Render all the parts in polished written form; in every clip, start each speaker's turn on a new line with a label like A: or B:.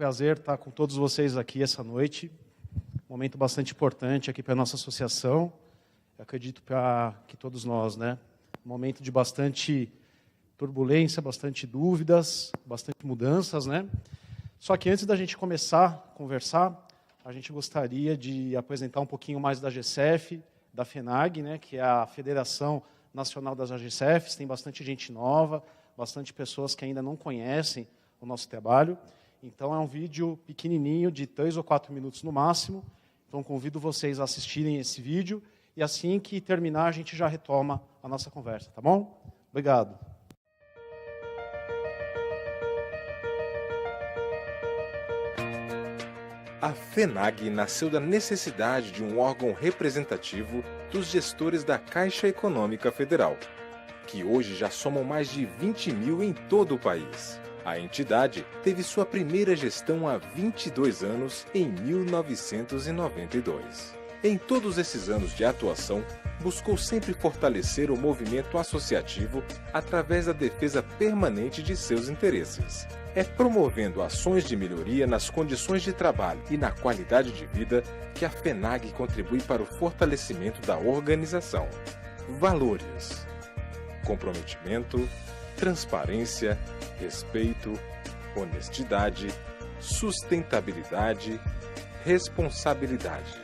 A: prazer estar com todos vocês aqui essa noite. Um momento bastante importante aqui para a nossa associação. Eu acredito para que todos nós, né? Um momento de bastante turbulência, bastante dúvidas, bastante mudanças, né? Só que antes da gente começar a conversar, a gente gostaria de apresentar um pouquinho mais da GCF, da FENAG, né? Que é a Federação Nacional das AGCFs. Tem bastante gente nova, bastante pessoas que ainda não conhecem o nosso trabalho. Então, é um vídeo pequenininho, de 3 ou 4 minutos no máximo. Então, convido vocês a assistirem esse vídeo e assim que terminar, a gente já retoma a nossa conversa, tá bom? Obrigado.
B: A FENAG nasceu da necessidade de um órgão representativo dos gestores da Caixa Econômica Federal, que hoje já somam mais de 20 mil em todo o país. A entidade teve sua primeira gestão há 22 anos, em 1992. Em todos esses anos de atuação, buscou sempre fortalecer o movimento associativo através da defesa permanente de seus interesses. É promovendo ações de melhoria nas condições de trabalho e na qualidade de vida que a FENAG contribui para o fortalecimento da organização. Valores: comprometimento, transparência, respeito, honestidade, sustentabilidade, responsabilidade.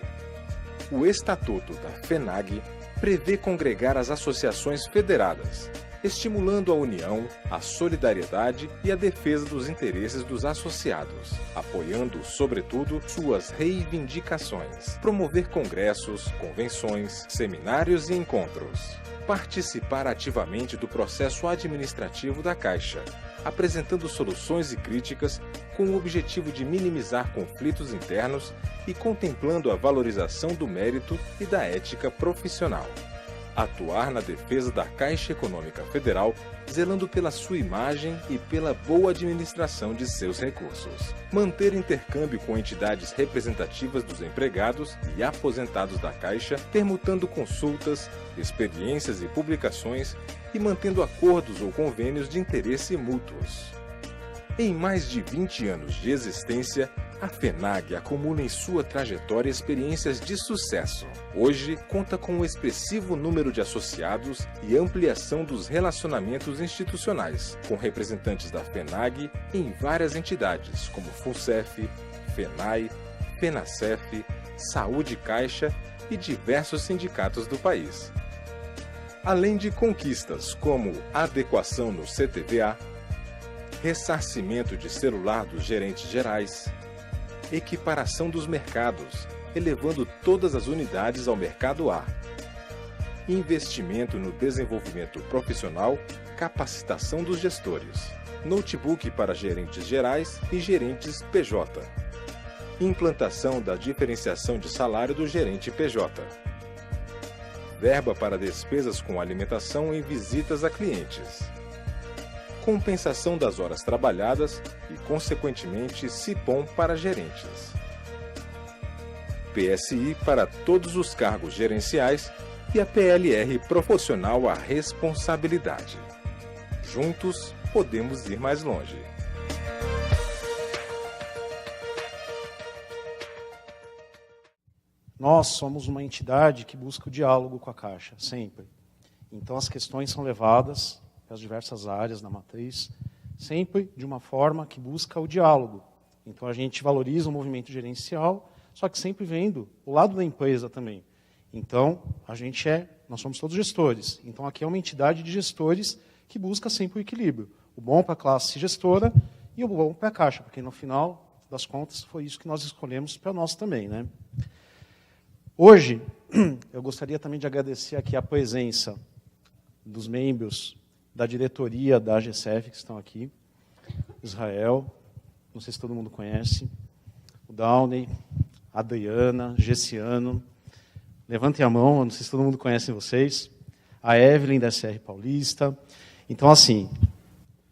B: O Estatuto da FENAG prevê congregar as associações federadas, estimulando a união, a solidariedade e a defesa dos interesses dos associados, apoiando, sobretudo, suas reivindicações, promover congressos, convenções, seminários e encontros, participar ativamente do processo administrativo da Caixa, apresentando soluções e críticas com o objetivo de minimizar conflitos internos e contemplando a valorização do mérito e da ética profissional. Atuar na defesa da Caixa Econômica Federal, zelando pela sua imagem e pela boa administração de seus recursos. Manter intercâmbio com entidades representativas dos empregados e aposentados da Caixa, permutando consultas, experiências e publicações e mantendo acordos ou convênios de interesse mútuos. Em mais de 20 anos de existência, a FENAG acumula em sua trajetória experiências de sucesso. Hoje, conta com um expressivo número de associados e ampliação dos relacionamentos institucionais, com representantes da FENAG em várias entidades, como FUNCEF, FENAI, FENACEF, Saúde Caixa e diversos sindicatos do país. Além de conquistas como adequação no CTVA, ressarcimento de celular dos gerentes gerais, equiparação dos mercados, elevando todas as unidades ao mercado A, investimento no desenvolvimento profissional, capacitação dos gestores, notebook para gerentes gerais e gerentes PJ, implantação da diferenciação de salário do gerente PJ, verba para despesas com alimentação e visitas a clientes, compensação das horas trabalhadas e, consequentemente, CIPOM para gerentes. PSI para todos os cargos gerenciais e a PLR proporcional à responsabilidade. Juntos, podemos ir mais longe.
A: Nós somos uma entidade que busca o diálogo com a Caixa, sempre. Então, as questões são levadas as diversas áreas da matriz, sempre de uma forma que busca o diálogo. Então, a gente valoriza o movimento gerencial, só que sempre vendo o lado da empresa também. Então, nós somos todos gestores. Então, aqui é uma entidade de gestores que busca sempre o equilíbrio. O bom para a classe gestora e o bom para a Caixa, porque, no final das contas, foi isso que nós escolhemos para nós também, né? Hoje, eu gostaria também de agradecer aqui a presença dos membros da diretoria da AGCF, que estão aqui, Israel, não sei se todo mundo conhece, o Downey, a Adriana, Gessiano, levantem a mão, não sei se todo mundo conhece vocês, a Evelyn, da SR Paulista. Então, assim,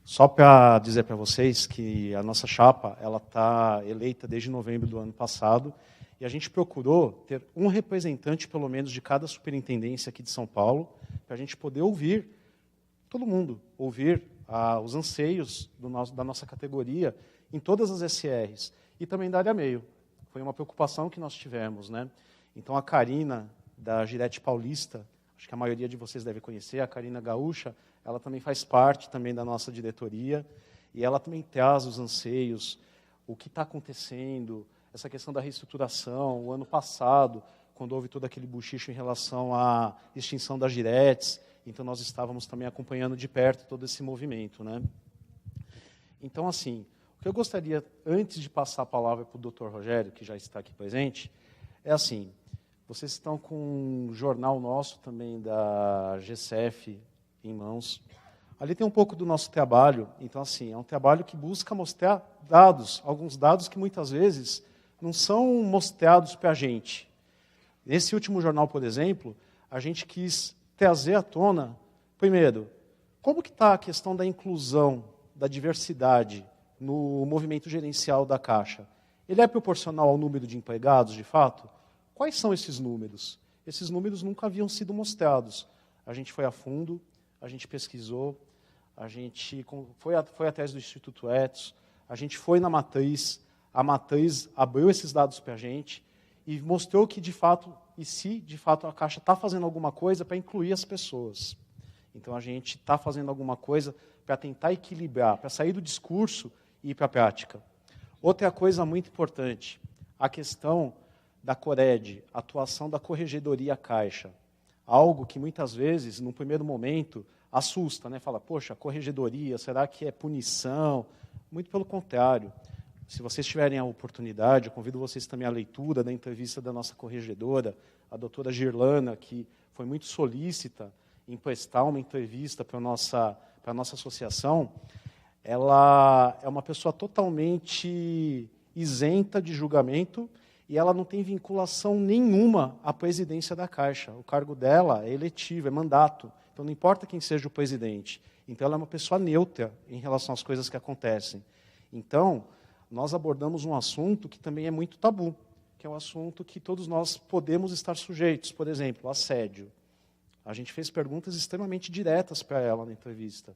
A: só para dizer para vocês que a nossa chapa está eleita desde novembro do ano passado, e a gente procurou ter um representante, pelo menos, de cada superintendência aqui de São Paulo, para a gente poder ouvir todo mundo, ouvir os anseios da nossa categoria em todas as SRs, e também da área meio. Foi uma preocupação que nós tivemos, né? Então, a Karina, da Girete Paulista, acho que a maioria de vocês deve conhecer, a Karina Gaúcha, ela também faz parte também da nossa diretoria, e ela também traz os anseios, o que está acontecendo, essa questão da reestruturação. O ano passado, quando houve todo aquele buchicho em relação à extinção das Giretes, então nós estávamos também acompanhando de perto todo esse movimento, né? Então, assim, o que eu gostaria, antes de passar a palavra para o Dr. Rogério, que já está aqui presente, é assim, vocês estão com um jornal nosso também da GCF em mãos. Ali tem um pouco do nosso trabalho, então, assim, é um trabalho que busca mostrar dados, alguns dados que muitas vezes não são mostrados para a gente. Nesse último jornal, por exemplo, a gente quis trazer à tona, primeiro, como que está a questão da inclusão, da diversidade no movimento gerencial da Caixa. Ele é proporcional ao número de empregados, de fato? Quais são esses números? Esses números nunca haviam sido mostrados. A gente foi a fundo, a gente pesquisou, a gente foi atrás do Instituto Etos, a gente foi na matriz, a matriz abriu esses dados para a gente e mostrou que, de fato, e se, de fato, a Caixa está fazendo alguma coisa para incluir as pessoas. Então, a gente está fazendo alguma coisa para tentar equilibrar, para sair do discurso e ir para a prática. Outra coisa muito importante, a questão da Cored, a atuação da Corregedoria Caixa. Algo que, muitas vezes, num primeiro momento, assusta, né? Fala, poxa, corregedoria, será que é punição? Muito pelo contrário. Se vocês tiverem a oportunidade, eu convido vocês também à leitura da entrevista da nossa corregedora, a doutora Girlana, que foi muito solícita em prestar uma entrevista para a nossa associação. Ela é uma pessoa totalmente isenta de julgamento e ela não tem vinculação nenhuma à presidência da Caixa. O cargo dela é eletivo, é mandato. Então, não importa quem seja o presidente. Então, ela é uma pessoa neutra em relação às coisas que acontecem. Então, nós abordamos um assunto que também é muito tabu, que é um assunto que todos nós podemos estar sujeitos. Por exemplo, assédio. A gente fez perguntas extremamente diretas para ela na entrevista.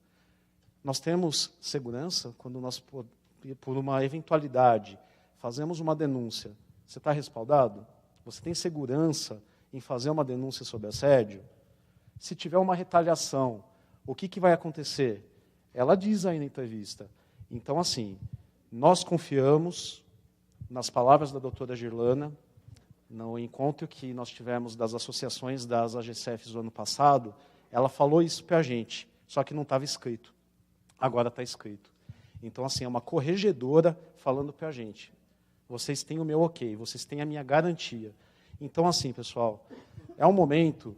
A: Nós temos segurança quando nós, por uma eventualidade, fazemos uma denúncia. Você está respaldado? Você tem segurança em fazer uma denúncia sobre assédio? Se tiver uma retaliação, o que vai acontecer? Ela diz aí na entrevista. Então, assim, nós confiamos nas palavras da doutora Girlana, no encontro que nós tivemos das associações das AGCFs do ano passado, ela falou isso para a gente, só que não estava escrito. Agora está escrito. Então, assim, é uma corregedora falando para a gente. Vocês têm o meu ok, vocês têm a minha garantia. Então, assim, pessoal, é um momento,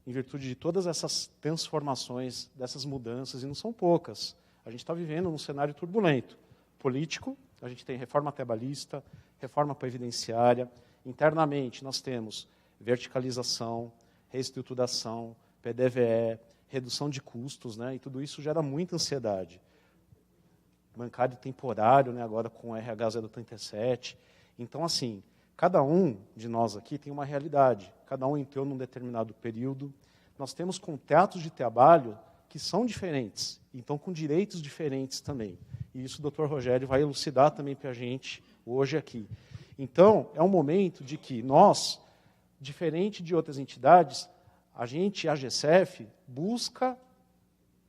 A: em virtude de todas essas transformações, dessas mudanças, e não são poucas. A gente está vivendo num cenário turbulento. Político, a gente tem reforma trabalhista, reforma previdenciária. Internamente, nós temos verticalização, reestruturação, PDVE, redução de custos, né? E tudo isso gera muita ansiedade. Bancário temporário, né? Agora com o RH 037. Então, assim, cada um de nós aqui tem uma realidade. Cada um entrou num determinado período. Nós temos contratos de trabalho que são diferentes, então com direitos diferentes também. E isso o Dr. Rogério vai elucidar também para a gente hoje aqui. Então, é um momento de que nós, diferente de outras entidades, a gente, a GCF, busca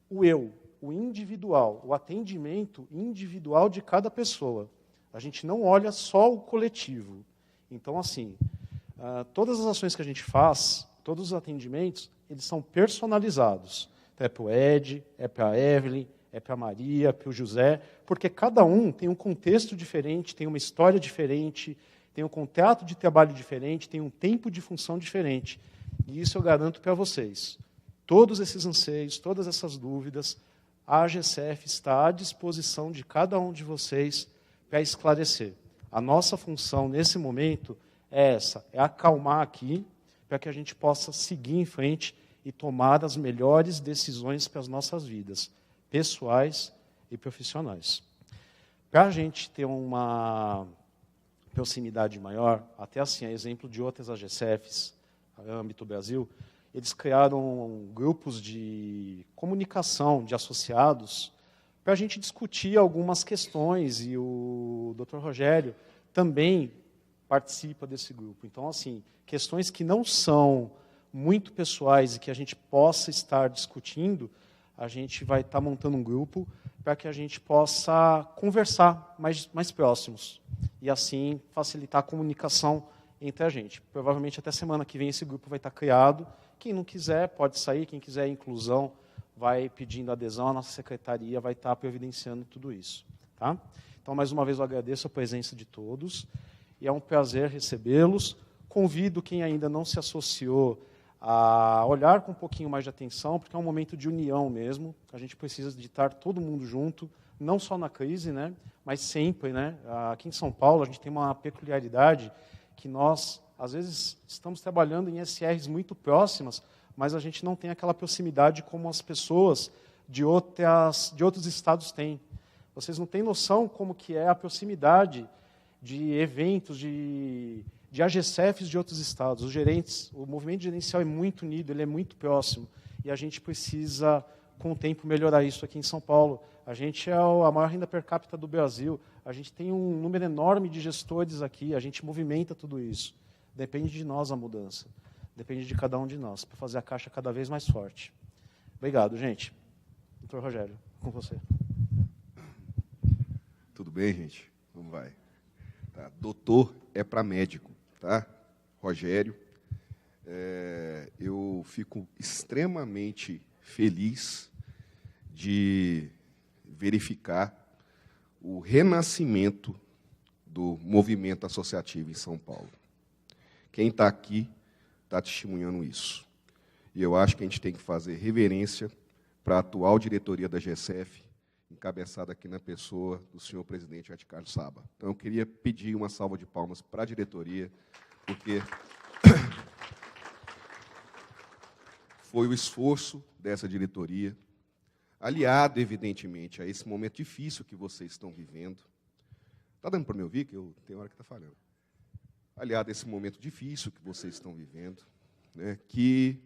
A: o eu, o individual, o atendimento individual de cada pessoa. A gente não olha só o coletivo. Então, assim, todas as ações que a gente faz, todos os atendimentos, eles são personalizados. Então, é para o Ed, é para a Evelyn, é para a Maria, para o José, porque cada um tem um contexto diferente, tem uma história diferente, tem um contrato de trabalho diferente, tem um tempo de função diferente. E isso eu garanto para vocês. Todos esses anseios, todas essas dúvidas, a AGCF está à disposição de cada um de vocês para esclarecer. A nossa função, nesse momento, é essa, é acalmar aqui, para que a gente possa seguir em frente e tomar as melhores decisões para as nossas vidas, pessoais e profissionais. Para a gente ter uma proximidade maior, até assim, a exemplo de outras AGCFs, no âmbito Brasil, eles criaram grupos de comunicação de associados para a gente discutir algumas questões, e o Dr. Rogério também participa desse grupo. Então, assim, questões que não são muito pessoais e que a gente possa estar discutindo, a gente vai estar montando um grupo para que a gente possa conversar mais próximos e, assim, facilitar a comunicação entre a gente. Provavelmente até semana que vem esse grupo vai estar criado. Quem não quiser pode sair, quem quiser inclusão vai pedindo adesão, a nossa secretaria vai estar providenciando tudo isso. Tá? Então, mais uma vez, eu agradeço a presença de todos e é um prazer recebê-los. Convido quem ainda não se associou a olhar com um pouquinho mais de atenção, porque é um momento de união mesmo. A gente precisa de estar todo mundo junto, não só na crise, né, mas sempre. Né? Aqui em São Paulo, a gente tem uma peculiaridade que nós, às vezes, estamos trabalhando em SRs muito próximas, mas a gente não tem aquela proximidade como as pessoas de outros estados têm. Vocês não têm noção como que é a proximidade de eventos, de AGCFs de outros estados. Os gerentes, o movimento gerencial é muito unido, ele é muito próximo. E a gente precisa, com o tempo, melhorar isso aqui em São Paulo. A gente é a maior renda per capita do Brasil. A gente tem um número enorme de gestores aqui. A gente movimenta tudo isso. Depende de nós a mudança. Depende de cada um de nós, para fazer a Caixa cada vez mais forte. Obrigado, gente. Dr. Rogério, com você.
C: Tudo bem, gente? Vamos vai. Tá. Doutor é para médico, tá? Rogério, eu fico extremamente feliz de verificar o renascimento do movimento associativo em São Paulo. Quem está aqui está testemunhando isso. E eu acho que a gente tem que fazer reverência para a atual diretoria da GSF, encabeçada aqui na pessoa do senhor presidente Ed Carlos Saba. Então, eu queria pedir uma salva de palmas para a diretoria, porque foi o esforço dessa diretoria, aliado, evidentemente, a esse momento difícil que vocês estão vivendo. Está dando para me ouvir? Que tem hora que está falhando. Aliado a esse momento difícil que vocês estão vivendo, né, que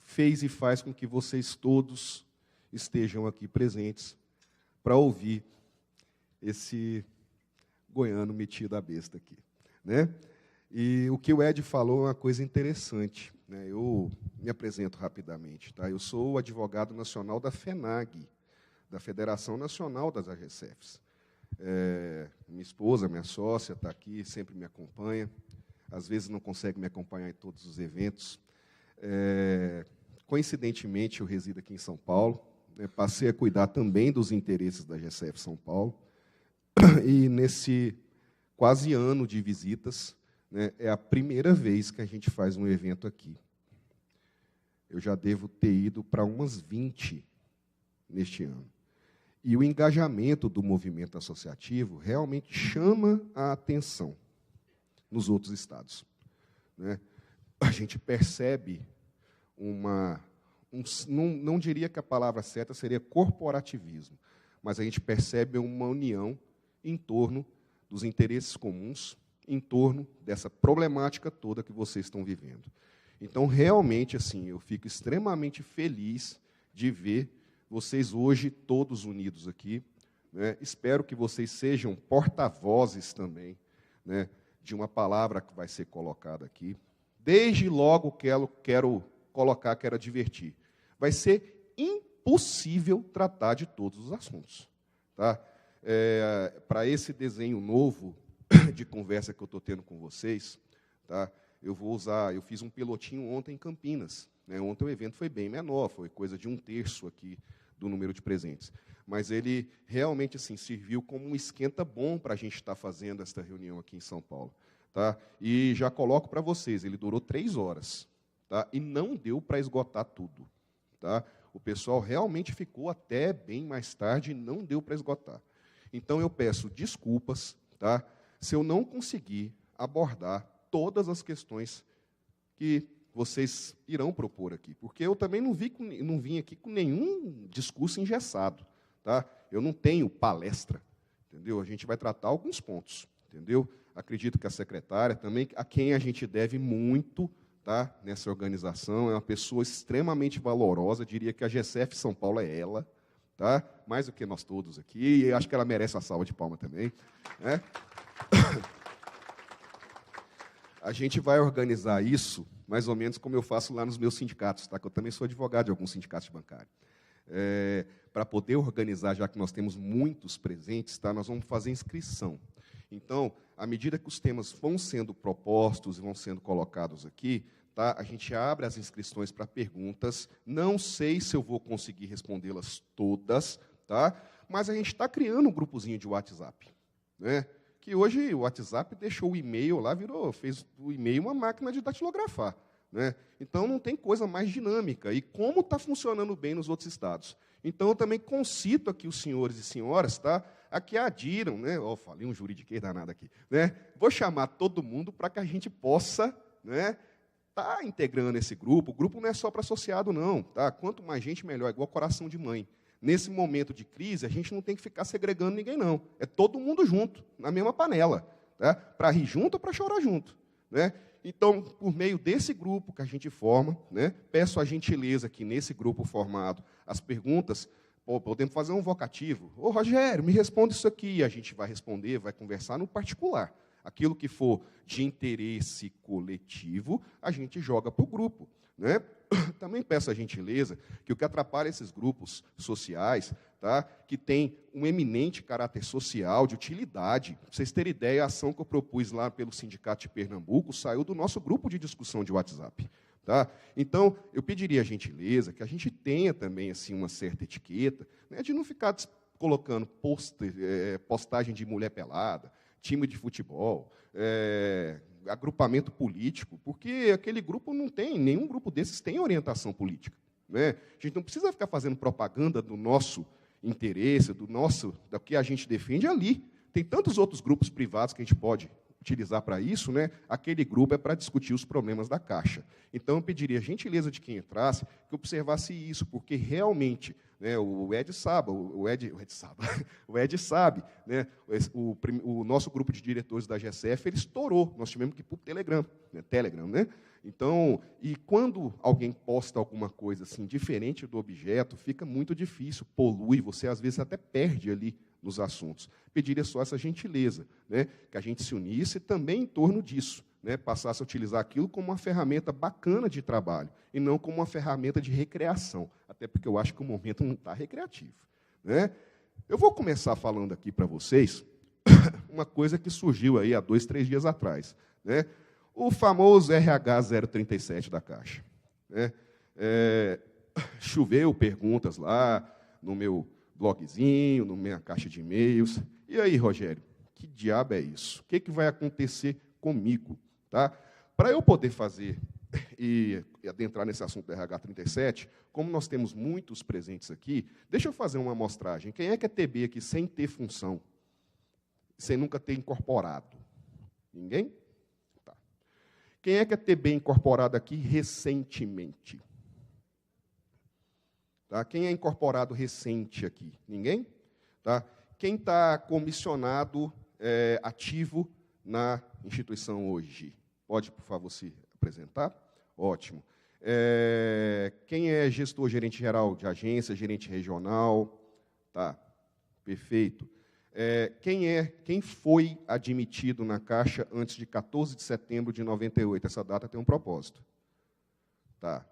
C: fez e faz com que vocês todos estejam aqui presentes para ouvir esse goiano metido à besta aqui. Né? E o que o Ed falou é uma coisa interessante. Né? Eu me apresento rapidamente. Tá? Eu sou o advogado nacional da FENAG, da Federação Nacional das AGCFs. Minha esposa, minha sócia, está aqui, sempre me acompanha. Às vezes não consegue me acompanhar em todos os eventos. Coincidentemente, eu resido aqui em São Paulo. Passei a cuidar também dos interesses da GSF São Paulo. E, nesse quase ano de visitas, né, é a primeira vez que a gente faz um evento aqui. Eu já devo ter ido para umas 20 neste ano. E o engajamento do movimento associativo realmente chama a atenção nos outros estados. Né? A gente percebe não diria que a palavra certa seria corporativismo, mas a gente percebe uma união em torno dos interesses comuns, em torno dessa problemática toda que vocês estão vivendo. Então, realmente, assim, eu fico extremamente feliz de ver vocês hoje todos unidos aqui. Né? Espero que vocês sejam porta-vozes também, né, de uma palavra que vai ser colocada aqui. Desde logo quero colocar que era divertir. Vai ser impossível tratar de todos os assuntos. Tá? Para esse desenho novo de conversa que eu estou tendo com vocês, tá? Eu fiz um pilotinho ontem em Campinas. Né? Ontem o evento foi bem menor, foi coisa de 1/3 aqui do número de presentes. Mas ele realmente assim, serviu como um esquenta bom para a gente estar fazendo esta reunião aqui em São Paulo. Tá? E já coloco para vocês, ele durou 3 horas. Tá? E não deu para esgotar tudo. Tá? O pessoal realmente ficou até bem mais tarde e não deu para esgotar. Então, eu peço desculpas, tá, se eu não conseguir abordar todas as questões que vocês irão propor aqui. Porque eu também não vim aqui com nenhum discurso engessado. Tá? Eu não tenho palestra. Entendeu? A gente vai tratar alguns pontos. Entendeu? Acredito que a secretária também, a quem a gente deve muito, tá, nessa organização, é uma pessoa extremamente valorosa, diria que a GSF São Paulo é ela, tá? Mais do que nós todos aqui, e acho que ela merece a salva de palma também, né? A gente vai organizar isso mais ou menos como eu faço lá nos meus sindicatos, tá? Que eu também sou advogado de alguns sindicatos bancários. Para poder organizar, já que nós temos muitos presentes, tá? Nós vamos fazer inscrição. Então, à medida que os temas vão sendo propostos e vão sendo colocados aqui, tá? A gente abre as inscrições para perguntas. Não sei se eu vou conseguir respondê-las todas, tá? Mas a gente está criando um grupozinho de WhatsApp, né? Que hoje o WhatsApp deixou o e-mail lá, fez o e-mail uma máquina de datilografar, né? Então, não tem coisa mais dinâmica. E como está funcionando bem nos outros estados? Então, eu também concito aqui os senhores e senhoras, tá? A que adiram, né? Falei um juridiquês danado aqui, né? Vou chamar todo mundo para que a gente possa, né, tá integrando esse grupo. O grupo não é só para associado, não, tá? Quanto mais gente, melhor, igual coração de mãe. Nesse momento de crise, a gente não tem que ficar segregando ninguém, não. É todo mundo junto, na mesma panela, tá? Para rir junto ou para chorar junto, né? Então, por meio desse grupo que a gente forma, né, peço a gentileza que, nesse grupo formado, as perguntas, podemos fazer um vocativo. Ô, Rogério, me responde isso aqui. A gente vai responder, vai conversar no particular. Aquilo que for de interesse coletivo, a gente joga para o grupo, né? Também peço a gentileza que o que atrapalha esses grupos sociais, tá, que tem um eminente caráter social, de utilidade. Para vocês terem ideia, a ação que eu propus lá pelo Sindicato de Pernambuco saiu do nosso grupo de discussão de WhatsApp. Tá? Então, eu pediria a gentileza que a gente tenha também assim, uma certa etiqueta, né, de não ficar colocando postagem de mulher pelada, time de futebol, agrupamento político, porque aquele grupo não tem, nenhum grupo desses tem orientação política, né? A gente não precisa ficar fazendo propaganda do nosso interesse, do que a gente defende ali. Tem tantos outros grupos privados que a gente pode utilizar para isso, né? Aquele grupo é para discutir os problemas da Caixa. Então, eu pediria a gentileza de quem entrasse que observasse isso, porque realmente, né, o Ed sabe, né, o nosso grupo de diretores da GSF, ele estourou, nós tivemos que ir para o Telegram, né? Então, e quando alguém posta alguma coisa assim diferente do objeto, fica muito difícil, polui, você às vezes até perde ali nos assuntos. Pediria só essa gentileza, né, que a gente se unisse também em torno disso, né, passasse a utilizar aquilo como uma ferramenta bacana de trabalho, e não como uma ferramenta de recreação, até porque eu acho que o momento não está recreativo, né? Eu vou começar falando aqui para vocês uma coisa que surgiu aí há 2, 3 dias atrás, né? O famoso RH 037 da Caixa, né? Choveu perguntas lá no meu blogzinho, na minha caixa de e-mails. E aí, Rogério, que diabo é isso? O que vai acontecer comigo? Tá? Para eu poder fazer e adentrar nesse assunto do RH 37, como nós temos muitos presentes aqui, deixa eu fazer uma amostragem. Quem é que é TB aqui sem ter função? Sem nunca ter incorporado? Ninguém? Tá. Quem é que é TB incorporado aqui recentemente? Tá? Quem é incorporado recente aqui? Ninguém? Tá? Quem está comissionado ativo na instituição hoje? Pode, por favor, se apresentar? Ótimo. Quem é gestor, gerente geral de agência, gerente regional? Tá, perfeito. Quem foi admitido na Caixa antes de 14 de setembro de 98? Essa data tem um propósito. Tá.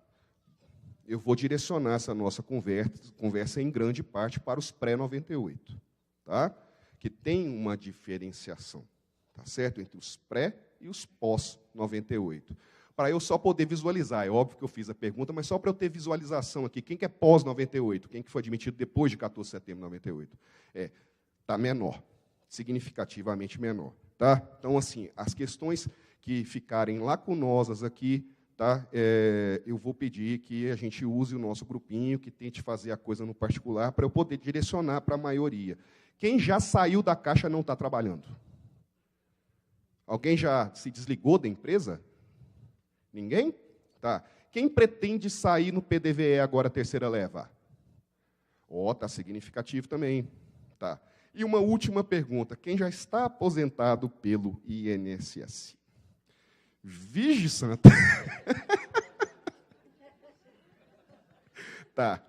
C: Eu vou direcionar essa nossa conversa em grande parte para os pré-98, tá? Que tem uma diferenciação, tá certo? Entre os pré e os pós-98. Para eu só poder visualizar, é óbvio que eu fiz a pergunta, mas só para eu ter visualização aqui, quem que é pós-98? Quem que foi admitido depois de 14 de setembro de 98? Está menor, significativamente menor, tá? Então, assim, as questões que ficarem lacunosas aqui, tá? Eu vou pedir que a gente use o nosso grupinho, que tente fazer a coisa no particular, para eu poder direcionar para a maioria. Quem já saiu da Caixa não está trabalhando? Alguém já se desligou da empresa? Ninguém? Tá. Quem pretende sair no PDVE agora, terceira leva? Está significativo também. Tá. E uma última pergunta. Quem já está aposentado pelo INSS? Vige Santa. Tá.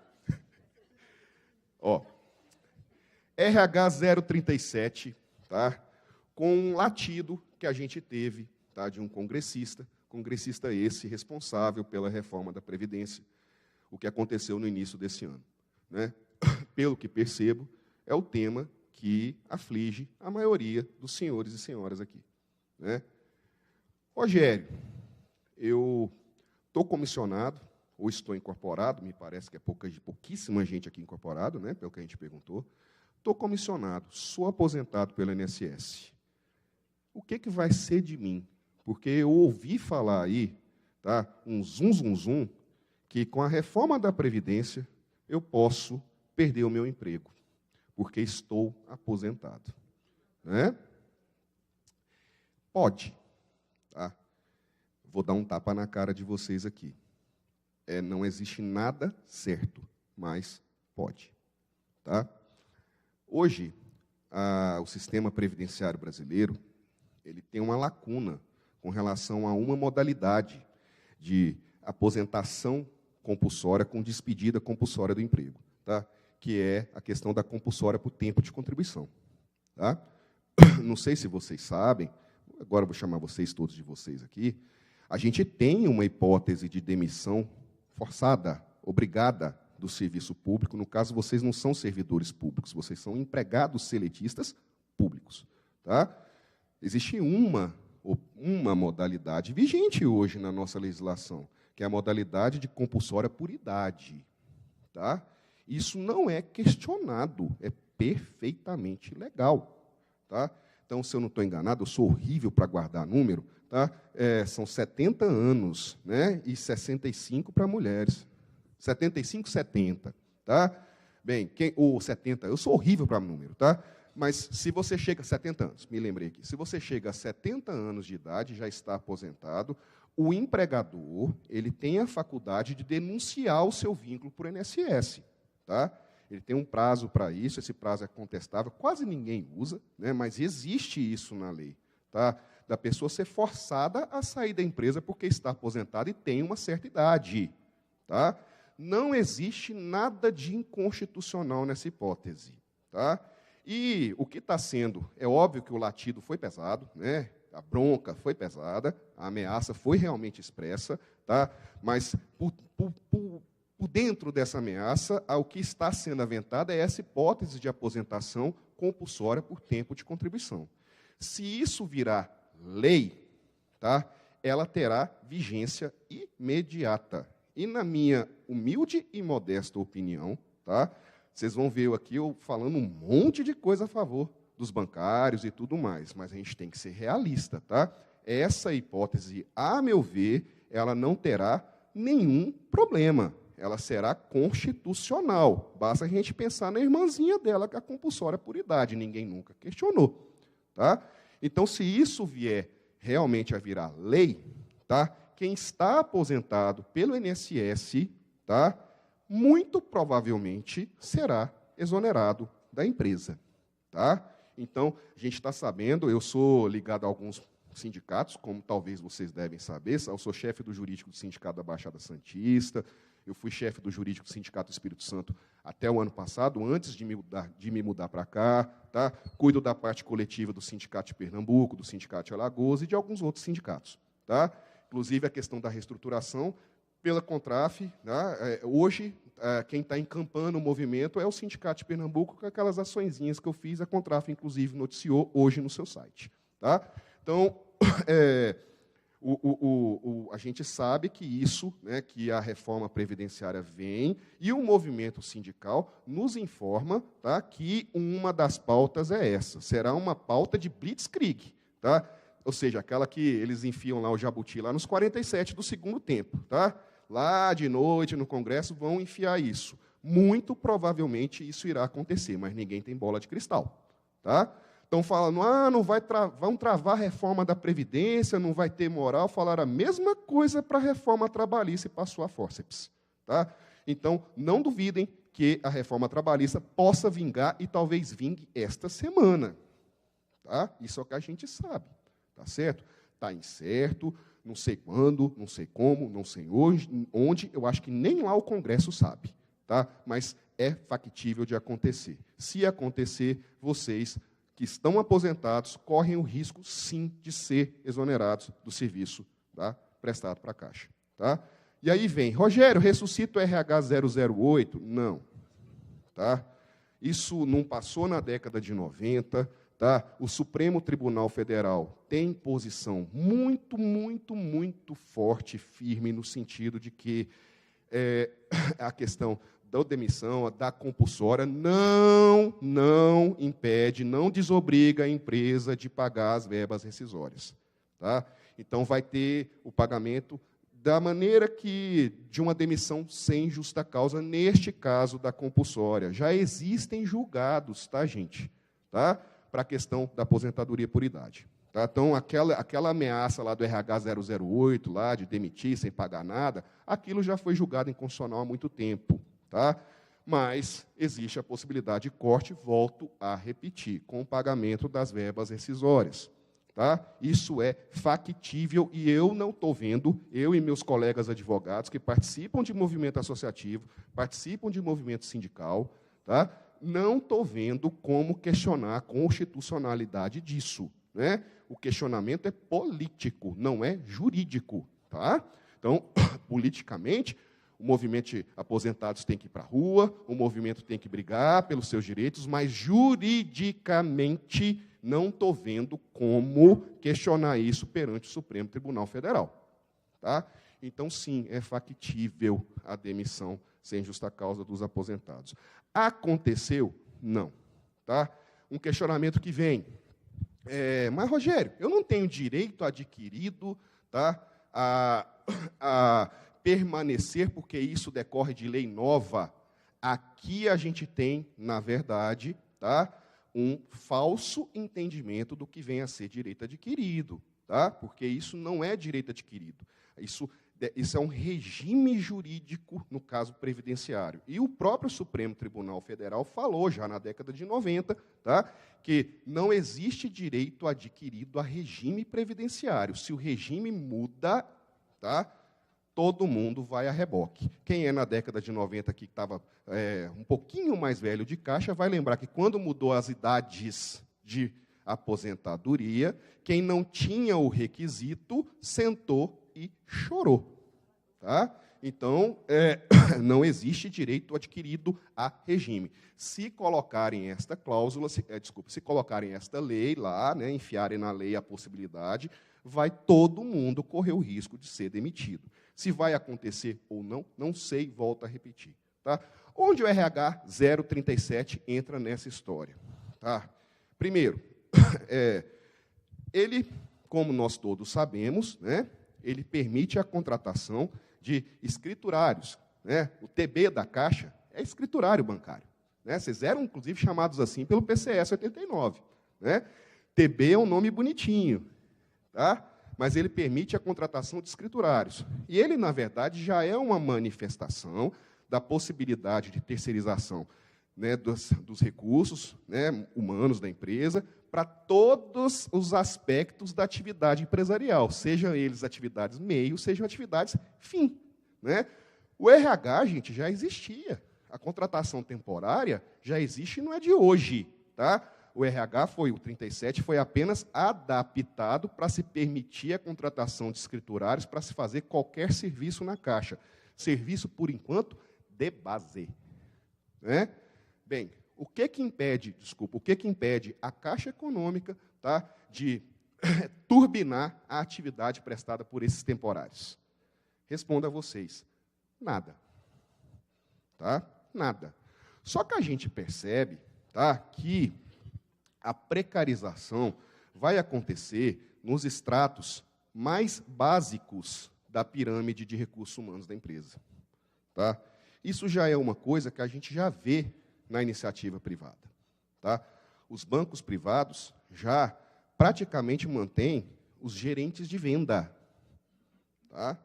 C: RH 037, tá? Com um latido que a gente teve, tá? De um congressista esse responsável pela reforma da Previdência, o que aconteceu no início desse ano, né? Pelo que percebo, é o tema que aflige a maioria dos senhores e senhoras aqui, né? Rogério, eu estou comissionado, ou estou incorporado, me parece que é pouquíssima gente aqui incorporado, né, pelo que a gente perguntou. Estou comissionado, sou aposentado pelo INSS. O que vai ser de mim? Porque eu ouvi falar aí, tá, um zum, que com a reforma da Previdência eu posso perder o meu emprego, porque estou aposentado, né? Pode. Tá? Vou dar um tapa na cara de vocês aqui. Não existe nada certo, mas pode. Tá? Hoje, o sistema previdenciário brasileiro ele tem uma lacuna com relação a uma modalidade de aposentação compulsória com despedida compulsória do emprego, tá? Que é a questão da compulsória por tempo de contribuição. Tá? Não sei se vocês sabem, agora eu vou chamar vocês todos de vocês aqui, a gente tem uma hipótese de demissão forçada, obrigada do serviço público. No caso, vocês não são servidores públicos, vocês são empregados seletistas públicos. Tá? Existe uma modalidade vigente hoje na nossa legislação, que é a modalidade de compulsória por idade. Tá? Isso não é questionado, é perfeitamente legal. Tá? Então, se eu não estou enganado, eu sou horrível para guardar número, tá? São 70 anos, né? E 65 para mulheres. 75, 70. Tá? Bem, ou 70, eu sou horrível para número, tá? Mas se você chega a 70 anos, me lembrei aqui, se você chega a 70 anos de idade, já está aposentado, o empregador ele tem a faculdade de denunciar o seu vínculo por INSS. Tá? Ele tem um prazo para isso, esse prazo é contestável, quase ninguém usa, né, mas existe isso na lei, tá? Da pessoa ser forçada a sair da empresa porque está aposentada e tem uma certa idade. Tá? Não existe nada de inconstitucional nessa hipótese. Tá? E o que está sendo, é óbvio que o latido foi pesado, né? A bronca foi pesada, a ameaça foi realmente expressa, tá? Mas por dentro dessa ameaça, o que está sendo aventado é essa hipótese de aposentação compulsória por tempo de contribuição. Se isso virar lei, tá, ela terá vigência imediata. E, na minha humilde e modesta opinião, tá, vocês vão ver aqui eu falando um monte de coisa a favor dos bancários e tudo mais, mas a gente tem que ser realista. Tá? Essa hipótese, a meu ver, ela não terá nenhum problema. Ela será constitucional. Basta a gente pensar na irmãzinha dela, que é a compulsória por idade. Ninguém nunca questionou. Tá? Então, se isso vier realmente a virar lei, tá? Quem está aposentado pelo INSS, tá? Muito provavelmente será exonerado da empresa. Tá? Então, a gente está sabendo, eu sou ligado a alguns sindicatos, como talvez vocês devem saber, eu sou chefe do jurídico do Sindicato da Baixada Santista, eu fui chefe do jurídico do Sindicato do Espírito Santo até o ano passado, antes de me mudar para cá. Tá? Cuido da parte coletiva do Sindicato de Pernambuco, do Sindicato de Alagoas e de alguns outros sindicatos. Tá? Inclusive, a questão da reestruturação pela Contraf. Tá? Hoje, quem está encampando o movimento é o Sindicato de Pernambuco, com aquelas açõezinhas que eu fiz, a Contraf, inclusive, noticiou hoje no seu site. Tá? Então, a gente sabe que isso, né, que a reforma previdenciária vem, e o movimento sindical nos informa, tá, que uma das pautas é essa. Será uma pauta de blitzkrieg. Tá? Ou seja, aquela que eles enfiam lá o jabuti lá nos 47 do segundo tempo. Tá? Lá de noite, no Congresso, vão enfiar isso. Muito provavelmente isso irá acontecer, mas ninguém tem bola de cristal. Tá? Estão falando, vão travar a reforma da Previdência, não vai ter moral. Falaram a mesma coisa para a reforma trabalhista e passou a fórceps. Tá? Então, não duvidem que a reforma trabalhista possa vingar e talvez vingue esta semana. Tá? Isso é o que a gente sabe. Tá certo? Está incerto, não sei quando, não sei como, não sei onde, eu acho que nem lá o Congresso sabe. Tá? Mas é factível de acontecer. Se acontecer, vocês que estão aposentados correm o risco, sim, de ser exonerados do serviço, tá, prestado para a Caixa. Tá? E aí vem, Rogério, ressuscita o RH 008? Não. Tá? Isso não passou na década de 90. Tá? O Supremo Tribunal Federal tem posição muito, muito, muito forte e firme no sentido de que a questão da demissão, da compulsória, não impede, não desobriga a empresa de pagar as verbas rescisórias. Tá? Então, vai ter o pagamento da maneira que, de uma demissão sem justa causa, neste caso da compulsória. Já existem julgados, tá, gente? Tá? Para a questão da aposentadoria por idade. Tá? Então, aquela ameaça lá do RH 008, lá, de demitir sem pagar nada, aquilo já foi julgado inconstitucional há muito tempo. Tá? Mas existe a possibilidade de corte, volto a repetir, com o pagamento das verbas rescisórias. Tá? Isso é factível e eu não estou vendo, eu e meus colegas advogados que participam de movimento associativo, participam de movimento sindical, tá? Não estou vendo como questionar a constitucionalidade disso. Né? O questionamento é político, não é jurídico. Tá? Então, politicamente, o movimento de aposentados tem que ir para a rua, o movimento tem que brigar pelos seus direitos, mas juridicamente não estou vendo como questionar isso perante o Supremo Tribunal Federal. Tá? Então, sim, é factível a demissão sem justa causa dos aposentados. Aconteceu? Não. Tá? Um questionamento que vem. Mas, Rogério, eu não tenho direito adquirido, tá, a permanecer, porque isso decorre de lei nova. Aqui a gente tem, na verdade, tá, um falso entendimento do que vem a ser direito adquirido, tá? Porque isso não é direito adquirido. Isso é um regime jurídico, no caso previdenciário. E o próprio Supremo Tribunal Federal falou, já na década de 90, tá, que não existe direito adquirido a regime previdenciário. Se o regime muda, tá, todo mundo vai a reboque. Quem é na década de 90 que estava um pouquinho mais velho de Caixa, vai lembrar que quando mudou as idades de aposentadoria, quem não tinha o requisito sentou e chorou. Tá? Então, não existe direito adquirido a regime. Se colocarem esta cláusula, se colocarem esta lei lá, né, enfiarem na lei a possibilidade, vai todo mundo correr o risco de ser demitido. Se vai acontecer ou não, não sei, volto a repetir. Tá? Onde o RH 037 entra nessa história? Tá? Primeiro, ele, como nós todos sabemos, né, ele permite a contratação de escriturários. Né? O TB da Caixa é escriturário bancário. Né? Vocês eram, inclusive, chamados assim pelo PCS 89. Né? TB é um nome bonitinho, tá? Mas ele permite a contratação de escriturários. E ele, na verdade, já é uma manifestação da possibilidade de terceirização, né, dos recursos, né, humanos da empresa para todos os aspectos da atividade empresarial, sejam eles atividades meio, sejam atividades fim. Né? O RH, gente, já existia. A contratação temporária já existe e não é de hoje. Tá? O RH, o 37, foi apenas adaptado para se permitir a contratação de escriturários para se fazer qualquer serviço na Caixa. Serviço, por enquanto, de base. Né? Bem, o que impede a Caixa Econômica, tá, de turbinar a atividade prestada por esses temporários? Respondo a vocês, nada. Tá? Nada. Só que a gente percebe, tá, que a precarização vai acontecer nos estratos mais básicos da pirâmide de recursos humanos da empresa. Tá? Isso já é uma coisa que a gente já vê na iniciativa privada. Tá? Os bancos privados já praticamente mantêm os gerentes de venda. Tá?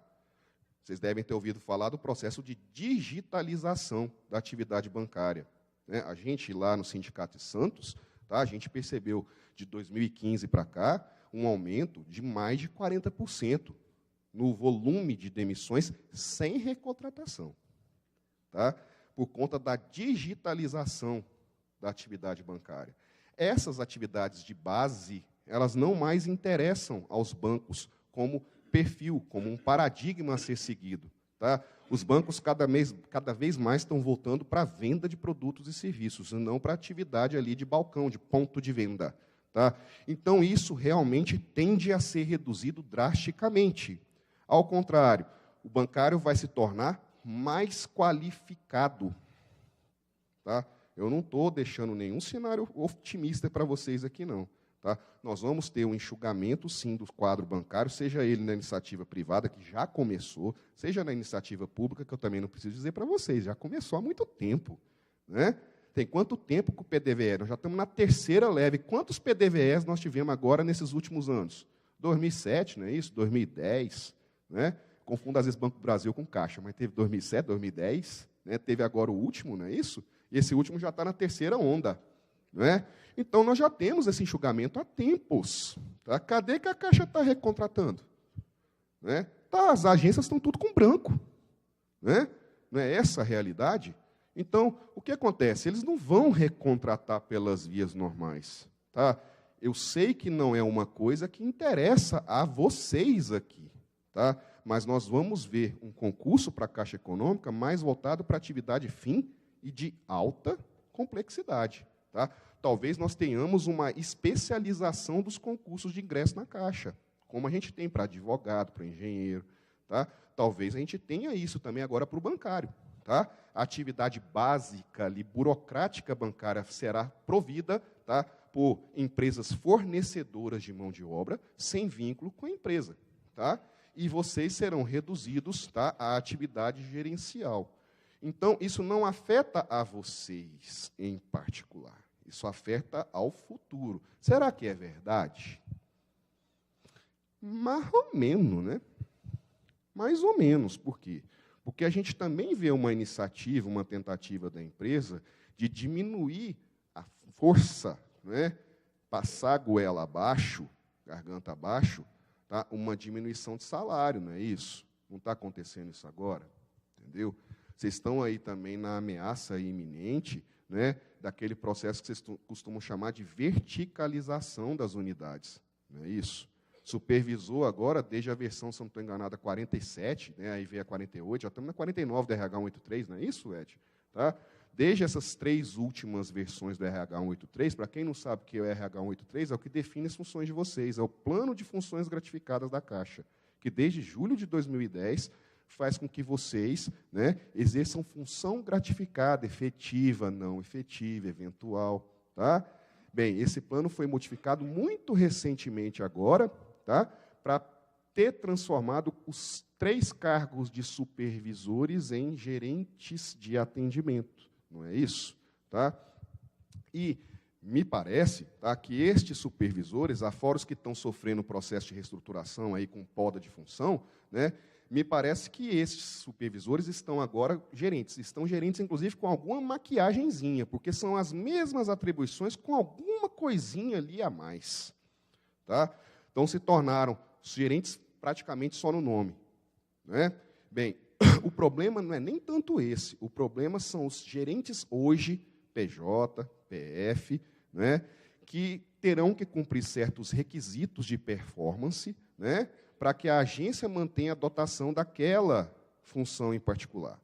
C: Vocês devem ter ouvido falar do processo de digitalização da atividade bancária. Né? A gente, lá no Sindicato de Santos, tá, a gente percebeu, de 2015 para cá, um aumento de mais de 40% no volume de demissões sem recontratação. Tá? por conta da digitalização da atividade bancária. Essas atividades de base, elas não mais interessam aos bancos como perfil, como um paradigma a ser seguido. Tá? Os bancos cada vez mais estão voltando para a venda de produtos e serviços, e não para a atividade ali de balcão, de ponto de venda. Tá? Então, isso realmente tende a ser reduzido drasticamente. Ao contrário, o bancário vai se tornar mais qualificado. Tá? Eu não estou deixando nenhum cenário otimista para vocês aqui, não. Tá? Nós vamos ter um enxugamento, sim, do quadro bancário, seja ele na iniciativa privada, que já começou, seja na iniciativa pública, que eu também não preciso dizer para vocês, já começou há muito tempo. Né? Tem quanto tempo que o PDVE? Nós já estamos na terceira leve. Quantos PDVEs nós tivemos agora nesses últimos anos? 2007, não é isso? 2010. Né? Confundo, às vezes, Banco do Brasil com Caixa, mas teve 2007, 2010, né? Teve agora o último, não é isso? E esse último já está na terceira onda. Não é? Então, nós já temos esse enxugamento há tempos. Tá? Cadê que a Caixa está recontratando? Né? Tá, as agências estão tudo com branco. Né? Não é essa a realidade? Então, o que acontece? Eles não vão recontratar pelas vias normais. Tá? Eu sei que não é uma coisa que interessa a vocês aqui. Tá? Mas nós vamos ver um concurso para a Caixa Econômica mais voltado para atividade fim e de alta complexidade. Tá? Talvez nós tenhamos uma especialização dos concursos de ingresso na Caixa, como a gente tem para advogado, para engenheiro. Tá? Talvez a gente tenha isso também agora para o bancário. Tá? A atividade básica, ali, burocrática bancária será provida, tá, por empresas fornecedoras de mão de obra, sem vínculo com a empresa. Tá? E vocês serão reduzidos, tá, à atividade gerencial. Então, isso não afeta a vocês em particular. Isso afeta ao futuro. Será que é verdade? Mais ou menos, né? Mais ou menos. Por quê? Porque a gente também vê uma iniciativa, uma tentativa da empresa de diminuir a força, né? Passar a goela abaixo, garganta abaixo, tá? Uma diminuição de salário, não é isso? Não está acontecendo isso agora? Entendeu? Vocês estão aí também na ameaça iminente, né, daquele processo que vocês costumam chamar de verticalização das unidades. Não é isso? Supervisor agora, desde a versão, se não estou enganado, 47, né, aí veio a 48, já estamos na 49 do RH 183, não é isso, Ed? Tá? Desde essas 3 últimas versões do RH 183, para quem não sabe o que é o RH 183, é o que define as funções de vocês, é o plano de funções gratificadas da Caixa, que desde julho de 2010 faz com que vocês, né, exerçam função gratificada, efetiva, não efetiva, eventual. Tá? Bem, esse plano foi modificado muito recentemente agora, tá, para ter transformado os 3 cargos de supervisores em gerentes de atendimento. Não é isso? Tá? E me parece, tá, que estes supervisores, afora os que estão sofrendo processo de reestruturação aí com poda de função, né, me parece que esses supervisores estão agora gerentes. Estão gerentes, inclusive, com alguma maquiagenzinha, porque são as mesmas atribuições com alguma coisinha ali a mais. Tá? Então, se tornaram gerentes praticamente só no nome. Né? Bem, o problema não é nem tanto esse. O problema são os gerentes hoje, PJ, PF, né, que terão que cumprir certos requisitos de performance, né, para que a agência mantenha a dotação daquela função em particular.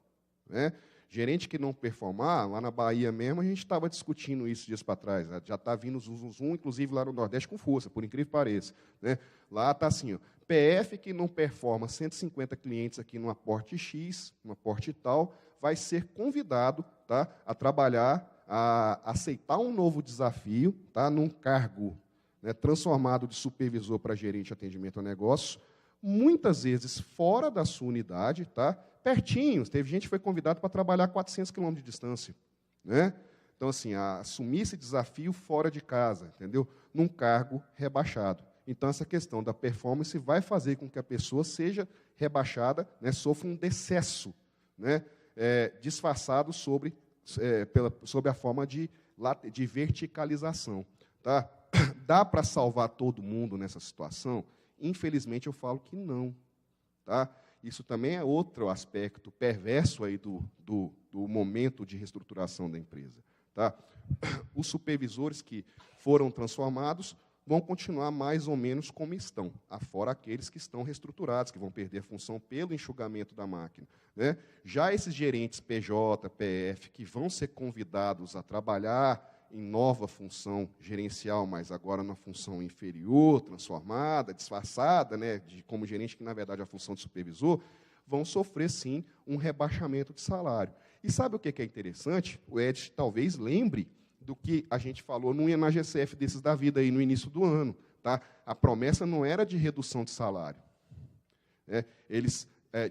C: Né? Gerente que não performar, lá na Bahia mesmo, a gente estava discutindo isso dias para trás. Já está vindo zoom, inclusive lá no Nordeste, com força, por incrível que pareça. Né? Lá está assim, ó, PF que não performa 150 clientes aqui no aporte X, no aporte tal, vai ser convidado, tá, a trabalhar, a aceitar um novo desafio, tá, num cargo, né, transformado de supervisor para gerente de atendimento a negócio, muitas vezes fora da sua unidade, tá, pertinho. Teve gente que foi convidado para trabalhar a 400 quilômetros de distância. Né? Então, assim, assumir esse desafio fora de casa, entendeu? Num cargo rebaixado. Então, essa questão da performance vai fazer com que a pessoa seja rebaixada, né, sofra um decesso, né, disfarçado sob a forma de verticalização. Tá? Dá para salvar todo mundo nessa situação? Infelizmente, eu falo que não. Tá? Isso também é outro aspecto perverso aí do momento de reestruturação da empresa. Tá? Os supervisores que foram transformados vão continuar mais ou menos como estão, afora aqueles que estão reestruturados, que vão perder a função pelo enxugamento da máquina. Né? Já esses gerentes PJ, PF, que vão ser convidados a trabalhar em nova função gerencial, mas agora na função inferior, transformada, disfarçada, né, como gerente, que, na verdade, é a função de supervisor, vão sofrer, sim, um rebaixamento de salário. E sabe o que é interessante? O Ed talvez lembre do que a gente falou no INAGCF desses da vida aí no início do ano. Tá? A promessa não era de redução de salário.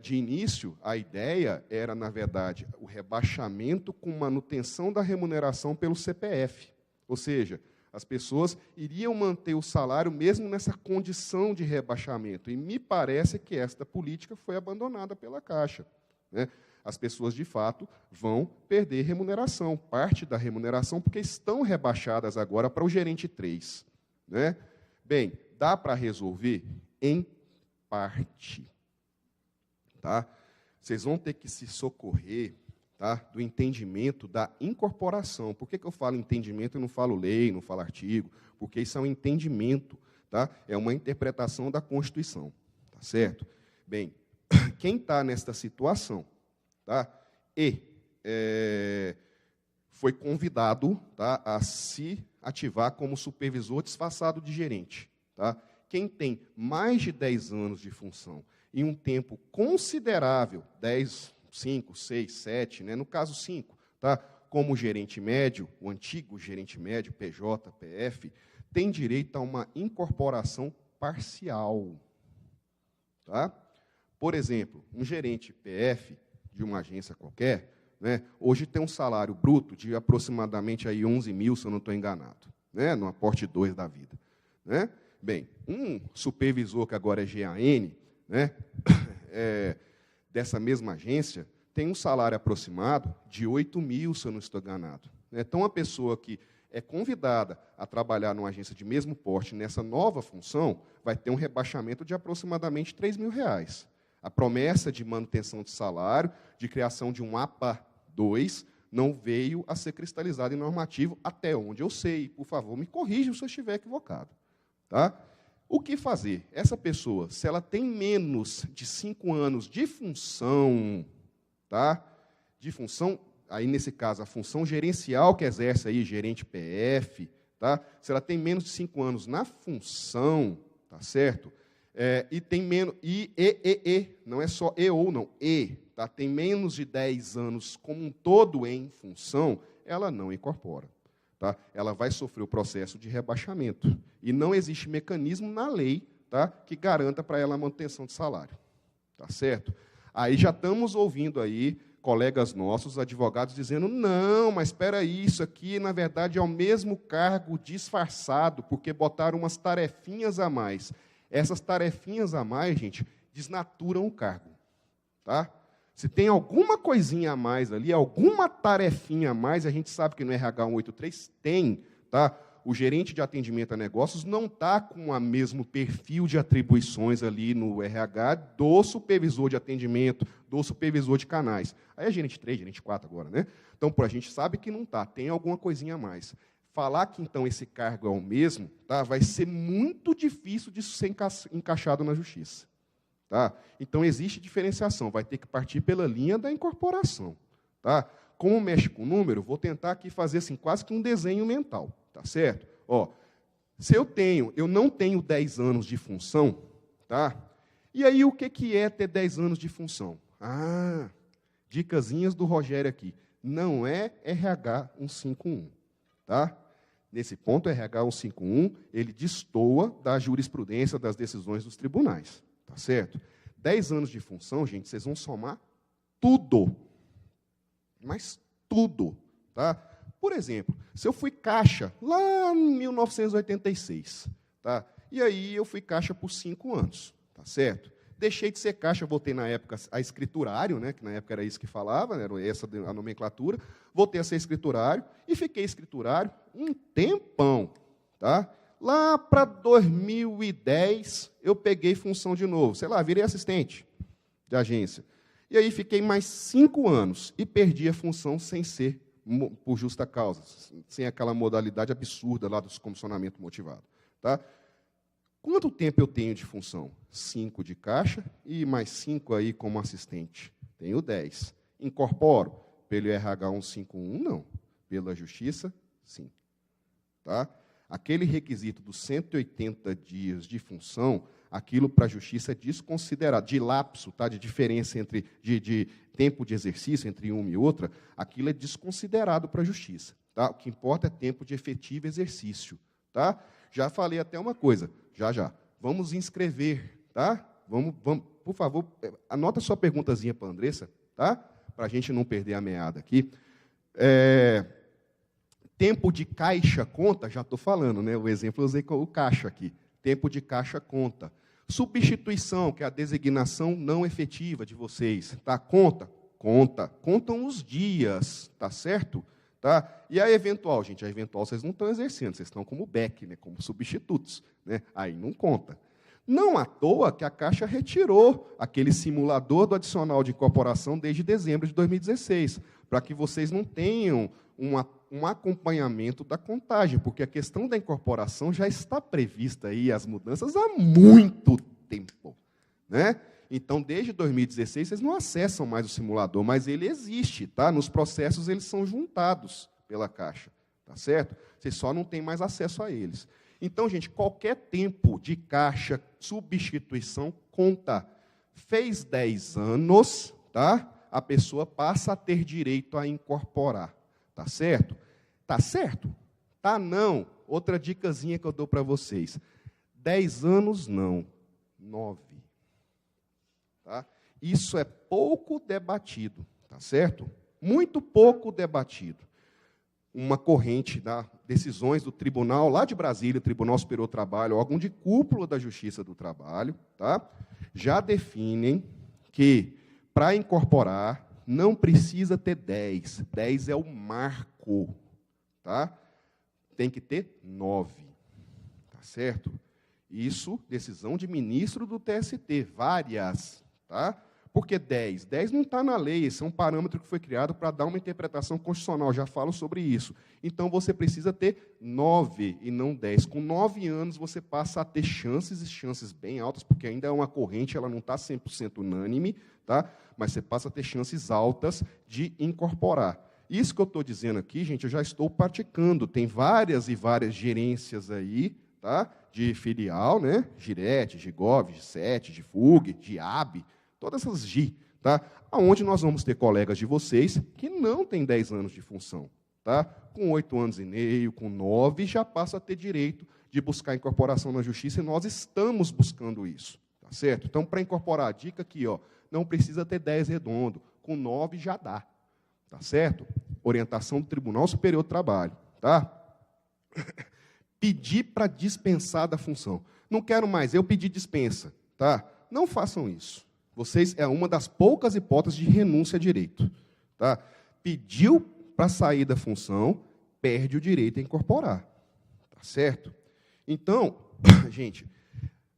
C: De início, a ideia era, na verdade, o rebaixamento com manutenção da remuneração pelo CPF. Ou seja, as pessoas iriam manter o salário mesmo nessa condição de rebaixamento. E me parece que esta política foi abandonada pela Caixa. Né? As pessoas, de fato, vão perder remuneração, parte da remuneração, porque estão rebaixadas agora para o gerente 3. Né? Bem, dá para resolver em parte. Tá? Vocês vão ter que se socorrer, tá, do entendimento da incorporação. Por que eu falo entendimento e não falo lei, não falo artigo? Porque isso é um entendimento, tá? É uma interpretação da Constituição. Tá certo? Bem, quem está nesta situação, tá, foi convidado, tá, a se ativar como supervisor disfarçado de gerente. Tá? Quem tem mais de 10 anos de função em um tempo considerável, 10, 5, 6, 7, né, no caso 5, tá, como gerente médio, o antigo gerente médio, PJ, PF, tem direito a uma incorporação parcial. Tá? Por exemplo, um gerente PF de uma agência qualquer, né, hoje tem um salário bruto de aproximadamente aí 11 mil, se eu não estou enganado, né, no aporte 2 da vida. Né? Bem, um supervisor que agora é GAN, né, dessa mesma agência, tem um salário aproximado de 8 mil, se eu não estou enganado. Então, uma pessoa que é convidada a trabalhar numa agência de mesmo porte, nessa nova função, vai ter um rebaixamento de aproximadamente R$ 3.000. A promessa de manutenção de salário, de criação de um APA 2, não veio a ser cristalizada em normativo, até onde eu sei. Por favor, me corrija se eu estiver equivocado. Tá? O que fazer? Essa pessoa, se ela tem menos de 5 anos de função, tá? De função, aí nesse caso, a função gerencial que exerce aí, gerente PF, tá? Se ela tem menos de 5 anos na função, tá certo? E tem menos, não é só e ou não, tá? Tem menos de 10 anos como um todo em função, ela não incorpora. Tá? Ela vai sofrer o processo de rebaixamento. E não existe mecanismo na lei, tá, que garanta para ela a manutenção de salário. Tá certo? Aí já estamos ouvindo aí colegas nossos, advogados, dizendo, não, mas espera aí, isso aqui, na verdade, é o mesmo cargo disfarçado, porque botaram umas tarefinhas a mais. Essas tarefinhas a mais, gente, desnaturam o cargo. Tá? Se tem alguma coisinha a mais ali, alguma tarefinha a mais, a gente sabe que no RH 183 tem, tá? O gerente de atendimento a negócios não está com o mesmo perfil de atribuições ali no RH do supervisor de atendimento, do supervisor de canais. Aí é gerente 3, gerente 4 agora, né? Então, a gente sabe que não está, tem alguma coisinha a mais. Falar que, então, esse cargo é o mesmo, tá? Vai ser muito difícil de ser encaixado na justiça. Tá? Então, existe diferenciação, vai ter que partir pela linha da incorporação. Tá? Como mexe com o número, vou tentar aqui fazer assim, quase que um desenho mental. Tá certo? Ó, se eu não tenho 10 anos de função, tá? E aí o que é ter 10 anos de função? Dicasinhas do Rogério aqui. Não é RH 151. Tá? Nesse ponto, RH 151, ele destoa da jurisprudência das decisões dos tribunais. Tá certo? 10 anos de função, gente, vocês vão somar tudo. Mas tudo. Tá? Por exemplo, se eu fui caixa lá em 1986, tá? E aí eu fui caixa por 5 anos. Tá certo? Deixei de ser caixa, voltei na época a escriturário, né, que na época era isso que falava, né, era essa a nomenclatura, voltei a ser escriturário e fiquei escriturário um tempão. Tá? Lá para 2010, eu peguei função de novo. Sei lá, virei assistente. de agência. E aí fiquei mais 5 anos e perdi a função sem ser por justa causa, sem aquela modalidade absurda lá do comissionamento motivado. Tá? Quanto tempo eu tenho de função? 5 de caixa e mais 5 aí como assistente. Tenho 10. Incorporo pelo RH 151? Não. Pela Justiça? Sim. Tá? Aquele requisito dos 180 dias de função, aquilo para a Justiça é desconsiderado, de lapso, tá? De diferença entre de tempo de exercício entre uma e outra, aquilo é desconsiderado para a Justiça. Tá? O que importa é tempo de efetivo exercício. Tá? Já falei até uma coisa, já. Vamos inscrever, tá? Vamos, por favor, anota sua perguntazinha para a Andressa, tá? Para a gente não perder a meada aqui. Tempo de caixa conta, já estou falando, né? O exemplo eu usei com o caixa aqui. Tempo de caixa conta. Substituição, que é a designação não efetiva de vocês, tá? Conta? Conta. Contam os dias, tá certo? Tá? E a eventual, gente, a eventual vocês não estão exercendo, vocês estão como back, né? Como substitutos, né? Aí não conta. Não à toa que a Caixa retirou aquele simulador do adicional de incorporação desde dezembro de 2016, para que vocês não tenham um acompanhamento da contagem, porque a questão da incorporação já está prevista aí, as mudanças, há muito tempo. Né? Então, desde 2016, vocês não acessam mais o simulador, mas ele existe. Tá? Nos processos, eles são juntados pela Caixa. Tá certo? Vocês só não têm mais acesso a eles. Então, gente, qualquer tempo de caixa, substituição, conta. Fez 10 anos, tá? A pessoa passa a ter direito a incorporar. Tá certo? Tá certo? Tá não. Outra dicasinha que eu dou para vocês. 10 anos, não. 9. Tá? Isso é pouco debatido. Tá certo? Muito pouco debatido. Uma corrente das decisões do tribunal, lá de Brasília, Tribunal Superior do Trabalho, órgão de cúpula da Justiça do Trabalho, tá? Já definem que, para incorporar, não precisa ter 10. 10 é o marco. Tá? Tem que ter 9. Tá certo? Isso, decisão de ministro do TST, várias. Tá? Por que 10? 10 não está na lei, esse é um parâmetro que foi criado para dar uma interpretação constitucional, já falo sobre isso. Então, você precisa ter 9 e não 10. Com 9 anos, você passa a ter chances, e chances bem altas, porque ainda é uma corrente, ela não está 100% unânime, tá? Mas você passa a ter chances altas de incorporar. Isso que eu estou dizendo aqui, gente, eu já estou praticando. Tem várias e várias gerências aí, tá? De filial, né? Girete, Gigov, G7, de FUG, de AB, todas essas GI, tá? Onde nós vamos ter colegas de vocês que não têm 10 anos de função. Tá? Com 8 anos e meio, com 9, já passa a ter direito de buscar incorporação na Justiça, e nós estamos buscando isso. Tá certo? Então, para incorporar, a dica aqui, ó, não precisa ter 10 redondo, com 9 já dá. Tá certo? Orientação do Tribunal Superior do Trabalho. Tá? Pedir para dispensar da função. Não quero mais, eu pedi dispensa. Tá? Não façam isso. Vocês é uma das poucas hipóteses de renúncia a direito. Tá? Pediu para sair da função, perde o direito a incorporar. Tá certo? Então, gente,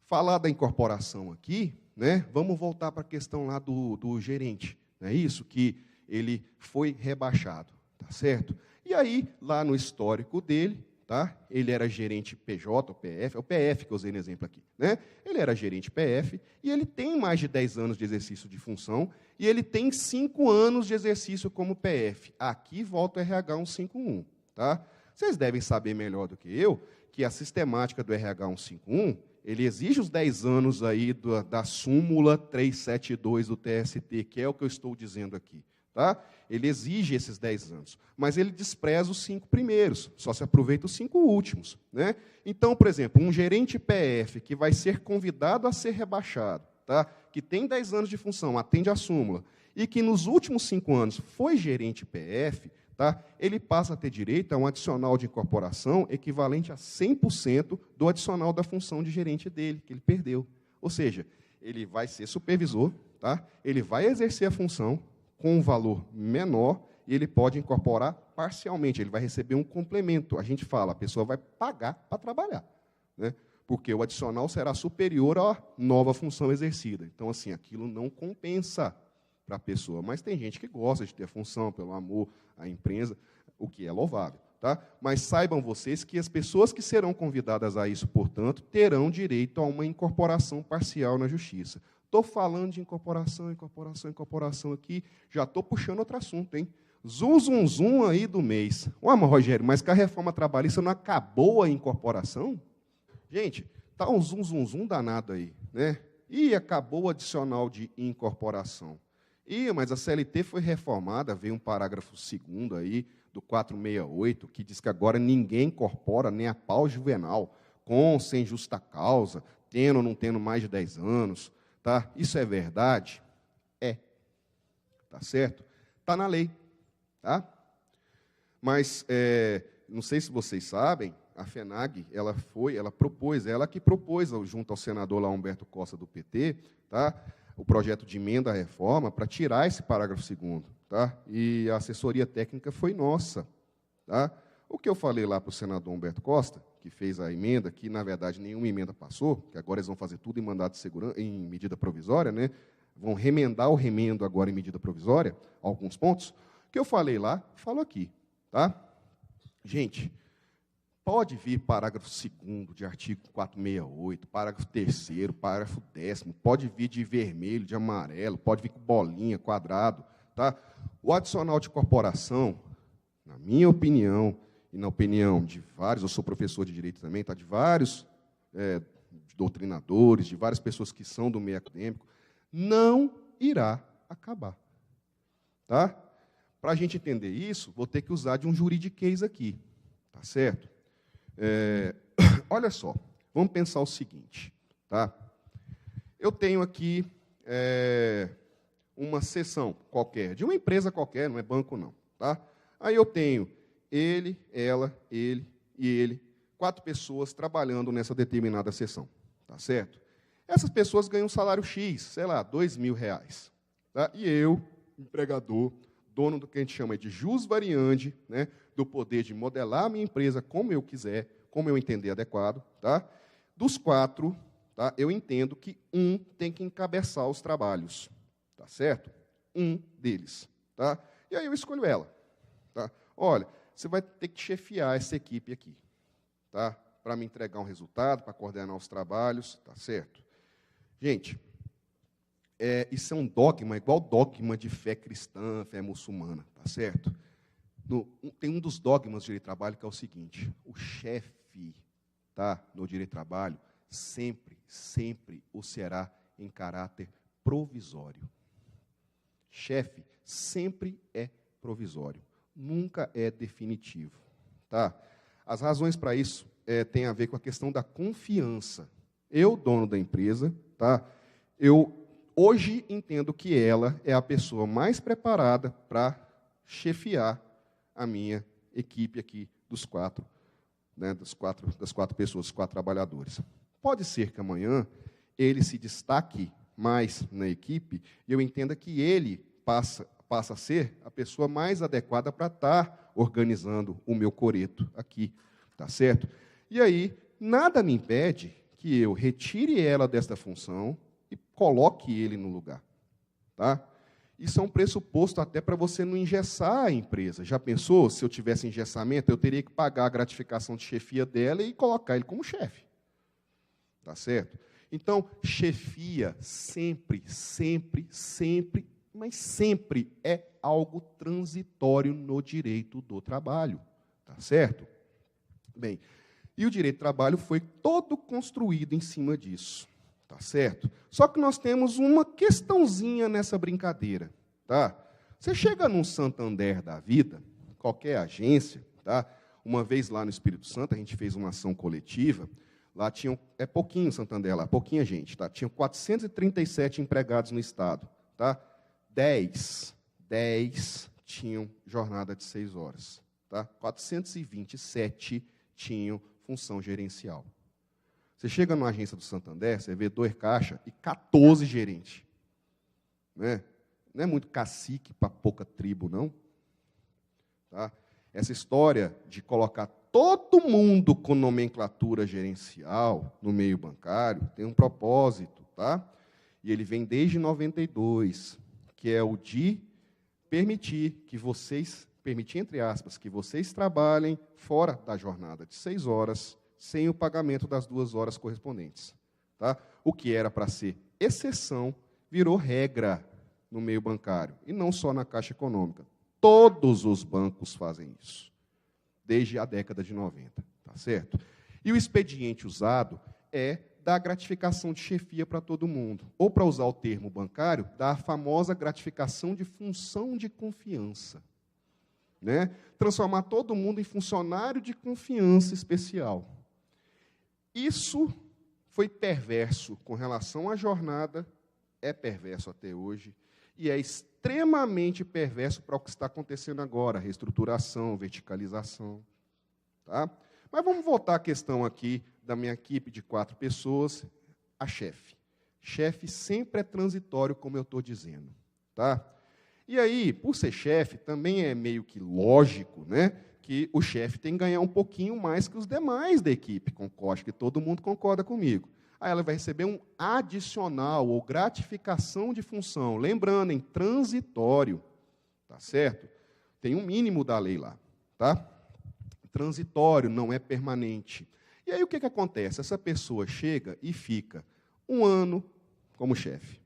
C: falar da incorporação aqui, né, vamos voltar para a questão lá do gerente. Não é isso? Que ele foi rebaixado. Tá certo? E aí, lá no histórico dele, tá? Ele era gerente PJ, ou PF, é o PF que eu usei no exemplo aqui. Né? Ele era gerente PF, e ele tem mais de 10 anos de exercício de função, e ele tem 5 anos de exercício como PF. Aqui volta o RH 151. Tá? Vocês devem saber melhor do que eu que a sistemática do RH 151, ele exige os 10 anos aí da súmula 372 do TST, que é o que eu estou dizendo aqui. Tá? Ele exige esses 10 anos, mas ele despreza os 5 primeiros, só se aproveita os 5 últimos. Né? Então, por exemplo, um gerente PF que vai ser convidado a ser rebaixado, tá? Que tem 10 anos de função, atende à súmula, e que nos últimos 5 anos foi gerente PF, tá? Ele passa a ter direito a um adicional de incorporação equivalente a 100% do adicional da função de gerente dele, que ele perdeu. Ou seja, ele vai ser supervisor, tá? Ele vai exercer a função com um valor menor, e ele pode incorporar parcialmente, ele vai receber um complemento. A gente fala, a pessoa vai pagar para trabalhar. Né? porque o adicional será superior à nova função exercida. Então, assim, aquilo não compensa para a pessoa. Mas tem gente que gosta de ter função, pelo amor à empresa, o que é louvável. Tá? Mas saibam vocês que as pessoas que serão convidadas a isso, portanto, terão direito a uma incorporação parcial na Justiça. Estou falando de incorporação aqui, já estou puxando outro assunto, hein? Zum aí do mês. Ué, mas, Rogério, mas que a reforma trabalhista não acabou a incorporação? Gente, está um zum danado aí, né? E acabou o adicional de incorporação. Mas a CLT foi reformada, veio um parágrafo 2º aí, do 468, que diz que agora ninguém incorpora nem a pau juvenal, com ou sem justa causa, tendo ou não tendo mais de 10 anos. Tá? Isso é verdade? É. Tá certo? Está na lei. Tá? Mas, não sei se vocês sabem, a FENAG, ela que propôs, junto ao senador lá Humberto Costa, do PT, tá? O projeto de emenda à reforma para tirar esse parágrafo 2º. Tá? E a assessoria técnica foi nossa. Tá? O que eu falei lá para o senador Humberto Costa, que fez a emenda, que, na verdade, nenhuma emenda passou, que agora eles vão fazer tudo em mandado de segurança, em medida provisória, né? Vão remendar o remendo agora em medida provisória, alguns pontos. O que eu falei lá, falo aqui. Tá? Gente, pode vir parágrafo 2º de artigo 468, parágrafo 3º, parágrafo 10º, pode vir de vermelho, de amarelo, pode vir com bolinha, quadrado. Tá? O adicional de corporação, na minha opinião, e na opinião de vários, eu sou professor de direito também, tá? De vários doutrinadores, de várias pessoas que são do meio acadêmico, não irá acabar. Tá? Para a gente entender isso, vou ter que usar de um juridiquês aqui. Tá certo? Olha só, vamos pensar o seguinte. Tá? Eu tenho aqui uma seção qualquer, de uma empresa qualquer, não é banco não. Tá? Aí eu tenho ele, ela, ele e ele, 4 pessoas trabalhando nessa determinada seção. Tá certo? Essas pessoas ganham um salário X, sei lá, R$2.000. Tá? E eu, empregador, dono do que a gente chama de jus variandi, né, do poder de modelar a minha empresa como eu quiser, como eu entender adequado. Tá? Dos 4, tá, eu entendo que um tem que encabeçar os trabalhos. Tá certo? Um deles. Tá? E aí eu escolho ela. Tá? Olha, você vai ter que chefiar essa equipe aqui. Tá? Para me entregar um resultado, para coordenar os trabalhos. Tá certo? Gente, isso é um dogma, igual dogma de fé cristã, fé muçulmana. Tá certo? Tem um dos dogmas do direito de trabalho que é o seguinte: o chefe, tá, no direito de trabalho sempre o será em caráter provisório. Chefe sempre é provisório, nunca é definitivo. Tá? As razões para isso têm a ver com a questão da confiança. Eu, dono da empresa, tá, eu hoje entendo que ela é a pessoa mais preparada para chefiar a minha equipe aqui dos 4, né, das quatro pessoas, dos 4 trabalhadores. Pode ser que amanhã ele se destaque mais na equipe e eu entenda que ele passa a ser a pessoa mais adequada para estar organizando o meu coreto aqui, tá certo? E aí, nada me impede que eu retire ela desta função e coloque ele no lugar, tá? Isso é um pressuposto até para você não engessar a empresa. Já pensou, se eu tivesse engessamento, eu teria que pagar a gratificação de chefia dela e colocar ele como chefe. Tá certo? Então, chefia sempre, mas sempre é algo transitório no direito do trabalho. Tá certo? Bem, e o direito do trabalho foi todo construído em cima disso. Tá certo? Só que nós temos uma questãozinha nessa brincadeira. Tá? Você chega num Santander da vida, qualquer agência, tá? Uma vez lá no Espírito Santo, a gente fez uma ação coletiva. Lá tinham, pouquinho Santander lá, pouquinha gente, tá? Tinham 437 empregados no estado, tá? 10 tinham jornada de 6 horas, tá? 427 tinham função gerencial. Você chega numa agência do Santander, você vê 2 caixas e 14 gerentes. Né? Não é muito cacique para pouca tribo, não. Tá? Essa história de colocar todo mundo com nomenclatura gerencial no meio bancário tem um propósito, tá? E ele vem desde 92, que é o de permitir, entre aspas, que vocês trabalhem fora da jornada de 6 horas, sem o pagamento das 2 horas correspondentes. Tá? O que era para ser exceção, virou regra no meio bancário, e não só na Caixa Econômica. Todos os bancos fazem isso, desde a década de 90. Tá certo? E o expediente usado é da gratificação de chefia para todo mundo. Ou, para usar o termo bancário, da famosa gratificação de função de confiança. Né? Transformar todo mundo em funcionário de confiança especial. Isso foi perverso com relação à jornada, é perverso até hoje, e é extremamente perverso para o que está acontecendo agora, reestruturação, verticalização. Tá? Mas vamos voltar à questão aqui da minha equipe de 4 pessoas, a chefe. Chefe sempre é transitório, como eu estou dizendo. Tá? E aí, por ser chefe, também é meio que lógico, né, que o chefe tem que ganhar um pouquinho mais que os demais da equipe. Acho que todo mundo concorda comigo. Aí ela vai receber um adicional ou gratificação de função. Lembrando, em transitório. Tá certo? Tem um mínimo da lei lá. Tá? Transitório, não é permanente. E aí o que acontece? Essa pessoa chega e fica 1 ano como chefe.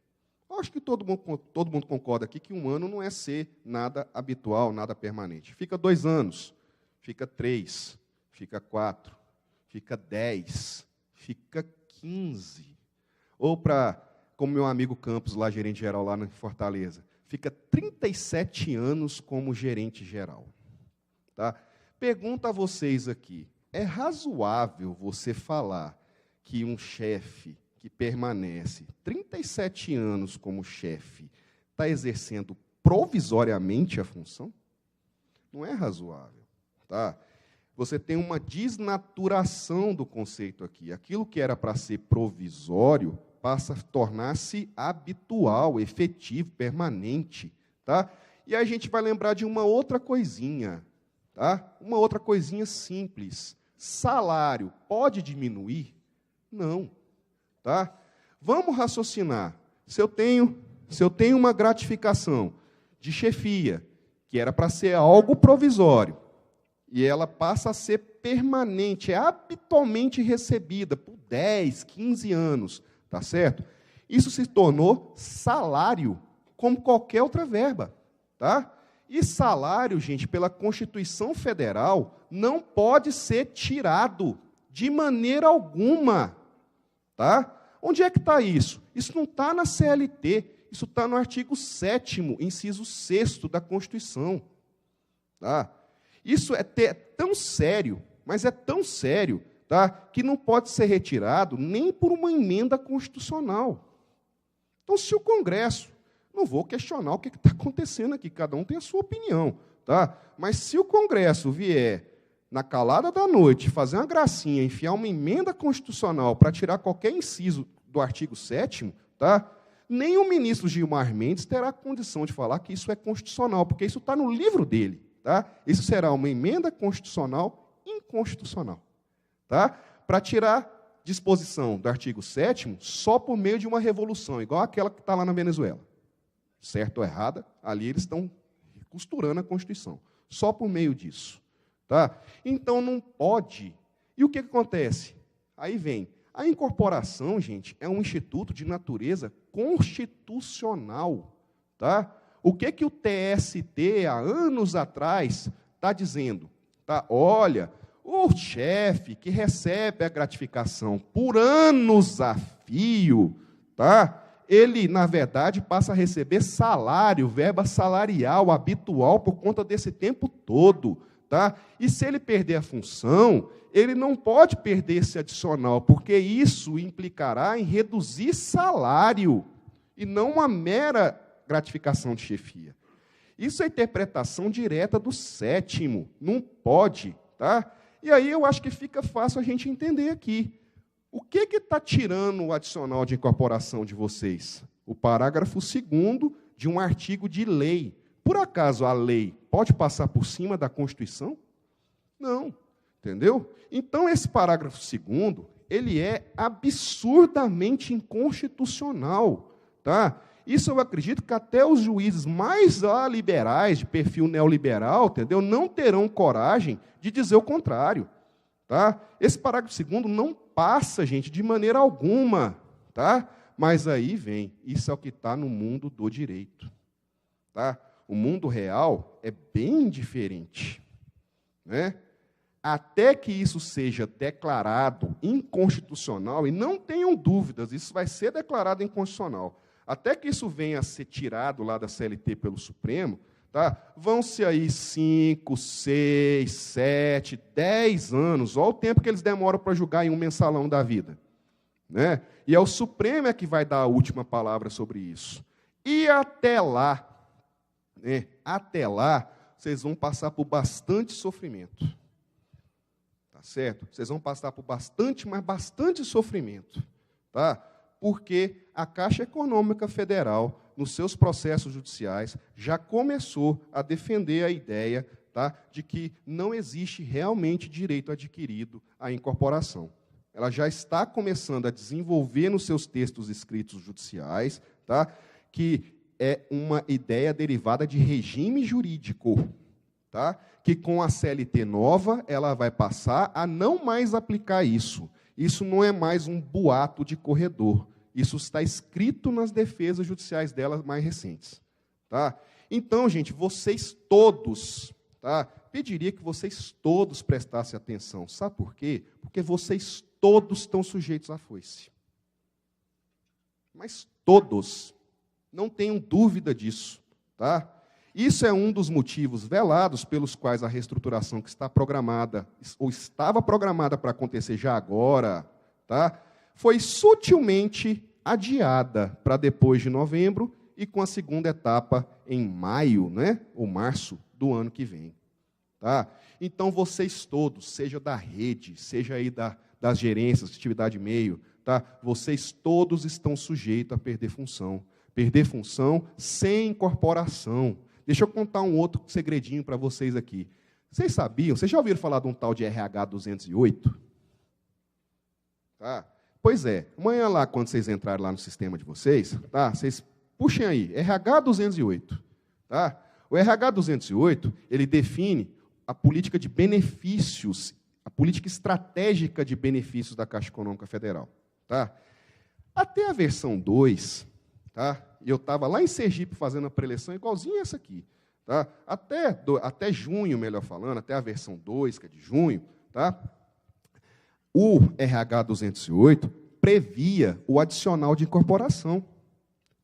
C: Acho que todo mundo concorda aqui que 1 ano não é ser nada habitual, nada permanente. Fica 2 anos, fica 3, fica 4, fica 10, fica 15. Ou como meu amigo Campos, lá, gerente geral lá em Fortaleza, fica 37 anos como gerente geral. Tá? Pergunto a vocês aqui, é razoável você falar que um chefe que permanece 37 anos como chefe está exercendo provisoriamente a função? Não é razoável. Tá? Você tem uma desnaturação do conceito aqui. Aquilo que era para ser provisório passa a tornar-se habitual, efetivo, permanente. Tá? E aí a gente vai lembrar de uma outra coisinha. Tá? Uma outra coisinha simples. Salário pode diminuir? Não. Tá? Vamos raciocinar. Se eu tenho uma gratificação de chefia, que era para ser algo provisório, e ela passa a ser permanente, é habitualmente recebida por 10, 15 anos, tá certo? Isso se tornou salário, como qualquer outra verba. Tá? E salário, gente, pela Constituição Federal, não pode ser tirado de maneira alguma. Tá? Onde é que está isso? Isso não está na CLT, isso está no artigo 7º, inciso 6º da Constituição. Tá? Isso é tão sério, mas é tão sério, tá, que não pode ser retirado nem por uma emenda constitucional. Então, se o Congresso, não vou questionar o que está acontecendo aqui, cada um tem a sua opinião, tá? Mas se o Congresso vier na calada da noite, fazer uma gracinha, enfiar uma emenda constitucional para tirar qualquer inciso do artigo 7º, tá? Nem o ministro Gilmar Mendes terá condição de falar que isso é constitucional, porque isso está no livro dele. Tá? Isso será uma emenda constitucional inconstitucional. Tá? Para tirar disposição do artigo 7º só por meio de uma revolução, igual aquela que está lá na Venezuela. Certo ou errada, ali eles estão costurando a Constituição. Só por meio disso. Tá? Então, não pode. E o que acontece? Aí vem. A incorporação, gente, é um instituto de natureza constitucional. Tá? O que o TST, há anos atrás, está dizendo? Tá? Olha, o chefe que recebe a gratificação por anos a fio, tá? Ele, na verdade, passa a receber salário, verba salarial habitual por conta desse tempo todo. Tá? E se ele perder a função, ele não pode perder esse adicional, porque isso implicará em reduzir salário, e não uma mera gratificação de chefia. Isso é interpretação direta do 7º, não pode. Tá? E aí eu acho que fica fácil a gente entender aqui. O que está tirando o adicional de incorporação de vocês? O parágrafo 2º de um artigo de lei. Por acaso a lei pode passar por cima da Constituição? Não, entendeu? Então, esse parágrafo 2º, ele é absurdamente inconstitucional, tá? Isso eu acredito que até os juízes mais liberais, de perfil neoliberal, entendeu? Não terão coragem de dizer o contrário, tá? Esse parágrafo 2º não passa, gente, de maneira alguma, tá? Mas aí vem, isso é o que está no mundo do direito, tá? O mundo real é bem diferente, né? Até que isso seja declarado inconstitucional, e não tenham dúvidas, isso vai ser declarado inconstitucional, até que isso venha a ser tirado lá da CLT pelo Supremo, tá? Vão-se aí 5, 6, 7, 10 anos, olha o tempo que eles demoram para julgar em um mensalão da vida, né? E é o Supremo que vai dar a última palavra sobre isso. E até lá, né, vocês vão passar por bastante sofrimento. Tá certo? Vocês vão passar por bastante, mas bastante sofrimento. Tá? Porque a Caixa Econômica Federal, nos seus processos judiciais, já começou a defender a ideia, tá, de que não existe realmente direito adquirido à incorporação. Ela já está começando a desenvolver nos seus textos escritos judiciais, tá, que é uma ideia derivada de regime jurídico, tá, que com a CLT nova ela vai passar a não mais aplicar isso. Isso não é mais um boato de corredor. Isso está escrito nas defesas judiciais dela mais recentes. Tá? Então, gente, vocês todos, tá, pediria que vocês todos prestassem atenção. Sabe por quê? Porque vocês todos estão sujeitos à foice. Mas todos. Não tenham dúvida disso. Tá? Isso é um dos motivos velados pelos quais a reestruturação que está programada, ou estava programada para acontecer já agora, tá, foi sutilmente adiada para depois de novembro e com a segunda etapa em maio, né, ou março do ano que vem. Tá? Então, vocês todos, seja da rede, seja aí das gerências, atividade meio, tá, vocês todos estão sujeitos a perder função. Perder função sem incorporação. Deixa eu contar um outro segredinho para vocês aqui. Vocês sabiam, vocês já ouviram falar de um tal de RH 208? Tá? Pois é, amanhã lá, quando vocês entrarem lá no sistema de vocês, tá? Vocês puxem aí, RH 208. Tá? O RH 208, ele define a política de benefícios, a política estratégica de benefícios da Caixa Econômica Federal. Tá? Até a versão 2, tá? E eu estava lá em Sergipe fazendo a preleção igualzinha essa aqui. Tá? Até junho, melhor falando, até a versão 2, que é de junho, tá? O RH 208 previa o adicional de incorporação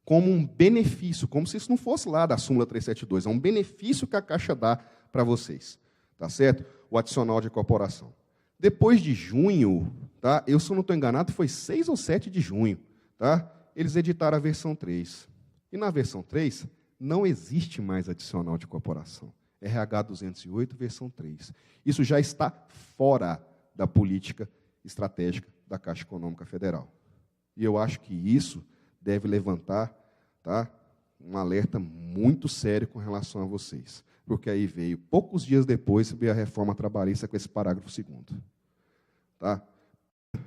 C: como um benefício, como se isso não fosse lá da súmula 372, é um benefício que a Caixa dá para vocês. Tá certo? O adicional de incorporação. Depois de junho, tá? Eu, se eu não estou enganado, foi 6 ou 7 de junho, tá? Eles editaram a versão 3. E na versão 3, não existe mais adicional de incorporação. RH 208, versão 3. Isso já está fora da política estratégica da Caixa Econômica Federal. E eu acho que isso deve levantar, tá, um alerta muito sério com relação a vocês. Porque aí veio, poucos dias depois, veio a reforma trabalhista com esse parágrafo 2º. Tá?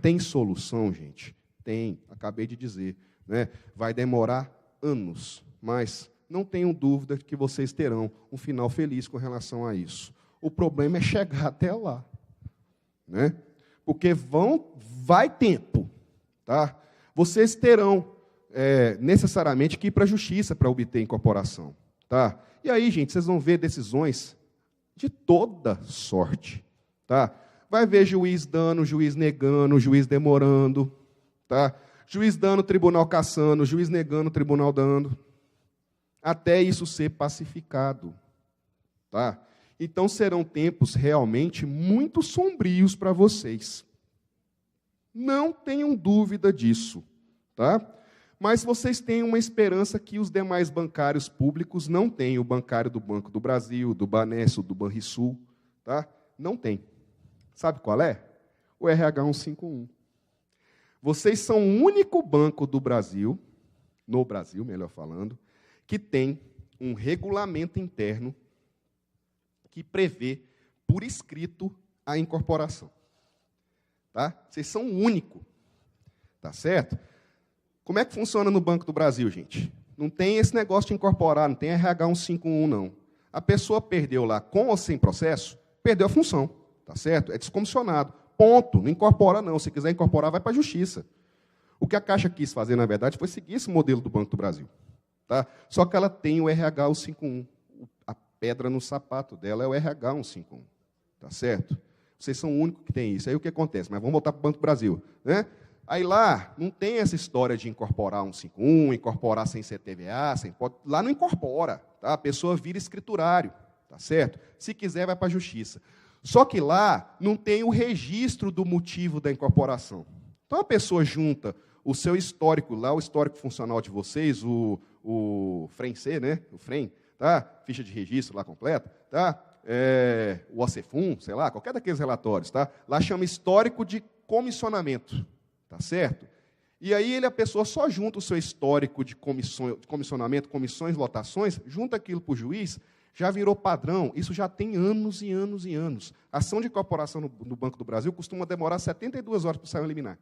C: Tem solução, gente? Tem, acabei de dizer. Né? Vai demorar anos, mas não tenham dúvida que vocês terão um final feliz com relação a isso. O problema é chegar até lá. Né? Porque vai tempo. Tá? Vocês terão necessariamente que ir para a justiça para obter incorporação. Tá? E aí, gente, vocês vão ver decisões de toda sorte. Tá? Vai ver juiz dando, juiz negando, juiz demorando. Tá? Juiz dando, tribunal cassando, juiz negando, tribunal dando, até isso ser pacificado. Tá? Então, serão tempos realmente muito sombrios para vocês. Não tenham dúvida disso. Tá? Mas vocês têm uma esperança que os demais bancários públicos não têm. O bancário do Banco do Brasil, do Banesco, do Banrisul, tá? Não tem. Sabe qual é? O RH 151. Vocês são o único banco do Brasil, no Brasil, melhor falando, que tem um regulamento interno que prevê, por escrito, a incorporação. Tá? Vocês são o único. Tá certo? Como é que funciona no Banco do Brasil, gente? Não tem esse negócio de incorporar, não tem RH 151, não. A pessoa perdeu lá, com ou sem processo, perdeu a função. Tá certo? É descomissionado. Ponto. Não incorpora, não. Se quiser incorporar, vai para a Justiça. O que a Caixa quis fazer, na verdade, foi seguir esse modelo do Banco do Brasil. Tá? Só que ela tem o RH 151. A pedra no sapato dela é o RH 151. Tá certo? Vocês são o único que tem isso. Aí o que acontece? Mas vamos voltar para o Banco do Brasil. Né? Aí lá não tem essa história de incorporar 151, incorporar sem CTVA, sem pode. Lá não incorpora. Tá? A pessoa vira escriturário. Tá certo? Se quiser, vai para a Justiça. Só que lá não tem o registro do motivo da incorporação. Então a pessoa junta o seu histórico lá, o histórico funcional de vocês, o FREM-C, né? O FREM, tá? Ficha de registro lá completa, tá? O OCEFUM, sei lá, qualquer daqueles relatórios, tá? Lá chama histórico de comissionamento, tá certo? E aí a pessoa só junta o seu histórico de comissionamento, comissões, lotações, junta aquilo para o juiz, já virou padrão, isso já tem anos e anos e anos. A ação de incorporação no Banco do Brasil costuma demorar 72 horas para sair um liminar.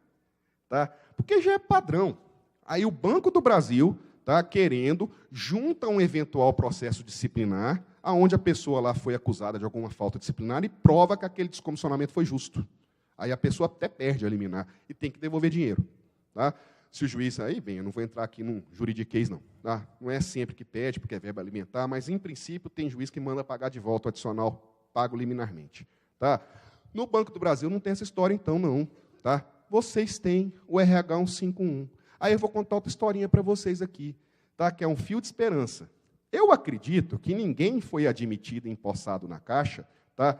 C: Tá? Porque já é padrão. Aí o Banco do Brasil, tá, querendo, junta um eventual processo disciplinar, aonde a pessoa lá foi acusada de alguma falta disciplinar e prova que aquele descomissionamento foi justo. Aí a pessoa até perde a liminar e tem que devolver dinheiro. Tá? Se o juiz, aí, bem, eu não vou entrar aqui num juridiquês, não. Tá? Não é sempre que pede, porque é verbo alimentar, mas, em princípio, tem juiz que manda pagar de volta o adicional pago liminarmente. Tá? No Banco do Brasil não tem essa história, então, não. Tá? Vocês têm o RH 151. Aí eu vou contar outra historinha para vocês aqui, tá? Que é um fio de esperança. Eu acredito que ninguém foi admitido e empossado na Caixa, tá?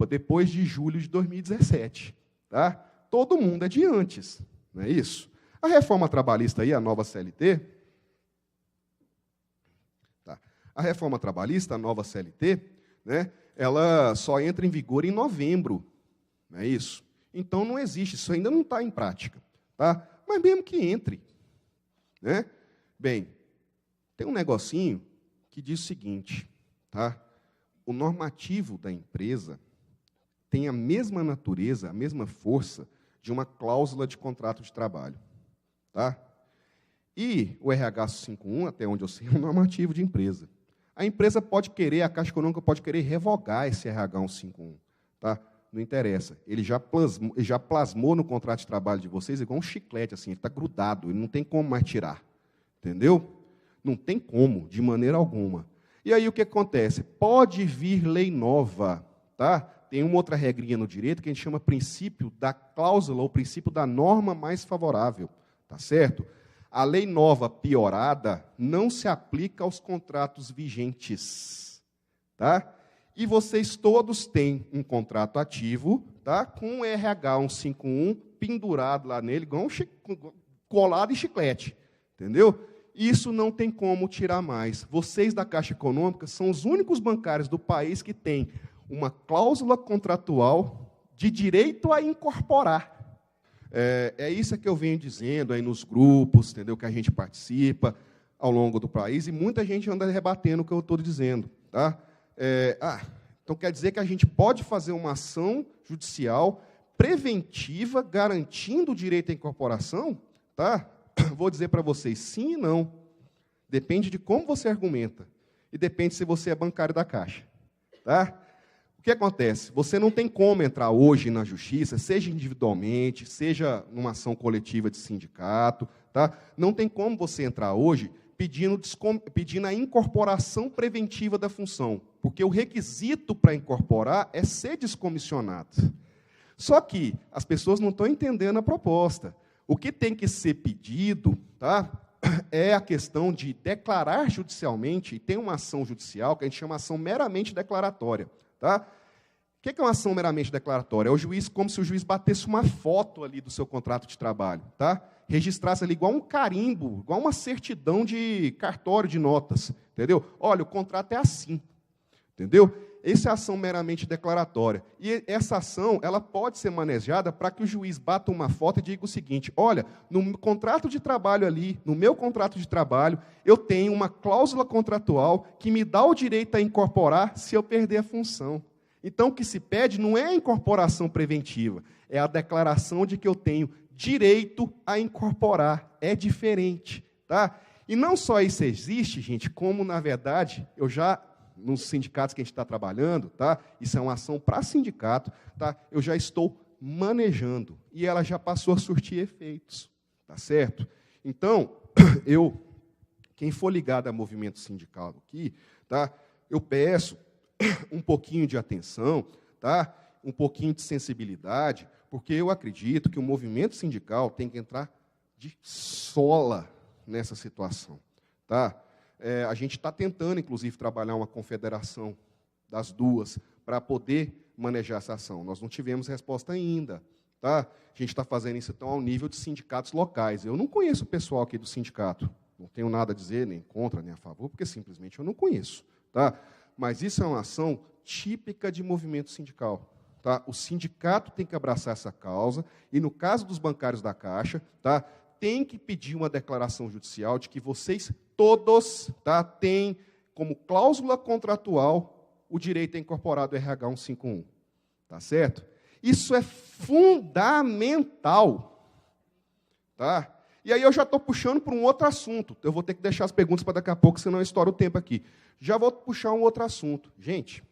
C: Depois de julho de 2017. Tá? Todo mundo é de antes. Não é isso? A reforma trabalhista aí, a nova CLT, tá? A reforma trabalhista, a nova CLT, né, ela só entra em vigor em novembro. Não é isso? Então não existe, isso ainda não está em prática. Tá? Mas mesmo que entre. Né? Bem, tem um negocinho que diz o seguinte, tá? O normativo da empresa tem a mesma natureza, a mesma força de uma cláusula de contrato de trabalho. Tá? E o RH 51, até onde eu sei, é um normativo de empresa. A empresa pode querer, a Caixa Econômica pode querer revogar esse RH 151. Tá? Não interessa. Ele já plasmou no contrato de trabalho de vocês igual um chiclete, assim, ele está grudado, ele não tem como mais tirar. Entendeu? Não tem como, de maneira alguma. E aí o que acontece? Pode vir lei nova, tá? Tem uma outra regrinha no direito que a gente chama princípio da cláusula ou princípio da norma mais favorável, tá certo? A lei nova piorada não se aplica aos contratos vigentes, tá? E vocês todos têm um contrato ativo, tá? Com o RH 151 pendurado lá nele, igual colado em chiclete, entendeu? Isso não tem como tirar mais. Vocês da Caixa Econômica são os únicos bancários do país que têm uma cláusula contratual de direito a incorporar. É isso que eu venho dizendo aí nos grupos, entendeu, que a gente participa ao longo do país, e muita gente anda rebatendo o que eu estou dizendo. Tá? Então quer dizer que a gente pode fazer uma ação judicial preventiva, garantindo o direito à incorporação? Tá? Vou dizer para vocês, sim e não. Depende de como você argumenta. E depende se você é bancário da Caixa. Tá? O que acontece? Você não tem como entrar hoje na justiça, seja individualmente, seja numa ação coletiva de sindicato. Tá? Não tem como você entrar hoje pedindo a incorporação preventiva da função. Porque o requisito para incorporar é ser descomissionado. Só que as pessoas não estão entendendo a proposta. O que tem que ser pedido, tá, é a questão de declarar judicialmente, e tem uma ação judicial que a gente chama ação meramente declaratória. Tá? O que é uma ação meramente declaratória? É o juiz, como se o juiz batesse uma foto ali do seu contrato de trabalho, tá? Registrasse ali igual um carimbo, igual uma certidão de cartório de notas. Entendeu? Olha, o contrato é assim. Entendeu? Essa é a ação meramente declaratória. E essa ação, ela pode ser manejada para que o juiz bata uma foto e diga o seguinte: olha, no contrato de trabalho ali, no meu contrato de trabalho, eu tenho uma cláusula contratual que me dá o direito a incorporar se eu perder a função. Então, o que se pede não é a incorporação preventiva, é a declaração de que eu tenho direito a incorporar. É diferente, tá? E não só isso existe, gente, como, na verdade, eu já, nos sindicatos que a gente está trabalhando, tá? Isso é uma ação para sindicato, tá? Eu já estou manejando, e ela já passou a surtir efeitos, tá certo? Então, quem for ligado a movimento sindical aqui, tá? Eu peço um pouquinho de atenção, tá? Um pouquinho de sensibilidade, porque eu acredito que o movimento sindical tem que entrar de sola nessa situação. Tá? A gente está tentando, inclusive, trabalhar uma confederação das duas para poder manejar essa ação. Nós não tivemos resposta ainda. Tá? A gente está fazendo isso então, ao nível de sindicatos locais. Eu não conheço o pessoal aqui do sindicato. Não tenho nada a dizer, nem contra, nem a favor, porque simplesmente eu não conheço. Tá? Mas isso é uma ação típica de movimento sindical. Tá? O sindicato tem que abraçar essa causa, e no caso dos bancários da Caixa, tá, tem que pedir uma declaração judicial de que vocês todos, tá, têm como cláusula contratual o direito a incorporar do RH 151. Tá certo? Isso é fundamental. Tá? E aí eu já estou puxando para um outro assunto. Eu vou ter que deixar as perguntas para daqui a pouco, senão eu estouro o tempo aqui. Já vou puxar um outro assunto. Gente,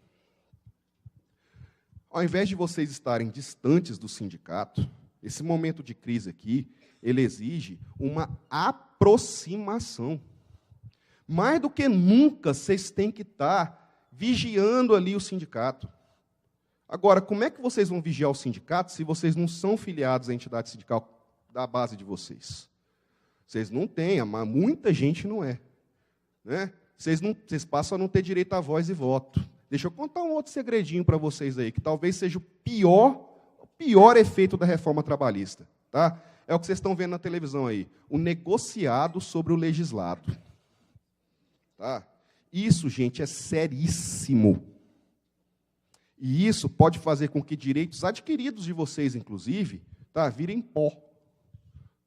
C: ao invés de vocês estarem distantes do sindicato, esse momento de crise aqui, ele exige uma aproximação. Mais do que nunca, vocês têm que estar vigiando ali o sindicato. Agora, como é que vocês vão vigiar o sindicato se vocês não são filiados à entidade sindical da base de vocês? Vocês não têm, mas muita gente não é. Né? Vocês passam a não ter direito a voz e voto. Deixa eu contar um outro segredinho para vocês aí, que talvez seja o pior efeito da reforma trabalhista. Tá? É o que vocês estão vendo na televisão aí. O negociado sobre o legislado. Tá? Isso, gente, é seríssimo. E isso pode fazer com que direitos adquiridos de vocês, inclusive, tá, virem pó.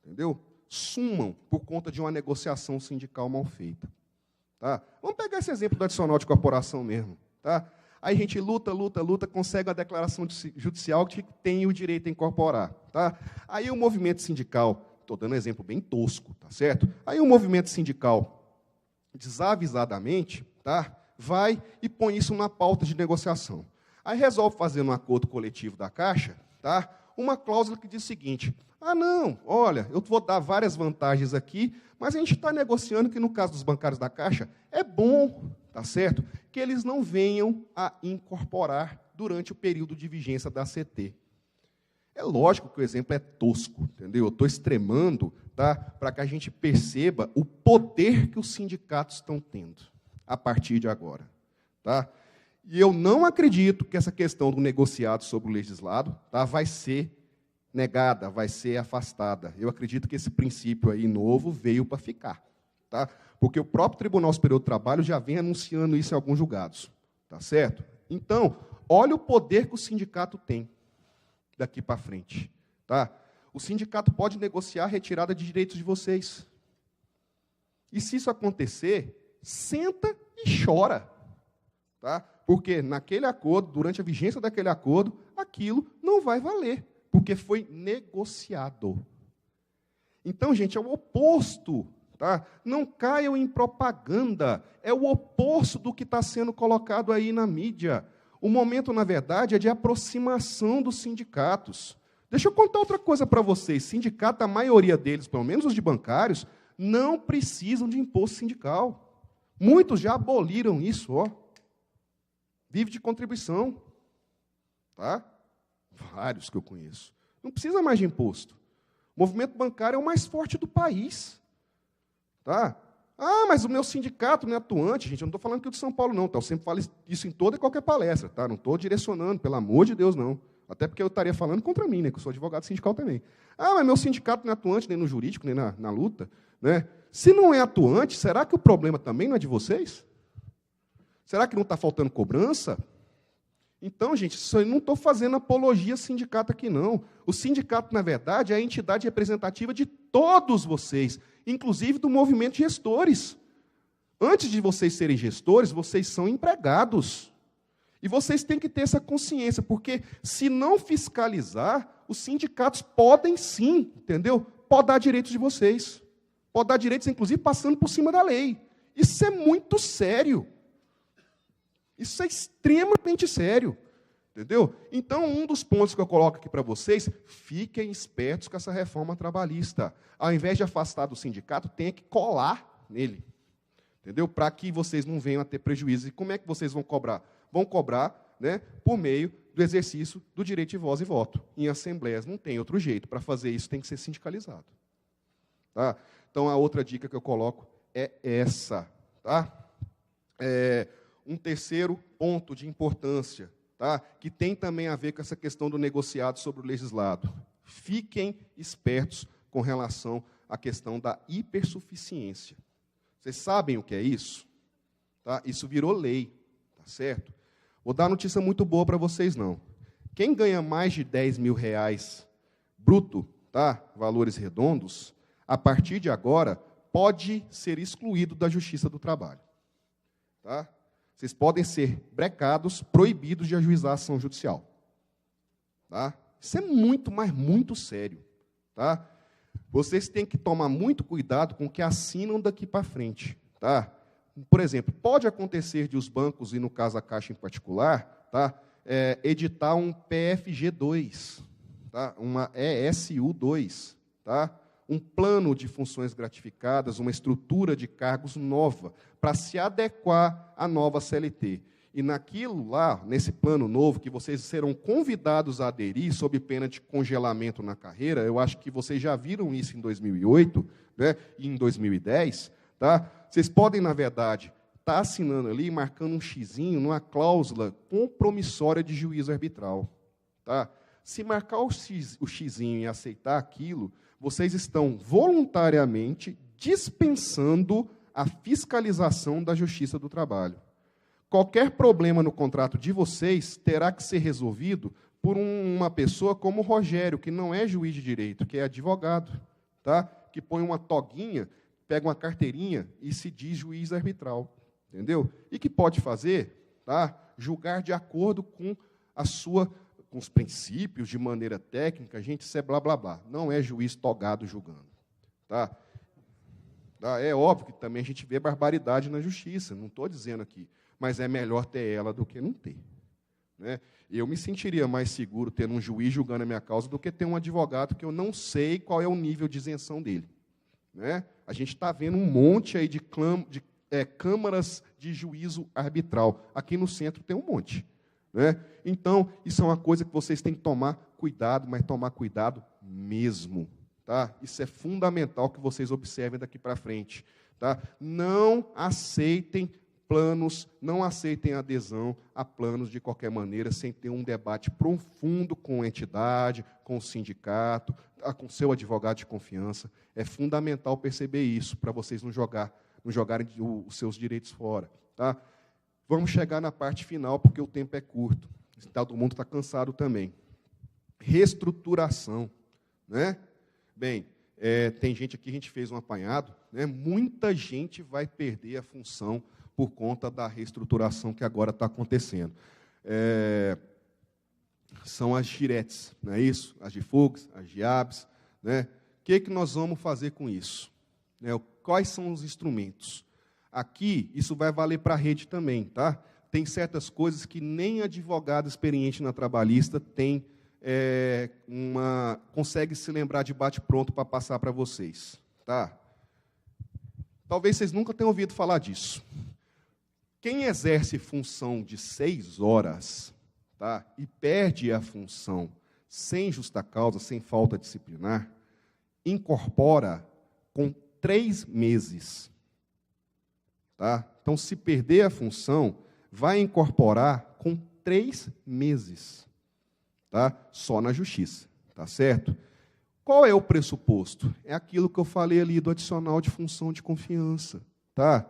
C: Entendeu? Sumam por conta de uma negociação sindical mal feita. Tá? Vamos pegar esse exemplo do adicional de corporação mesmo. Tá? Aí a gente luta, consegue a declaração judicial de que tem o direito a incorporar. Tá? Aí o movimento sindical, estou dando um exemplo bem tosco, tá certo? Aí o movimento sindical, desavisadamente, tá, vai e põe isso na pauta de negociação. Aí resolve fazer no acordo coletivo da Caixa, tá, uma cláusula que diz o seguinte: ah, não, olha, eu vou dar várias vantagens aqui, mas a gente está negociando que, no caso dos bancários da Caixa, é bom, tá certo, que eles não venham a incorporar durante o período de vigência da CT. É lógico que o exemplo é tosco, entendeu? Eu estou extremando, tá, para que a gente perceba o poder que os sindicatos estão tendo a partir de agora. Tá? E eu não acredito que essa questão do negociado sobre o legislado, tá, vai ser negada, vai ser afastada. Eu acredito que esse princípio aí novo veio para ficar. Tá? Porque o próprio Tribunal Superior do Trabalho já vem anunciando isso em alguns julgados. Tá certo? Então, olha o poder que o sindicato tem daqui para frente. Tá? O sindicato pode negociar a retirada de direitos de vocês. E se isso acontecer, senta e chora. Tá? Porque naquele acordo, durante a vigência daquele acordo, aquilo não vai valer, porque foi negociado. Então, gente, é o oposto. Tá? Não caiam em propaganda. É o oposto do que está sendo colocado aí na mídia. O momento, na verdade, é de aproximação dos sindicatos. Deixa eu contar outra coisa para vocês. Sindicato, a maioria deles, pelo menos os de bancários, não precisam de imposto sindical. Muitos já aboliram isso, ó. Vive de contribuição. Tá? Vários que eu conheço. Não precisa mais de imposto. O movimento bancário é o mais forte do país. Tá? Ah, mas o meu sindicato não é atuante. Gente, eu não estou falando aqui de São Paulo, não. Tá? Eu sempre falo isso em toda e qualquer palestra. Tá? Não estou direcionando, pelo amor de Deus, não. Até porque eu estaria falando contra mim, né? Que eu sou advogado sindical também. Ah, mas meu sindicato não é atuante nem no jurídico, nem na luta. Né? Se não é atuante, será que o problema também não é de vocês? Será que não está faltando cobrança? Então, gente, eu não estou fazendo apologia ao sindicato aqui, não. O sindicato, na verdade, é a entidade representativa de todos vocês, inclusive do movimento de gestores. Antes de vocês serem gestores, vocês são empregados. E vocês têm que ter essa consciência, porque se não fiscalizar, os sindicatos podem sim, entendeu? Podar direitos de vocês. Podar direitos, inclusive, passando por cima da lei. Isso é muito sério. Isso é extremamente sério. Entendeu? Então, um dos pontos que eu coloco aqui para vocês, fiquem espertos com essa reforma trabalhista. Ao invés de afastar do sindicato, tem que colar nele. Entendeu? Para que vocês não venham a ter prejuízo. E como é que vocês vão cobrar? Vão cobrar, né, por meio do exercício do direito de voz e voto. Em assembleias não tem outro jeito. Para fazer isso, tem que ser sindicalizado. Tá? Então, a outra dica que eu coloco é essa. Tá? Um terceiro ponto de importância, tá? Que tem também a ver com essa questão do negociado sobre o legislado. Fiquem espertos com relação à questão da hipersuficiência. Vocês sabem o que é isso? Tá? Isso virou lei, tá certo? Vou dar notícia muito boa para vocês, não. Quem ganha mais de R$10.000 bruto, tá? Valores redondos, a partir de agora, pode ser excluído da Justiça do Trabalho. Tá? Vocês podem ser brecados, proibidos de ajuizar a ação judicial. Tá? Isso é muito, mas muito sério. Tá? Vocês têm que tomar muito cuidado com o que assinam daqui para frente. Tá? Por exemplo, pode acontecer de os bancos, e no caso a Caixa em particular, tá? Editar um PFG2, tá? Uma ESU2, tá? Um plano de funções gratificadas, uma estrutura de cargos nova, para se adequar à nova CLT. E naquilo lá, nesse plano novo, que vocês serão convidados a aderir, sob pena de congelamento na carreira, eu acho que vocês já viram isso em 2008, né, e em 2010, tá? Vocês podem, na verdade, estar assinando ali, marcando um xizinho numa cláusula compromissória de juízo arbitral. Tá? Se marcar o xizinho e aceitar aquilo, vocês estão voluntariamente dispensando a fiscalização da Justiça do Trabalho. Qualquer problema no contrato de vocês terá que ser resolvido por uma pessoa como o Rogério, que não é juiz de direito, que é advogado, tá? Que põe uma toguinha, pega uma carteirinha e se diz juiz arbitral, entendeu? E que pode fazer, tá? Julgar de acordo com com os princípios, de maneira técnica, gente, isso é blá, blá, blá. Não é juiz togado julgando. Tá? É óbvio que também a gente vê barbaridade na justiça, não estou dizendo aqui, mas é melhor ter ela do que não ter. Né? Eu me sentiria mais seguro tendo um juiz julgando a minha causa do que ter um advogado que eu não sei qual é o nível de isenção dele. Né? A gente está vendo um monte aí de câmaras de juízo arbitral. Aqui no centro tem um monte. Né? Então, isso é uma coisa que vocês têm que tomar cuidado, mas tomar cuidado mesmo. Tá? Isso é fundamental que vocês observem daqui para frente. Tá? Não aceitem planos, não aceitem adesão a planos de qualquer maneira, sem ter um debate profundo com a entidade, com o sindicato, com o seu advogado de confiança. É fundamental perceber isso, para vocês não jogarem os seus direitos fora. Tá? Vamos chegar na parte final, porque o tempo é curto. Todo mundo está cansado também. Reestruturação. Né? Bem, tem gente aqui, a gente fez um apanhado, né? Muita gente vai perder a função por conta da reestruturação que agora está acontecendo. São as giretes, não é isso? As GIFUGs, as GIABs. Né? O que nós vamos fazer com isso? Quais são os instrumentos? Aqui, isso vai valer para a rede também. Tá? Tem certas coisas que nem advogado experiente na trabalhista tem, consegue se lembrar de bate-pronto para passar para vocês. Tá? Talvez vocês nunca tenham ouvido falar disso. Quem exerce função de 6 horas, tá, e perde a função sem justa causa, sem falta disciplinar, incorpora com 3 meses. Tá? Então, se perder a função, vai incorporar com 3 meses. Tá? Só na justiça. Tá certo? Qual é o pressuposto? É aquilo que eu falei ali do adicional de função de confiança. Tá?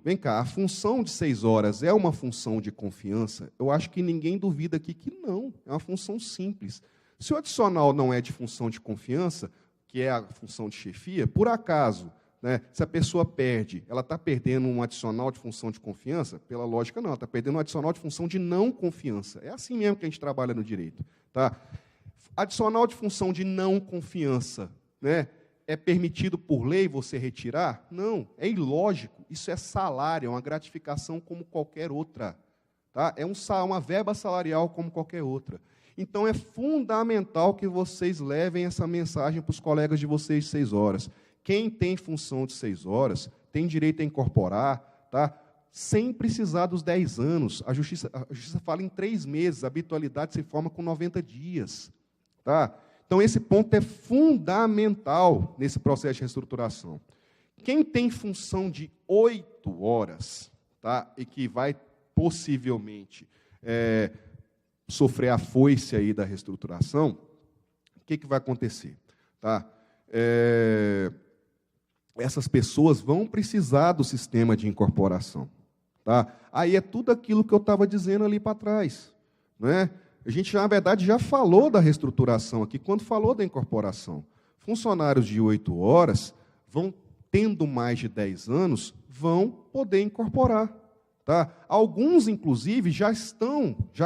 C: Vem cá, a função de 6 horas é uma função de confiança? Eu acho que ninguém duvida aqui que não, é uma função simples. Se o adicional não é de função de confiança, que é a função de chefia, por acaso, né, se a pessoa perde, ela está perdendo um adicional de função de confiança? Pela lógica, não, ela está perdendo um adicional de função de não confiança. É assim mesmo que a gente trabalha no direito. Tá? Adicional de função de não confiança, né? É permitido por lei você retirar? Não, é ilógico. Isso é salário, é uma gratificação como qualquer outra. Tá? É uma verba salarial como qualquer outra. Então, é fundamental que vocês levem essa mensagem para os colegas de vocês de 6 horas. Quem tem função de 6 horas tem direito a incorporar, tá? Sem precisar dos 10 anos. A justiça fala em 3 meses, a habitualidade se forma com 90 dias. Tá? Então, esse ponto é fundamental nesse processo de reestruturação. Quem tem função de 8 horas, tá? E que vai possivelmente sofrer a foice aí da reestruturação, o que vai acontecer? Tá? Essas pessoas vão precisar do sistema de incorporação. Tá? Aí é tudo aquilo que eu estava dizendo ali para trás. Não é? A gente, na verdade, já falou da reestruturação aqui, quando falou da incorporação. Funcionários de 8 horas vão, tendo mais de 10 anos, vão poder incorporar. Tá? Alguns, inclusive, já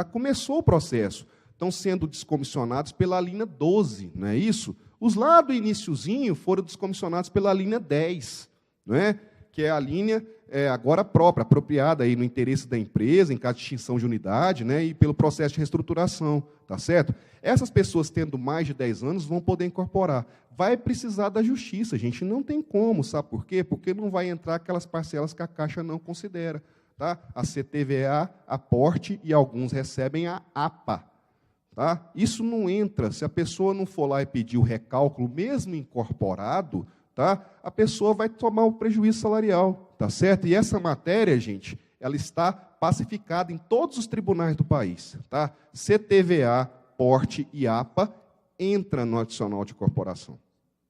C: começou o processo, estão sendo descomissionados pela linha 12, não é isso? Os lá do iniciozinho foram descomissionados pela linha 10, não é? Que é a linha agora própria, apropriada aí no interesse da empresa, em caso de extinção de unidade, né, e pelo processo de reestruturação, tá certo? Essas pessoas, tendo mais de 10 anos, vão poder incorporar. Vai precisar da justiça, gente, não tem como, sabe por quê? Porque não vai entrar aquelas parcelas que a Caixa não considera. Tá? A CTVA, aporte, e alguns recebem a APA. Tá? Isso não entra. Se a pessoa não for lá e pedir o recálculo, mesmo incorporado, tá? A pessoa vai tomar o prejuízo salarial. Tá certo? E essa matéria, gente, ela está pacificada em todos os tribunais do país. Tá? CTVA, porte e APA entra no adicional de incorporação.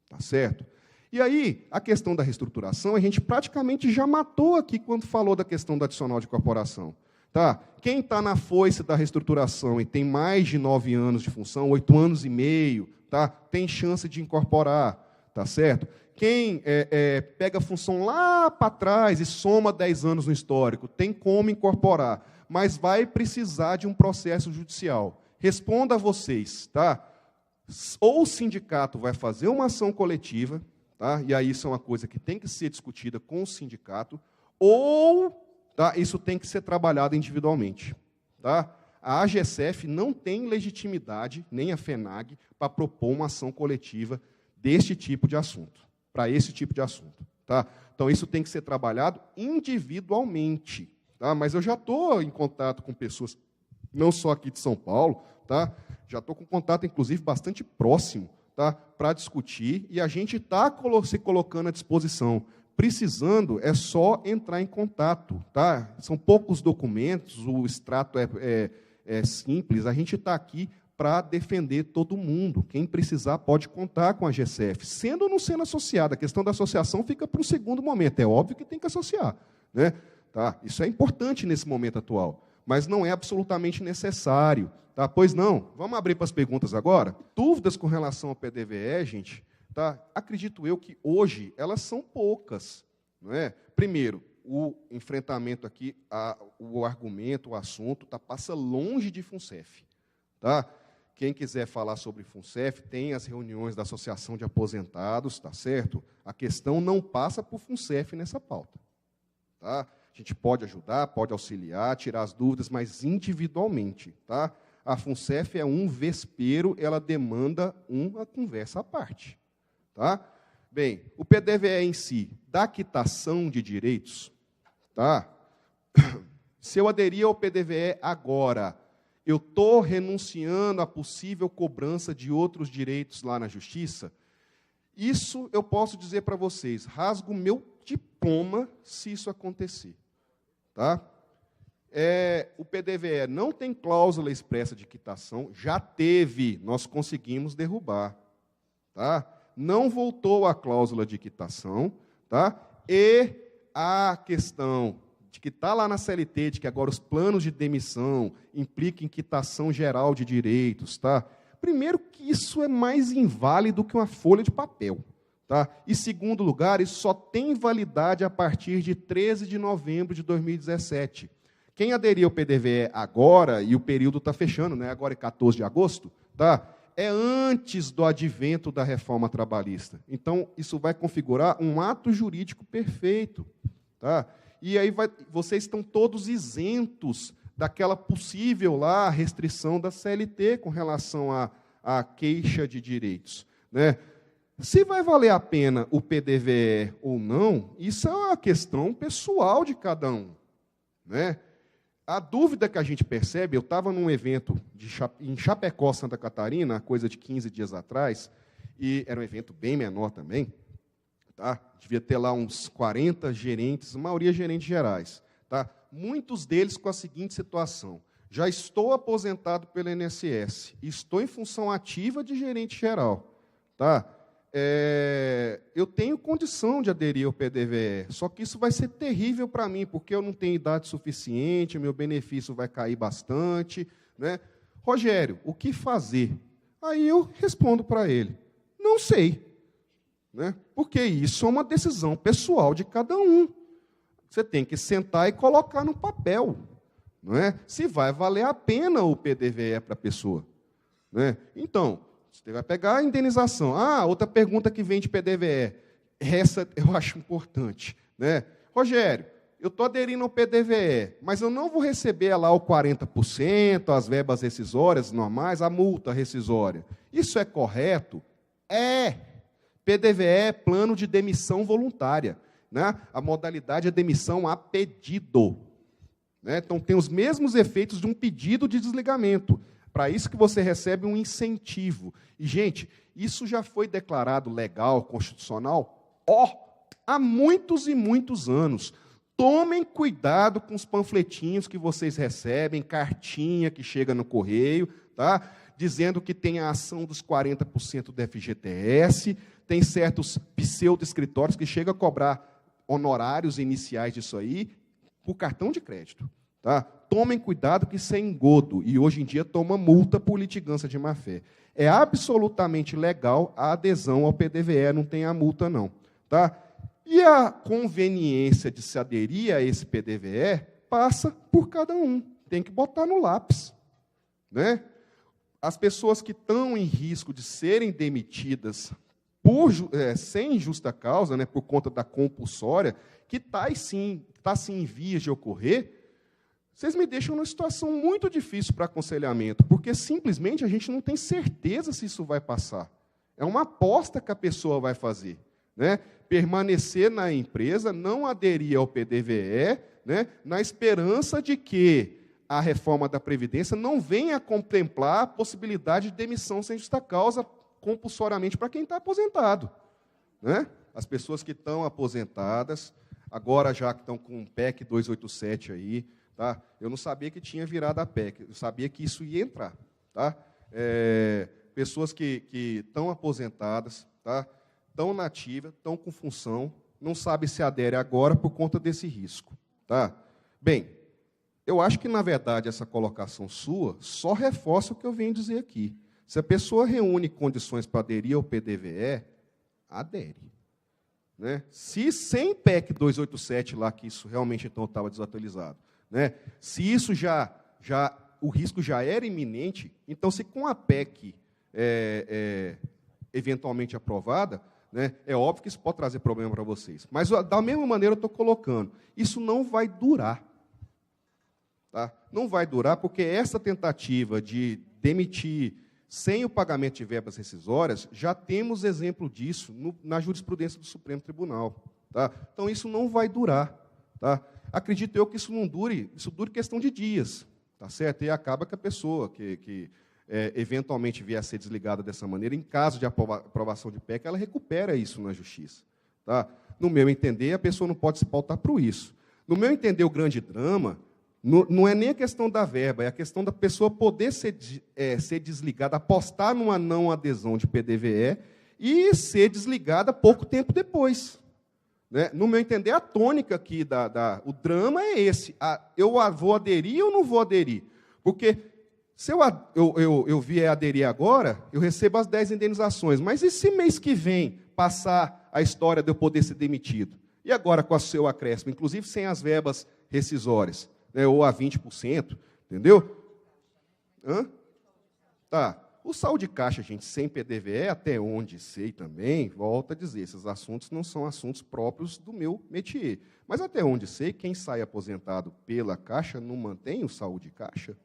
C: Tá certo? E aí, a questão da reestruturação, a gente praticamente já matou aqui quando falou da questão do adicional de incorporação. Tá? Quem está na foice da reestruturação e tem mais de 9 anos de função, 8 anos e meio, tá? Tem chance de incorporar, tá certo? Quem pega a função lá para trás e soma 10 anos no histórico, tem como incorporar, mas vai precisar de um processo judicial. Responda a vocês, tá? Ou o sindicato vai fazer uma ação coletiva, tá? E aí isso é uma coisa que tem que ser discutida com o sindicato, ou, tá, isso tem que ser trabalhado individualmente. Tá? A AGSF não tem legitimidade, nem a FENAG, para propor uma ação coletiva deste tipo de assunto, para esse tipo de assunto. Tá? Então, isso tem que ser trabalhado individualmente. Tá? Mas eu já estou em contato com pessoas, não só aqui de São Paulo, tá? Já estou com contato, inclusive, bastante próximo, tá? Para discutir, e a gente está se colocando à disposição. Precisando, é só entrar em contato. Tá? São poucos documentos, o extrato é simples, a gente está aqui para defender todo mundo. Quem precisar pode contar com a AGSF, sendo ou não sendo associada. A questão da associação fica para um segundo momento. É óbvio que tem que associar. Né? Tá? Isso é importante nesse momento atual, mas não é absolutamente necessário. Tá? Pois não. Vamos abrir para as perguntas agora? Dúvidas com relação ao PDVE, gente? Tá? Acredito eu que hoje elas são poucas. Não é? Primeiro, o enfrentamento aqui, o argumento, o assunto, passa longe de FUNCEF. Tá? Quem quiser falar sobre FUNCEF, tem as reuniões da Associação de Aposentados, tá certo? A questão não passa por FUNCEF nessa pauta. Tá? A gente pode ajudar, pode auxiliar, tirar as dúvidas, mas individualmente. Tá? A FUNCEF é um vespeiro, ela demanda uma conversa à parte. Tá? Bem, o PDVE em si, da quitação de direitos, tá? Se eu aderir ao PDVE agora, eu estou renunciando à possível cobrança de outros direitos lá na Justiça? Isso eu posso dizer para vocês, rasgo meu diploma se isso acontecer. Tá? O PDVE não tem cláusula expressa de quitação, já teve, nós conseguimos derrubar. Tá? Não voltou à cláusula de quitação, tá? E a questão de que está lá na CLT, de que agora os planos de demissão implicam em quitação geral de direitos, tá? Primeiro que isso é mais inválido que uma folha de papel, tá? E, segundo lugar, isso só tem validade a partir de 13 de novembro de 2017. Quem aderir ao PDVE agora, e o período está fechando, né? Agora é 14 de agosto, tá? É antes do advento da reforma trabalhista. Então, isso vai configurar um ato jurídico perfeito, tá? E aí vocês estão todos isentos daquela possível lá restrição da CLT com relação à queixa de direitos, né? Se vai valer a pena o PDVE ou não, isso é uma questão pessoal de cada um, né? A dúvida que a gente percebe, eu estava num evento em Chapecó, Santa Catarina, coisa de 15 dias atrás, e era um evento bem menor também, tá? Devia ter lá uns 40 gerentes, a maioria gerentes gerais, tá? Muitos deles com a seguinte situação: já estou aposentado pelo INSS, estou em função ativa de gerente geral, tá? Eu tenho condição de aderir ao PDVE, só que isso vai ser terrível para mim, porque eu não tenho idade suficiente, meu benefício vai cair bastante, né? Rogério, o que fazer? Aí eu respondo para ele: não sei, né? Porque isso é uma decisão pessoal de cada um. Você tem que sentar e colocar no papel, não é? Se vai valer a pena o PDVE para a pessoa, né? Então, você vai pegar a indenização. Outra pergunta que vem de PDVE. Essa eu acho importante, né? Rogério, eu estou aderindo ao PDVE, mas eu não vou receber lá o 40%, as verbas rescisórias normais, a multa rescisória. Isso é correto? É. PDVE é plano de demissão voluntária, né? A modalidade é demissão a pedido, né? Então, tem os mesmos efeitos de um pedido de desligamento. Para isso que você recebe um incentivo. E, gente, isso já foi declarado legal, constitucional, há muitos e muitos anos. Tomem cuidado com os panfletinhos que vocês recebem, cartinha que chega no correio, tá? Dizendo que tem a ação dos 40% do FGTS, tem certos pseudo-escritórios que chegam a cobrar honorários iniciais disso aí por cartão de crédito. Tá? Tomem cuidado que isso é engodo, e hoje em dia toma multa por litigância de má-fé. É absolutamente legal a adesão ao PDVE, não tem a multa não. Tá? E a conveniência de se aderir a esse PDVE passa por cada um, tem que botar no lápis, né? As pessoas que estão em risco de serem demitidas sem justa causa, né, por conta da compulsória, que está sim em vias de ocorrer, vocês me deixam numa situação muito difícil para aconselhamento, porque simplesmente a gente não tem certeza se isso vai passar. É uma aposta que a pessoa vai fazer, né? Permanecer na empresa, não aderir ao PDVE, né, na esperança de que a reforma da Previdência não venha a contemplar a possibilidade de demissão sem justa causa compulsoriamente para quem está aposentado, né? As pessoas que estão aposentadas, agora já que estão com o PEC 287 aí, tá? Eu não sabia que tinha virado a PEC, eu sabia que isso ia entrar, tá? Pessoas que estão aposentadas, tá? Estão na ativa, estão com função, não sabem se adere agora por conta desse risco, tá? Bem, eu acho que, na verdade, essa colocação sua só reforça o que eu venho dizer aqui. Se a pessoa reúne condições para aderir ao PDVE, adere, né? Se sem PEC 287 lá, que isso realmente então estava desatualizado, né? Se isso o risco já era iminente, então, se com a PEC eventualmente aprovada, né, é óbvio que isso pode trazer problema para vocês. Mas, da mesma maneira, eu estou colocando, isso não vai durar. Tá? Não vai durar, porque essa tentativa de demitir sem o pagamento de verbas rescisórias, já temos exemplo disso na jurisprudência do Supremo Tribunal. Tá? Então, isso não vai durar. Tá? Acredito eu que isso dure questão de dias. Tá certo? E acaba que a pessoa que eventualmente vier a ser desligada dessa maneira, em caso de aprovação de PEC, ela recupera isso na justiça. Tá? No meu entender, a pessoa não pode se pautar por isso. No meu entender, o grande drama não é nem a questão da verba, é a questão da pessoa poder ser desligada, apostar numa não adesão de PDVE e ser desligada pouco tempo depois. Né? No meu entender, a tônica aqui, o drama é esse. Eu vou aderir ou não vou aderir? Porque se eu vier aderir agora, eu recebo as 10 indenizações. Mas e se mês que vem passar a história de eu poder ser demitido? E agora com o seu acréscimo, inclusive sem as verbas rescisórias, né? Ou a 20%, entendeu? Tá. O saldo de caixa, gente, sem PDVE, até onde sei também, volto a dizer, esses assuntos não são assuntos próprios do meu métier. Mas até onde sei, quem sai aposentado pela Caixa não mantém o saldo de caixa.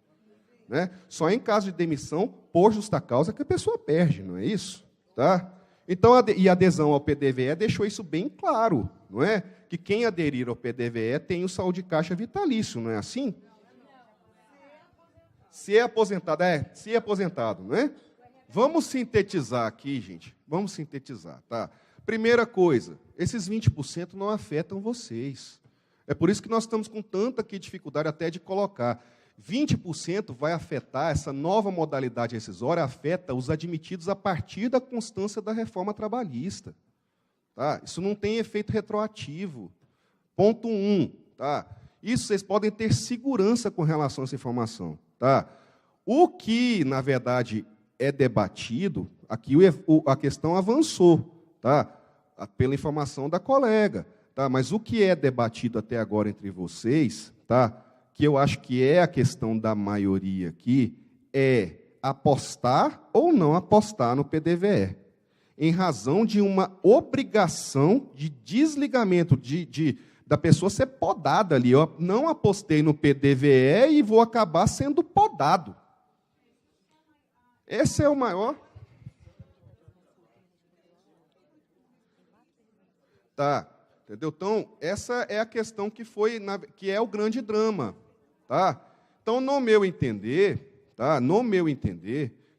C: Né? Só em caso de demissão, por justa causa, que a pessoa perde, não é isso? Tá? Então, e a adesão ao PDVE deixou isso bem claro, não é? Que quem aderir ao PDVE tem o saldo de caixa vitalício, não é assim? Se é aposentado, não é? Vamos sintetizar aqui, gente. Vamos sintetizar, tá? Primeira coisa, esses 20% não afetam vocês. É por isso que nós estamos com tanta aqui dificuldade até de colocar. 20% vai afetar, essa nova modalidade rescisória afeta os admitidos a partir da constância da reforma trabalhista. Tá? Isso não tem efeito retroativo. Ponto 1. Tá? Isso vocês podem ter segurança com relação a essa informação. Tá? O que, na verdade, é debatido, aqui a questão avançou, tá? Pela informação da colega. Tá? Mas o que é debatido até agora entre vocês, tá? Que eu acho que é a questão da maioria aqui, é apostar ou não apostar no PDVE, em razão de uma obrigação de desligamento, da pessoa ser podada ali. Eu não apostei no PDVE e vou acabar sendo podado. Esse é o maior. Tá, entendeu? Então, essa é a questão que é o grande drama. Tá? Então, no meu entender,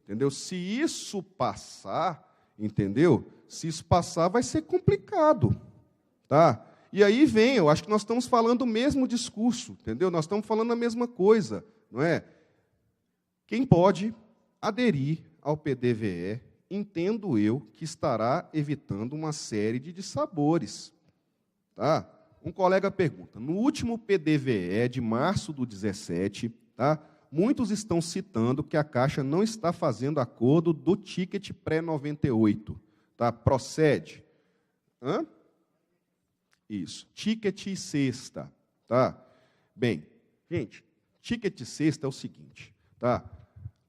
C: entendeu? Se isso passar, entendeu? Se isso passar, vai ser complicado, tá? E aí vem, eu acho que nós estamos falando o mesmo discurso, entendeu? Nós estamos falando a mesma coisa, não é? Quem pode aderir ao PDVE, entendo eu que estará evitando uma série de dissabores, tá? Um colega pergunta, no último PDVE de março do 17, tá? Muitos estão citando que a Caixa não está fazendo acordo do ticket pré-98. Tá? Procede? Isso. Ticket e cesta. Tá? Bem, gente, ticket e cesta é o seguinte. Tá?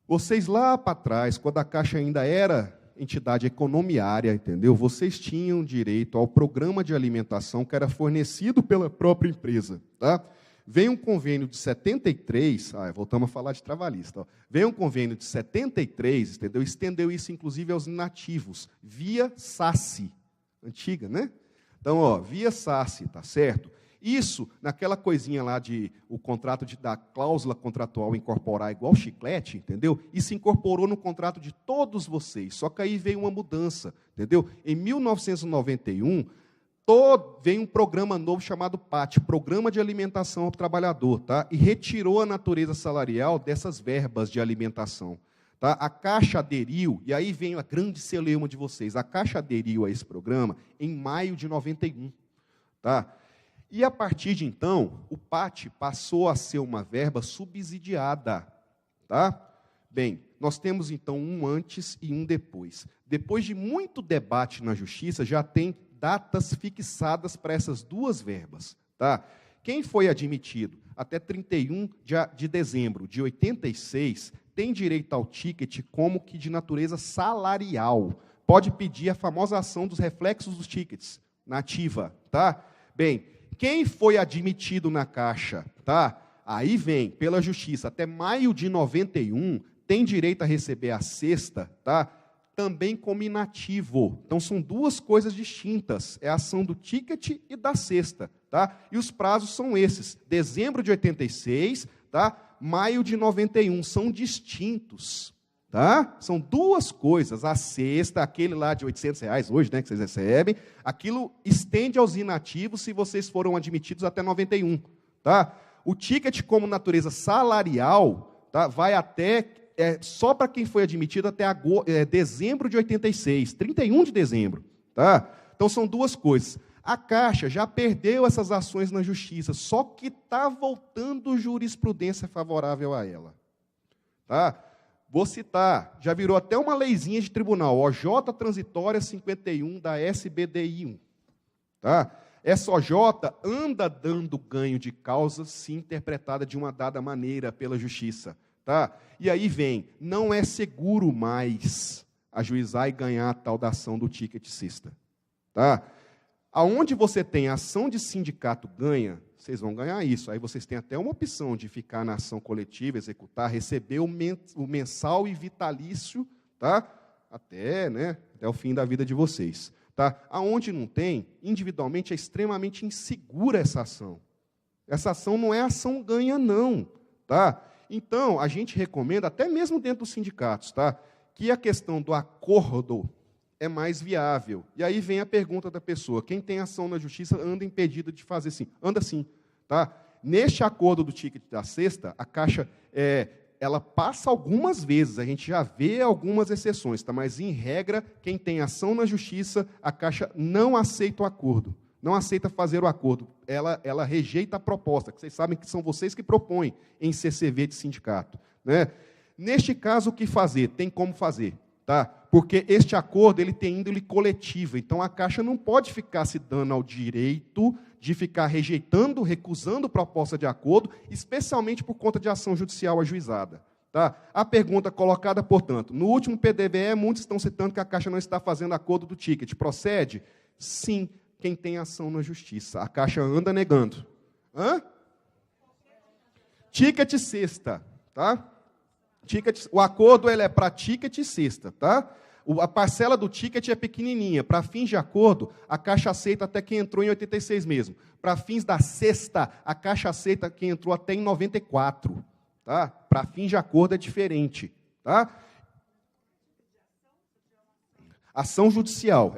C: Vocês lá para trás, quando a Caixa ainda era entidade economiária, entendeu? Vocês tinham direito ao programa de alimentação que era fornecido pela própria empresa. Tá? Vem um convênio de 73, voltamos a falar de trabalhista, vem um convênio de 73, entendeu? Estendeu isso, inclusive, aos inativos, via SACE, antiga, né? Então, via SACE, tá certo? Isso, naquela coisinha lá o contrato da cláusula contratual incorporar igual chiclete, entendeu? Isso incorporou no contrato de todos vocês, só que aí veio uma mudança, entendeu? Em 1991, veio um programa novo chamado PAT, Programa de Alimentação ao Trabalhador, tá? E retirou a natureza salarial dessas verbas de alimentação. Tá? A Caixa aderiu, e aí vem a grande celeuma de vocês, a Caixa aderiu a esse programa em maio de 91. Tá? E, a partir de então, o PAT passou a ser uma verba subsidiada. Tá? Bem, nós temos, então, um antes e um depois. Depois de muito debate na Justiça, já tem datas fixadas para essas duas verbas. Tá? Quem foi admitido até 31 de dezembro de 86 tem direito ao ticket como que de natureza salarial. Pode pedir a famosa ação dos reflexos dos tickets, na ativa. Tá? Bem, quem foi admitido na Caixa, tá? Aí vem, pela Justiça, até maio de 91, tem direito a receber a cesta, tá? Também como inativo. Então, são duas coisas distintas. É a ação do ticket e da cesta. Tá? E os prazos são esses. Dezembro de 86, tá? Maio de 91. São distintos. Tá? São duas coisas. A cesta, aquele lá de R$800 hoje, né, que vocês recebem, aquilo estende aos inativos se vocês foram admitidos até 91. Tá? O ticket como natureza salarial, tá, vai até... só para quem foi admitido até dezembro de 86, 31 de dezembro. Tá? Então, são duas coisas. A Caixa já perdeu essas ações na justiça, só que está voltando jurisprudência favorável a ela. Tá? Vou citar, já virou até uma leizinha de tribunal, OJ Transitória 51 da SBDI 1. Tá? Essa OJ anda dando ganho de causa se interpretada de uma dada maneira pela justiça. Tá? E aí vem, não é seguro mais ajuizar e ganhar a tal da ação do ticket sexta. Tá? Aonde você tem ação de sindicato ganha, vocês vão ganhar isso. Aí vocês têm até uma opção de ficar na ação coletiva, executar, receber o mensal e vitalício, tá? Até o fim da vida de vocês. Tá? Aonde não tem, individualmente é extremamente insegura essa ação. Essa ação não é ação ganha, não. Tá? Então, a gente recomenda, até mesmo dentro dos sindicatos, tá? Que a questão do acordo é mais viável. E aí vem a pergunta da pessoa, quem tem ação na justiça anda impedido de fazer sim? Anda sim. Tá? Neste acordo do ticket da sexta, a Caixa, ela passa algumas vezes, a gente já vê algumas exceções, tá? Mas, em regra, quem tem ação na justiça, a Caixa não aceita o acordo, não aceita fazer o acordo, ela rejeita a proposta, que vocês sabem que são vocês que propõem em CCV de sindicato. Né? Neste caso, o que fazer? Tem como fazer. Tá? Porque este acordo ele tem índole coletiva, então a Caixa não pode ficar se dando ao direito de ficar rejeitando, recusando proposta de acordo, especialmente por conta de ação judicial ajuizada. Tá? A pergunta colocada, portanto, no último PDVE, muitos estão citando que a Caixa não está fazendo acordo do ticket. Procede? Sim, quem tem ação na justiça. A Caixa anda negando. Hã? Ticket sexta, tá? O acordo ele é para ticket sexta, tá? A parcela do ticket é pequenininha. Para fins de acordo, a Caixa aceita até quem entrou em 86 mesmo. Para fins da sexta, a Caixa aceita quem entrou até em 94. Tá? Para fins de acordo é diferente. Tá? Ação judicial,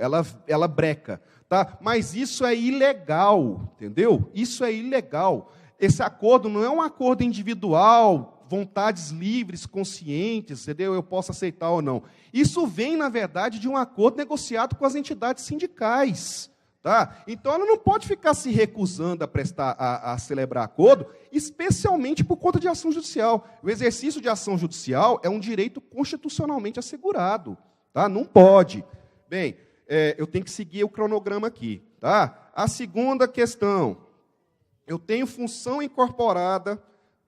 C: ela breca. Tá? Mas isso é ilegal, entendeu? Isso é ilegal. Esse acordo não é um acordo individual, vontades livres, conscientes, entendeu? Eu posso aceitar ou não. Isso vem, na verdade, de um acordo negociado com as entidades sindicais. Tá? Então, ela não pode ficar se recusando a celebrar acordo, especialmente por conta de ação judicial. O exercício de ação judicial é um direito constitucionalmente assegurado. Tá? Não pode. Bem, eu tenho que seguir o cronograma aqui. Tá? A segunda questão. Eu tenho função incorporada.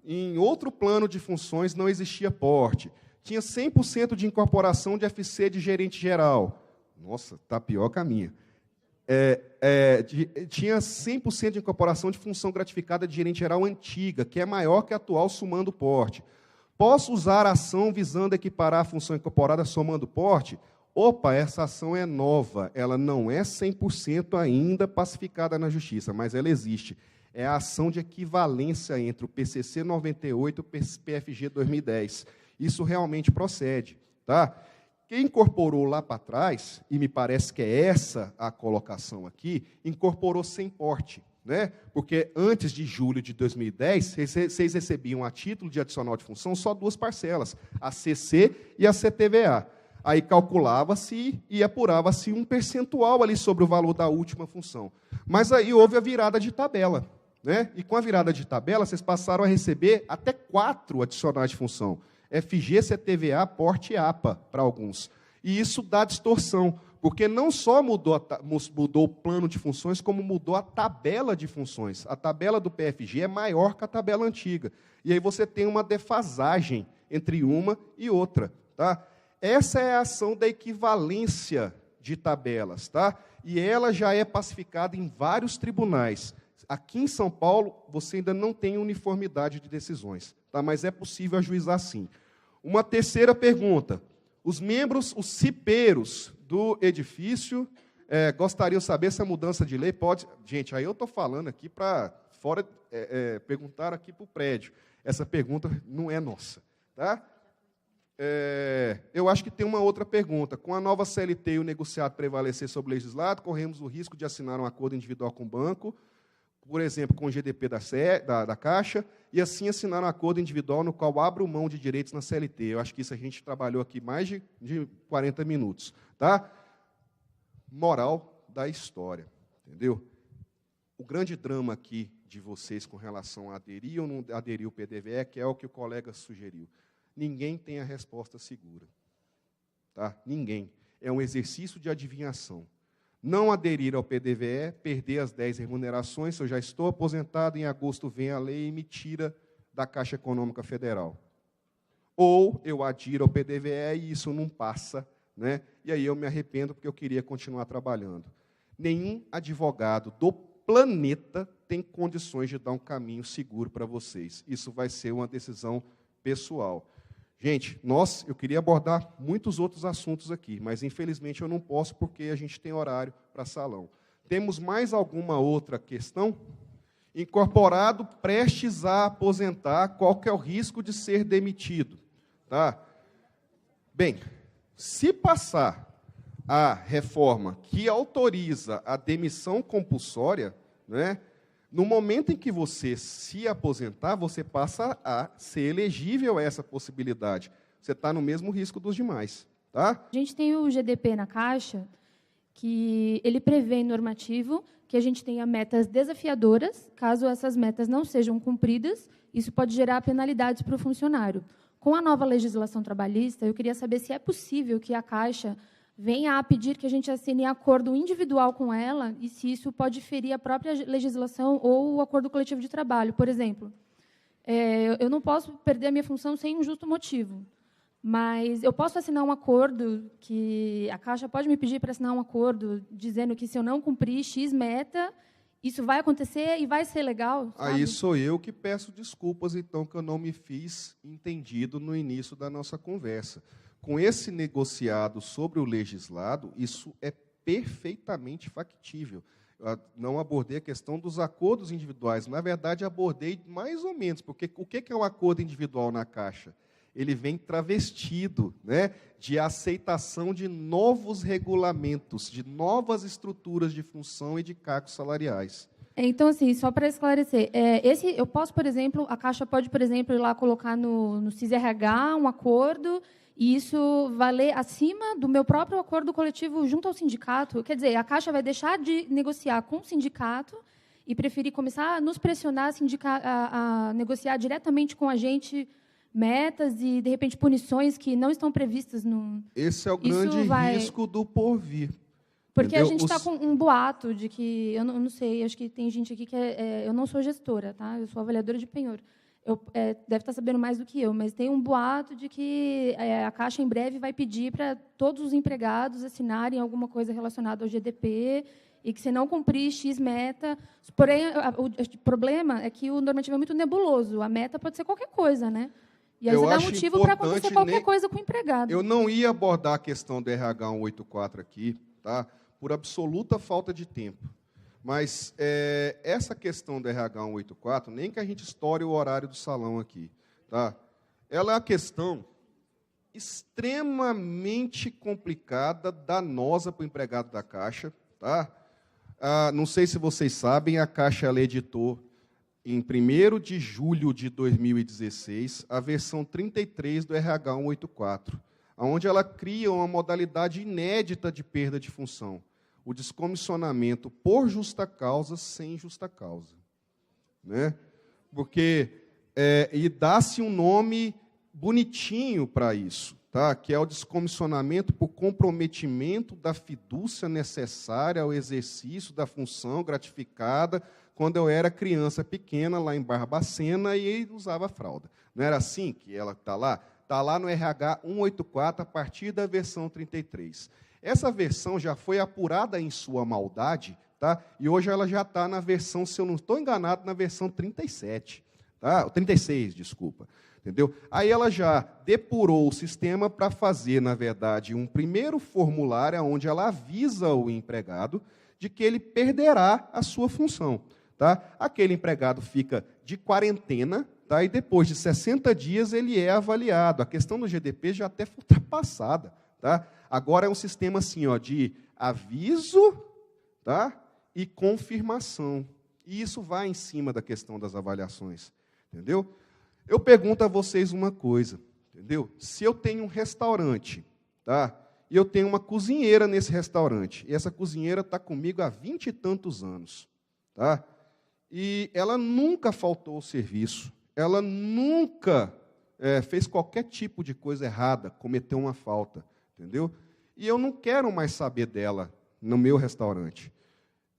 C: Em outro plano de funções não existia porte. Tinha 100% de incorporação de FC de gerente geral. Nossa, está pior que a minha. Tinha 100% de incorporação de função gratificada de gerente geral antiga, que é maior que a atual somando porte. Posso usar a ação visando equiparar a função incorporada somando porte? Opa, essa ação é nova. Ela não é 100% ainda pacificada na justiça, mas ela existe. É a ação de equivalência entre o PCC 98 e o PFG 2010. Isso realmente procede. Tá? Quem incorporou lá para trás, e me parece que é essa a colocação aqui, incorporou sem porte. Né? Porque antes de julho de 2010, vocês recebiam a título de adicional de função só duas parcelas, a CC e a CTVA. Aí calculava-se e apurava-se um percentual ali sobre o valor da última função. Mas aí houve a virada de tabela. Né? E com a virada de tabela, vocês passaram a receber até 4 adicionais de função. FG, CTVA, porte e APA, para alguns. E isso dá distorção, porque não só mudou o plano de funções, como mudou a tabela de funções. A tabela do PFG é maior que a tabela antiga. E aí você tem uma defasagem entre uma e outra. Tá? Essa é a ação da equivalência de tabelas. Tá? E ela já é pacificada em vários tribunais. Aqui em São Paulo, você ainda não tem uniformidade de decisões, tá? Mas é possível ajuizar sim. Uma terceira pergunta. Os membros, os cipeiros do edifício, gostariam de saber se a mudança de lei pode... Gente, aí eu estou falando aqui para fora, perguntar aqui para o prédio. Essa pergunta não é nossa. Tá? Eu acho que tem uma outra pergunta. Com a nova CLT e o negociado prevalecer sobre o legislado, corremos o risco de assinar um acordo individual com o banco, por exemplo, com o GDP da Caixa, e assim assinar um acordo individual no qual abro mão de direitos na CLT. Eu acho que isso a gente trabalhou aqui mais de 40 minutos. Tá? Moral da história. Entendeu? O grande drama aqui de vocês com relação a aderir ou não aderir ao PDVE, que é o que o colega sugeriu. Ninguém tem a resposta segura. Tá? Ninguém. É um exercício de adivinhação. Não aderir ao PDVE, perder as 10 remunerações, se eu já estou aposentado, em agosto vem a lei e me tira da Caixa Econômica Federal. Ou eu adiro ao PDVE e isso não passa, né? E aí eu me arrependo porque eu queria continuar trabalhando. Nenhum advogado do planeta tem condições de dar um caminho seguro para vocês. Isso vai ser uma decisão pessoal. Gente, eu queria abordar muitos outros assuntos aqui, mas infelizmente eu não posso porque a gente tem horário para salão. Temos mais alguma outra questão? Incorporado prestes a aposentar, qual que é o risco de ser demitido? Tá? Bem, se passar a reforma que autoriza a demissão compulsória, né, no momento em que você se aposentar, você passa a ser elegível a essa possibilidade. Você está no mesmo risco dos demais. Tá?
D: A gente tem o GDP na Caixa, que ele prevê em normativo que a gente tenha metas desafiadoras. Caso essas metas não sejam cumpridas, isso pode gerar penalidades para o funcionário. Com a nova legislação trabalhista, eu queria saber se é possível que a Caixa venha a pedir que a gente assine acordo individual com ela e se isso pode ferir a própria legislação ou o acordo coletivo de trabalho. Por exemplo, eu não posso perder a minha função sem um justo motivo, mas eu posso assinar um acordo, que a Caixa pode me pedir para assinar um acordo dizendo que, se eu não cumprir X meta, isso vai acontecer e vai ser legal, sabe?
C: Aí sou eu que peço desculpas, então, que eu não me fiz entendido no início da nossa conversa. Com esse negociado sobre o legislado, isso é perfeitamente factível. Eu não abordei a questão dos acordos individuais. Na verdade, abordei mais ou menos, porque o que é um acordo individual na Caixa? Ele vem travestido, né, de aceitação de novos regulamentos, de novas estruturas de função e de cargos salariais.
D: Então, assim, só para esclarecer, eu posso, por exemplo, a Caixa pode, por exemplo, ir lá colocar no CISRH um acordo, e isso valer acima do meu próprio acordo coletivo junto ao sindicato. Quer dizer, a Caixa vai deixar de negociar com o sindicato e preferir começar a nos pressionar a negociar diretamente com a gente metas e, de repente, punições que não estão previstas no...
C: Esse é o grande risco do porvir.
D: Porque entendeu? A gente está com um boato de que... Eu não sei, acho que tem gente aqui que eu não sou gestora, tá? Eu sou avaliadora de penhor. Deve estar sabendo mais do que eu, mas tem um boato de que a Caixa, em breve, vai pedir para todos os empregados assinarem alguma coisa relacionada ao GDP e que, se não cumprir X meta... Porém, o problema é que o normativo é muito nebuloso. A meta pode ser qualquer coisa, né? E aí você dá motivo para acontecer qualquer coisa com o empregado.
C: Eu não ia abordar a questão do RH 184 aqui, tá? Por absoluta falta de tempo. Mas essa questão do RH 184, nem que a gente estoure o horário do salão aqui, tá? Ela é uma questão extremamente complicada, danosa para o empregado da Caixa. Tá? Não sei se vocês sabem, a Caixa ela editou, em 1º de julho de 2016, a versão 33 do RH 184, onde ela cria uma modalidade inédita de perda de função. O descomissionamento por justa causa, sem justa causa. Né? Porque, e dá-se um nome bonitinho para isso, tá? Que é o descomissionamento por comprometimento da fidúcia necessária ao exercício da função gratificada quando eu era criança pequena, lá em Barbacena, e usava fralda. Não era assim que ela está lá? Está lá no RH 184, a partir da versão 33. Essa versão já foi apurada em sua maldade, tá? E hoje ela já está na versão, se eu não estou enganado, na versão 37. Tá? 36, desculpa. Entendeu? Aí ela já depurou o sistema para fazer, na verdade, um primeiro formulário onde ela avisa o empregado de que ele perderá a sua função. Tá? Aquele empregado fica de quarentena, tá? E depois de 60 dias ele é avaliado. A questão do GDP já até foi ultrapassada. Tá? Agora é um sistema assim, ó, de aviso, tá? E confirmação. E isso vai em cima da questão das avaliações. Entendeu? Eu pergunto a vocês uma coisa. Entendeu? Se eu tenho um restaurante, tá? E eu tenho uma cozinheira nesse restaurante. E essa cozinheira está comigo há 20 e tantos anos. Tá? E ela nunca faltou ao serviço. Ela nunca fez qualquer tipo de coisa errada, cometeu uma falta. Entendeu? E eu não quero mais saber dela no meu restaurante.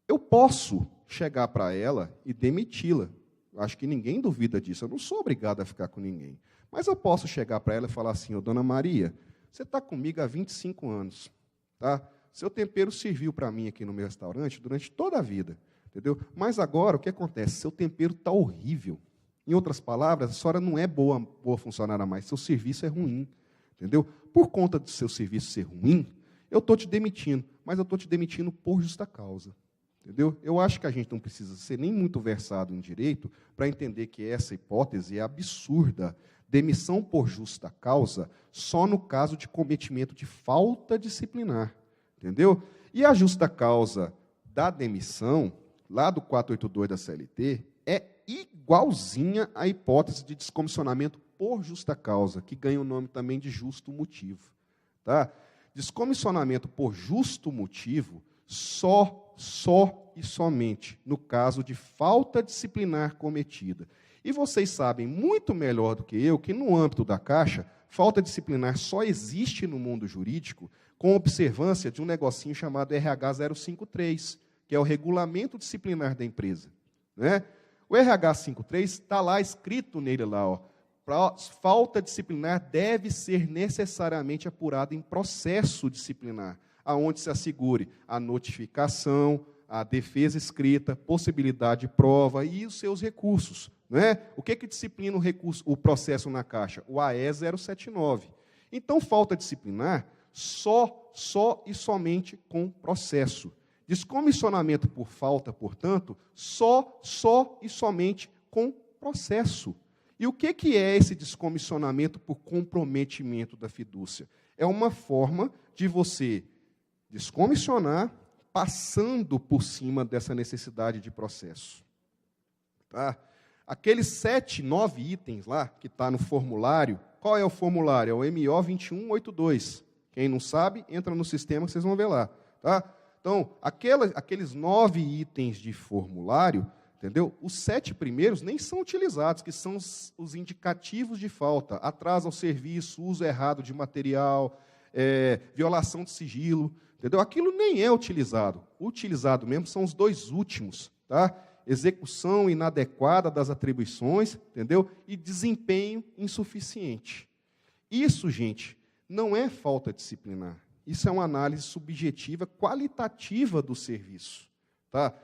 C: Eu posso chegar para ela e demiti-la. Acho que ninguém duvida disso. Eu não sou obrigado a ficar com ninguém. Mas eu posso chegar para ela e falar assim: Dona Maria, você está comigo há 25 anos. Tá? Seu tempero serviu para mim aqui no meu restaurante durante toda a vida. Entendeu? Mas agora, o que acontece? Seu tempero está horrível. Em outras palavras, a senhora não é boa funcionária mais. Seu serviço é ruim. Entendeu? Por conta do seu serviço ser ruim, eu estou te demitindo. Mas eu estou te demitindo por justa causa. Entendeu? Eu acho que a gente não precisa ser nem muito versado em direito para entender que essa hipótese é absurda. Demissão por justa causa só no caso de cometimento de falta disciplinar. Entendeu? E a justa causa da demissão, lá do 482 da CLT, é igualzinha à hipótese de descomissionamento por justa causa, que ganha o nome também de justo motivo. Tá? Descomissionamento por justo motivo só e somente no caso de falta disciplinar cometida. E vocês sabem muito melhor do que eu que, no âmbito da Caixa, falta disciplinar só existe no mundo jurídico com observância de um negocinho chamado RH 053, que é o regulamento disciplinar da empresa. Né? O RH 53 está lá escrito nele lá, ó, falta disciplinar deve ser necessariamente apurada em processo disciplinar, aonde se assegure a notificação, a defesa escrita, possibilidade de prova e os seus recursos. Né? O que disciplina o processo na Caixa? O AE 079. Então, falta disciplinar só e somente com processo. Descomissionamento por falta, portanto, só e somente com processo. E o que é esse descomissionamento por comprometimento da fidúcia? É uma forma de você descomissionar passando por cima dessa necessidade de processo. Tá? Aqueles 7, 9 itens lá, que está no formulário, qual é o formulário? É o MO 2182. Quem não sabe, entra no sistema que vocês vão ver lá. Tá? Então, aqueles 9 itens de formulário, entendeu? Os 7 primeiros nem são utilizados, que são os indicativos de falta. Atraso ao serviço, uso errado de material, violação de sigilo. Entendeu? Aquilo nem é utilizado. O utilizado mesmo são os 2 últimos. Tá? Execução inadequada das atribuições, entendeu? E desempenho insuficiente. Isso, gente, não é falta disciplinar. Isso é uma análise subjetiva, qualitativa do serviço. Tá?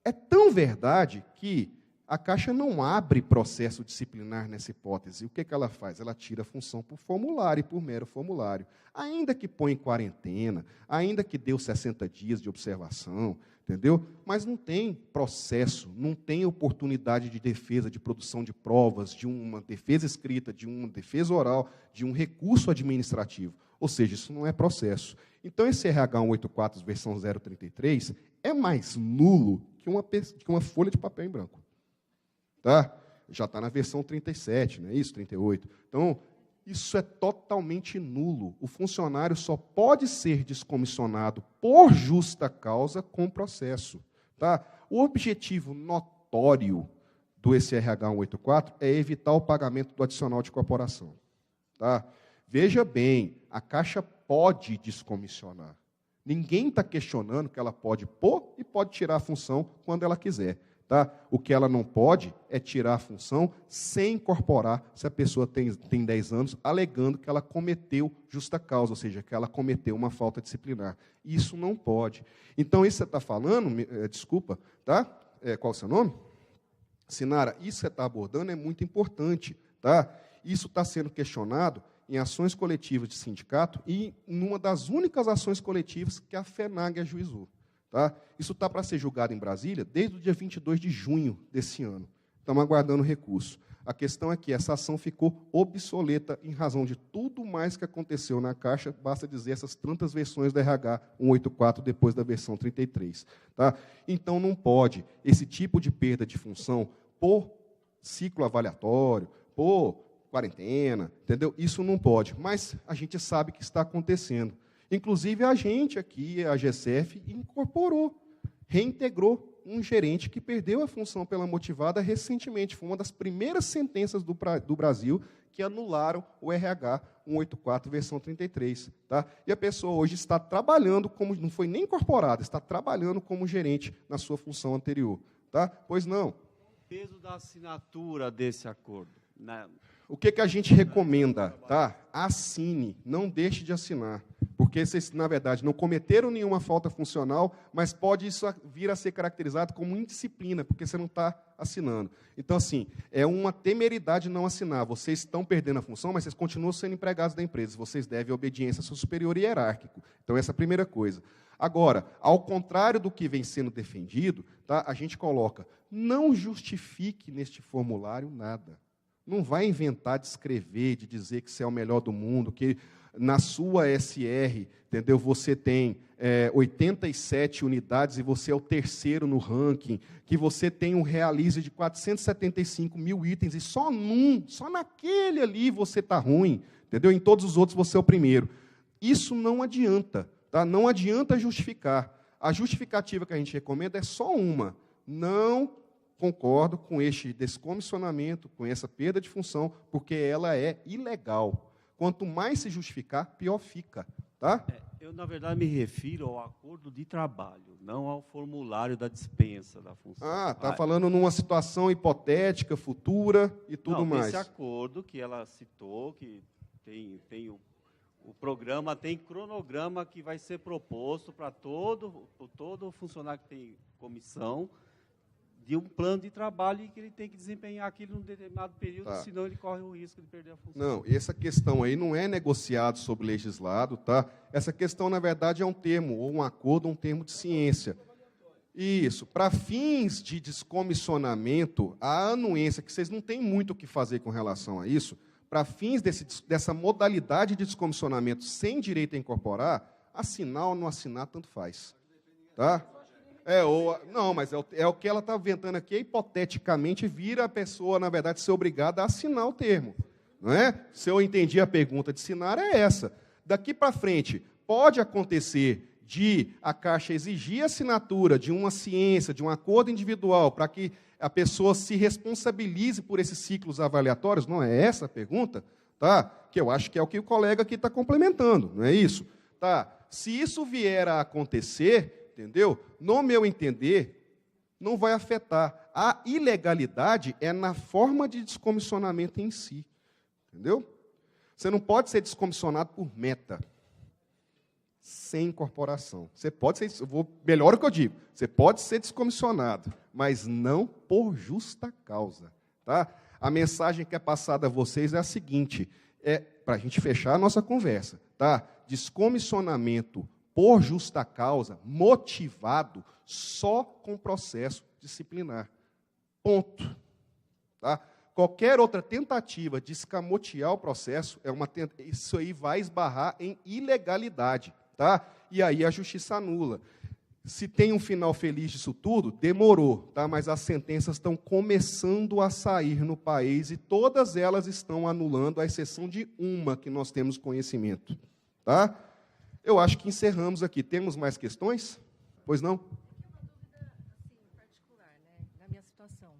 C: É tão verdade que a Caixa não abre processo disciplinar nessa hipótese. O que ela faz? Ela tira a função por formulário, por mero formulário. Ainda que põe em quarentena, ainda que deu 60 dias de observação, entendeu? Mas não tem processo, não tem oportunidade de defesa, de produção de provas, de uma defesa escrita, de uma defesa oral, de um recurso administrativo. Ou seja, isso não é processo. Então, esse RH 184, versão 033, é mais nulo que uma folha de papel em branco. Tá? Já está na versão 37, não é isso? 38. Então, isso é totalmente nulo. O funcionário só pode ser descomissionado por justa causa com processo. Tá? O objetivo notório do SRH 184 é evitar o pagamento do adicional de corporação. Tá? Veja bem, a Caixa pode descomissionar. Ninguém está questionando que ela pode pôr e pode tirar a função quando ela quiser. Tá? O que ela não pode é tirar a função sem incorporar se a pessoa tem 10 anos, alegando que ela cometeu justa causa, ou seja, que ela cometeu uma falta disciplinar. Isso não pode. Então, isso que você está falando, desculpa, tá? Qual é o seu nome? Sinara, isso que você está abordando é muito importante. Tá? Isso está sendo questionado em ações coletivas de sindicato e numa das únicas ações coletivas que a FENAG ajuizou. Tá? Isso está para ser julgado em Brasília desde o dia 22 de junho desse ano. Estamos aguardando o recurso. A questão é que essa ação ficou obsoleta em razão de tudo mais que aconteceu na Caixa, basta dizer essas tantas versões da RH 184 depois da versão 33. Tá? Então, não pode esse tipo de perda de função por ciclo avaliatório, por quarentena, entendeu? Isso não pode, mas a gente sabe que está acontecendo. Inclusive, a gente aqui, a GCF, incorporou, reintegrou um gerente que perdeu a função pela motivada recentemente. Foi uma das primeiras sentenças do Brasil que anularam o RH 184, versão 33. Tá? E a pessoa hoje está trabalhando como, não foi nem incorporada, está trabalhando como gerente na sua função anterior. Tá? Pois não.
E: O peso da assinatura desse acordo?
C: O que a gente recomenda? Tá? Assine, não deixe de assinar. Porque vocês, na verdade, não cometeram nenhuma falta funcional, mas pode isso vir a ser caracterizado como indisciplina, porque você não está assinando. Então, assim, é uma temeridade não assinar. Vocês estão perdendo a função, mas vocês continuam sendo empregados da empresa. Vocês devem obediência ao seu superior hierárquico. Então, essa é a primeira coisa. Agora, ao contrário do que vem sendo defendido, tá, a gente coloca, não justifique neste formulário nada. Não vai inventar de escrever, de dizer que você é o melhor do mundo, que na sua SR, entendeu, você tem 87 unidades e você é o terceiro no ranking, que você tem um realize de 475 mil itens e só naquele ali você está ruim, entendeu? Em todos os outros você é o primeiro. Isso não adianta, tá? Não adianta justificar. A justificativa que a gente recomenda é só uma. Não concordo com este descomissionamento, com essa perda de função, porque ela é ilegal. Quanto mais se justificar, pior fica. Tá?
E: Eu, na verdade, me refiro ao acordo de trabalho, não ao formulário da dispensa da função.
C: Está falando numa situação hipotética, futura e tudo mais.
E: Esse acordo que ela citou, que tem o programa, tem cronograma que vai ser proposto para todo funcionário que tem comissão, de um plano de trabalho e que ele tem que desempenhar aquilo num determinado período, senão ele corre o risco de perder a função.
C: Não, e essa questão aí não é negociado sobre legislado, tá? Essa questão, na verdade, é um termo, ou um acordo, um termo de ciência. Isso. Para fins de descomissionamento, a anuência, que vocês não têm muito o que fazer com relação a isso, para fins dessa modalidade de descomissionamento sem direito a incorporar, assinar ou não assinar, tanto faz. Tá? Não, mas é o que ela está inventando aqui, hipoteticamente vira a pessoa, na verdade, ser obrigada a assinar o termo. Não é? Se eu entendi a pergunta de assinar, é essa. Daqui para frente, pode acontecer de a Caixa exigir a assinatura de uma ciência, de um acordo individual, para que a pessoa se responsabilize por esses ciclos avaliatórios? Não é essa a pergunta? Tá? Que eu acho que é o que o colega aqui está complementando, não é isso? Tá? Se isso vier a acontecer, entendeu? No meu entender, não vai afetar. A ilegalidade é na forma de descomissionamento em si. Entendeu? Você não pode ser descomissionado por meta, sem incorporação. Você pode ser, melhor o que eu digo, você pode ser descomissionado, mas não por justa causa. Tá? A mensagem que é passada a vocês é a seguinte, para a gente fechar a nossa conversa. Tá? Descomissionamento por justa causa, motivado só com processo disciplinar. Ponto. Tá? Qualquer outra tentativa de escamotear o processo, isso aí vai esbarrar em ilegalidade. Tá? E aí a justiça anula. Se tem um final feliz disso tudo, demorou, tá? Mas as sentenças estão começando a sair no país e todas elas estão anulando, à exceção de uma que nós temos conhecimento. Tá? Eu acho que encerramos aqui. Temos mais questões? Pois não?
F: Uma dúvida assim, particular, né, na minha situação.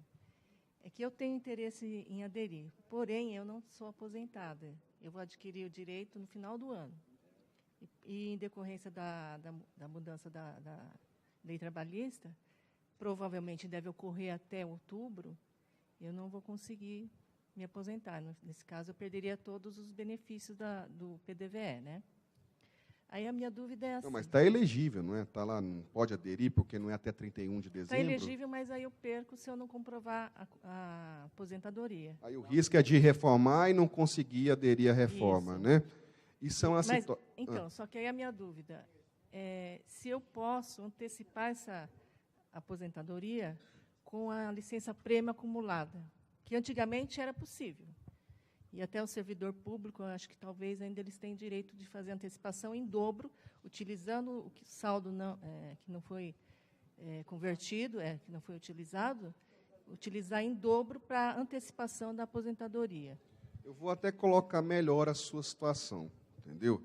F: É que eu tenho interesse em aderir, porém, eu não sou aposentada. Eu vou adquirir o direito no final do ano. E em decorrência da mudança da lei trabalhista, provavelmente deve ocorrer até outubro, eu não vou conseguir me aposentar. Nesse caso, eu perderia todos os benefícios do PDVE, né? Aí a minha dúvida é assim... Não,
C: mas está elegível, não é? Está lá, não pode aderir, porque não é até 31 de dezembro.
F: Está elegível, mas aí eu perco se eu não comprovar a aposentadoria.
C: Aí o risco é de reformar e não conseguir aderir à reforma,
F: isso,
C: né? Isso é uma situação...
F: Então, só que aí a minha dúvida é se eu posso antecipar essa aposentadoria com a licença-prêmio acumulada, que antigamente era possível. E até o servidor público, eu acho que talvez ainda eles têm direito de fazer antecipação em dobro, utilizando o saldo que não foi convertido, que não foi utilizado, utilizar em dobro para antecipação da aposentadoria.
C: Eu vou até colocar melhor a sua situação, entendeu?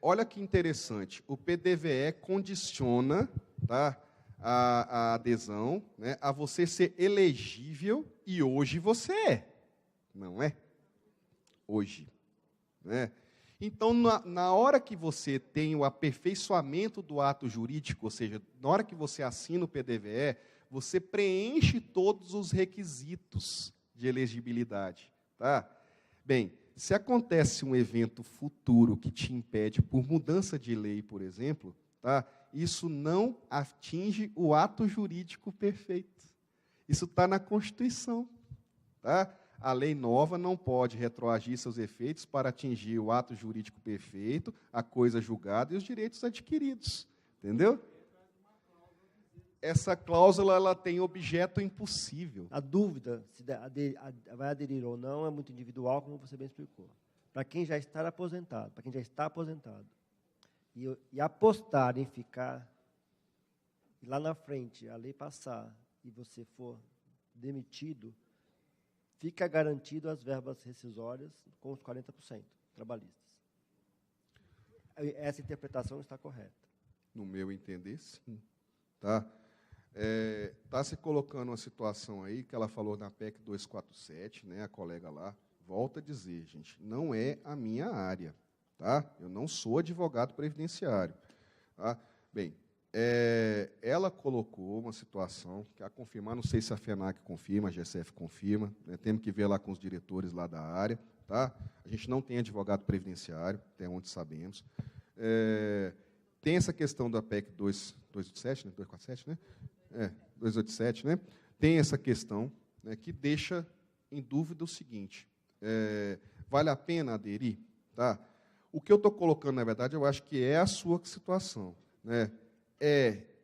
C: olha que interessante, o PDVE condiciona, tá, a adesão, né, a você ser elegível, e hoje você é, não é? Hoje. Né? Então, na hora que você tem o aperfeiçoamento do ato jurídico, ou seja, na hora que você assina o PDVE, você preenche todos os requisitos de elegibilidade. Tá? Bem, se acontece um evento futuro que te impede, por mudança de lei, por exemplo, tá? Isso não atinge o ato jurídico perfeito. Isso está na Constituição. Tá? A lei nova não pode retroagir seus efeitos para atingir o ato jurídico perfeito, a coisa julgada e os direitos adquiridos. Entendeu? Essa cláusula ela tem objeto impossível.
G: A dúvida se vai aderir ou não é muito individual, como você bem explicou. Para quem já está aposentado, e apostar em ficar, e lá na frente a lei passar e você for demitido, fica garantido as verbas rescisórias com os 40% trabalhistas. Essa interpretação está correta.
C: No meu entender, sim. Tá? Está se colocando uma situação aí, que ela falou na PEC 247, né, a colega lá, volta a dizer, gente, não é a minha área. Tá? Eu não sou advogado previdenciário. Tá? Bem, ela colocou uma situação que a confirmar, não sei se a FENAC confirma, a GSF confirma, né, temos que ver lá com os diretores lá da área. Tá? A gente não tem advogado previdenciário, até onde sabemos. Tem essa questão da PEC 287, né? 247, né? 287, né? Tem essa questão, né, que deixa em dúvida o seguinte, vale a pena aderir? Tá? O que eu estou colocando, na verdade, eu acho que é a sua situação. Né?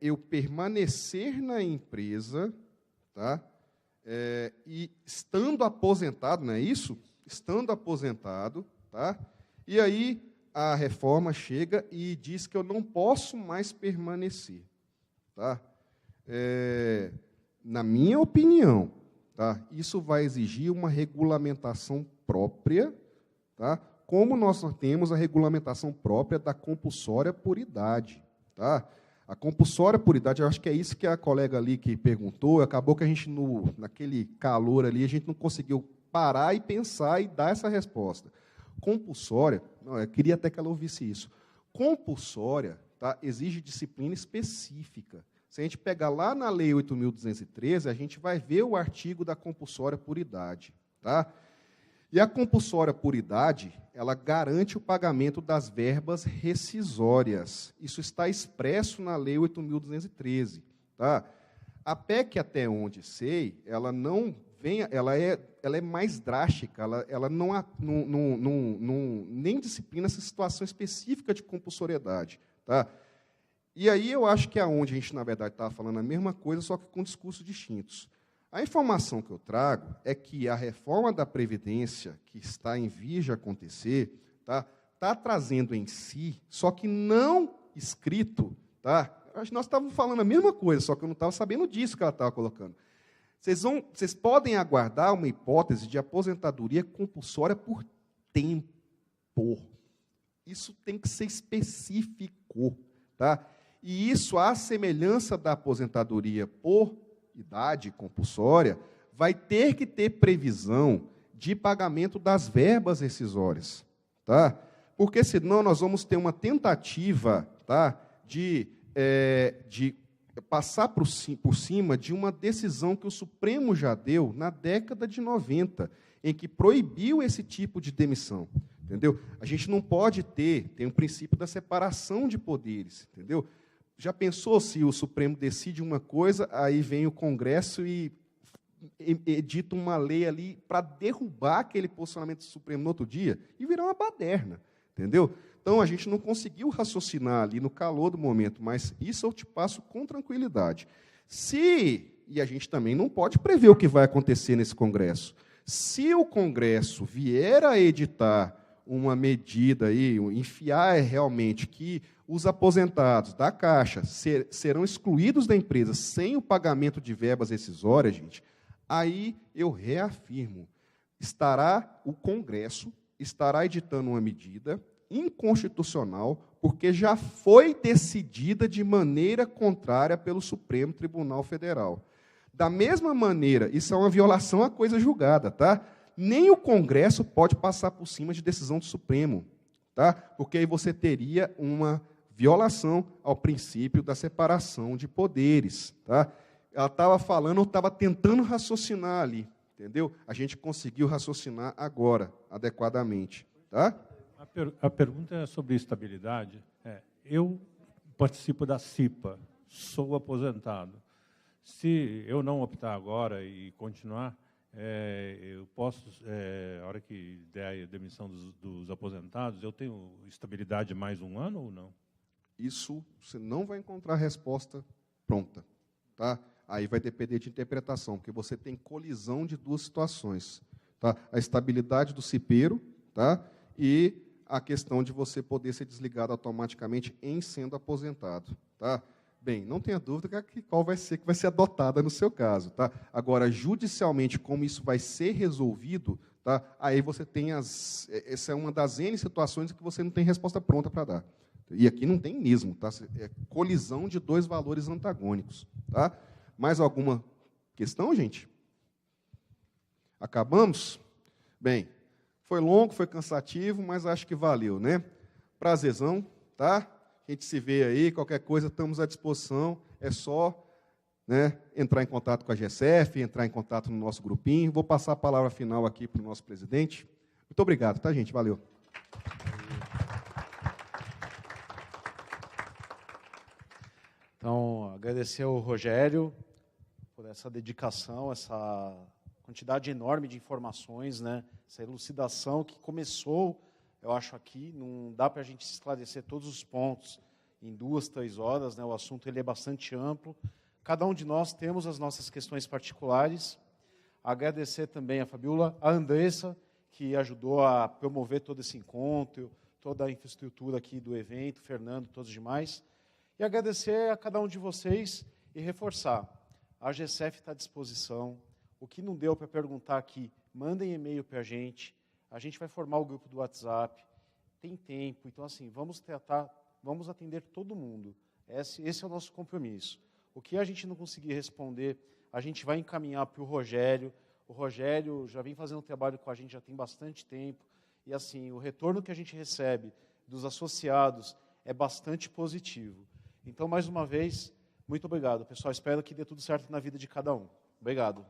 C: Eu permanecer na empresa, tá? E estando aposentado, não é isso? Estando aposentado, tá? E aí a reforma chega e diz que eu não posso mais permanecer. Tá? Na minha opinião, tá? Isso vai exigir uma regulamentação própria, tá? Como nós temos a regulamentação própria da compulsória por idade. Tá? A compulsória por idade, eu acho que é isso que a colega ali que perguntou, acabou que a gente, naquele calor ali, a gente não conseguiu parar e pensar e dar essa resposta. Compulsória, não, eu queria até que ela ouvisse isso. Compulsória, tá, exige disciplina específica. Se a gente pegar lá na Lei 8.213, a gente vai ver o artigo da compulsória por idade. Tá? E a compulsória por idade, ela garante o pagamento das verbas rescisórias. Isso está expresso na Lei 8.213. Tá? A PEC, até onde sei, ela não vem, ela é mais drástica, ela nem disciplina essa situação específica de compulsoriedade. Tá? E aí eu acho que é onde a gente, na verdade, estava falando a mesma coisa, só que com discursos distintos. A informação que eu trago é que a reforma da Previdência, que está em vias de acontecer, está trazendo em si, só que não escrito, tá? Nós estávamos falando a mesma coisa, só que eu não estava sabendo disso que ela estava colocando. Vocês podem aguardar uma hipótese de aposentadoria compulsória por tempo. Isso tem que ser específico. Tá? E isso, à semelhança da aposentadoria por idade compulsória, vai ter que ter previsão de pagamento das verbas rescisórias. Tá? Porque senão nós vamos ter uma tentativa, tá, de passar por cima de uma decisão que o Supremo já deu na década de 90, em que proibiu esse tipo de demissão. Entendeu? A gente não pode tem um princípio da separação de poderes. Entendeu? Já pensou se o Supremo decide uma coisa, aí vem o Congresso e edita uma lei ali para derrubar aquele posicionamento do Supremo no outro dia e virar uma baderna. Entendeu? Então, a gente não conseguiu raciocinar ali no calor do momento, mas isso eu te passo com tranquilidade. E a gente também não pode prever o que vai acontecer nesse Congresso. Se o Congresso vier a editar uma medida aí, enfiar realmente que os aposentados da Caixa serão excluídos da empresa sem o pagamento de verbas rescisórias, gente, aí eu reafirmo, o Congresso estará editando uma medida inconstitucional, porque já foi decidida de maneira contrária pelo Supremo Tribunal Federal. Da mesma maneira, isso é uma violação à coisa julgada, tá? Nem o Congresso pode passar por cima de decisão do Supremo, tá? Porque aí você teria uma violação ao princípio da separação de poderes, tá? Ela estava falando, eu estava tentando raciocinar ali, entendeu? A gente conseguiu raciocinar agora, adequadamente, tá?
H: A pergunta é sobre estabilidade. Eu participo da CIPA, sou aposentado. Se eu não optar agora e continuar, eu posso, a hora que der a demissão dos aposentados, eu tenho estabilidade mais um ano ou não?
C: Isso você não vai encontrar resposta pronta, tá? Aí vai depender de interpretação, porque você tem colisão de duas situações, tá? A estabilidade do cipeiro, tá? E a questão de você poder ser desligado automaticamente em sendo aposentado, tá? Bem, não tenha dúvida que qual vai ser que vai ser adotada no seu caso, tá? Agora, judicialmente, como isso vai ser resolvido, tá? Aí você tem essa é uma das N situações em que você não tem resposta pronta para dar. E aqui não tem mesmo, tá? É colisão de dois valores antagônicos, tá? Mais alguma questão, gente? Acabamos? Bem, foi longo, foi cansativo, mas acho que valeu, né? Prazerzão, tá? A gente se vê aí, qualquer coisa, estamos à disposição. É só, né, entrar em contato com a GSF, entrar em contato no nosso grupinho. Vou passar a palavra final aqui para o nosso presidente. Muito obrigado, tá, gente? Valeu.
A: Então, agradecer ao Rogério por essa dedicação, essa quantidade enorme de informações, né? Essa elucidação que começou, eu acho, aqui. Não dá para a gente esclarecer todos os pontos em 2, 3 horas, né? O assunto ele é bastante amplo. Cada um de nós temos as nossas questões particulares. Agradecer também a Fabiola, a Andressa, que ajudou a promover todo esse encontro, toda a infraestrutura aqui do evento, Fernando, todos os demais. E agradecer a cada um de vocês e reforçar. A GSF está à disposição. O que não deu para perguntar aqui, mandem e-mail para a gente vai formar o grupo do WhatsApp, tem tempo, então assim, vamos atender todo mundo. Esse é o nosso compromisso. O que a gente não conseguir responder, a gente vai encaminhar para o Rogério. O Rogério já vem fazendo trabalho com a gente já tem bastante tempo, e assim, o retorno que a gente recebe dos associados é bastante positivo. Então, mais uma vez, muito obrigado, pessoal. Espero que dê tudo certo na vida de cada um. Obrigado.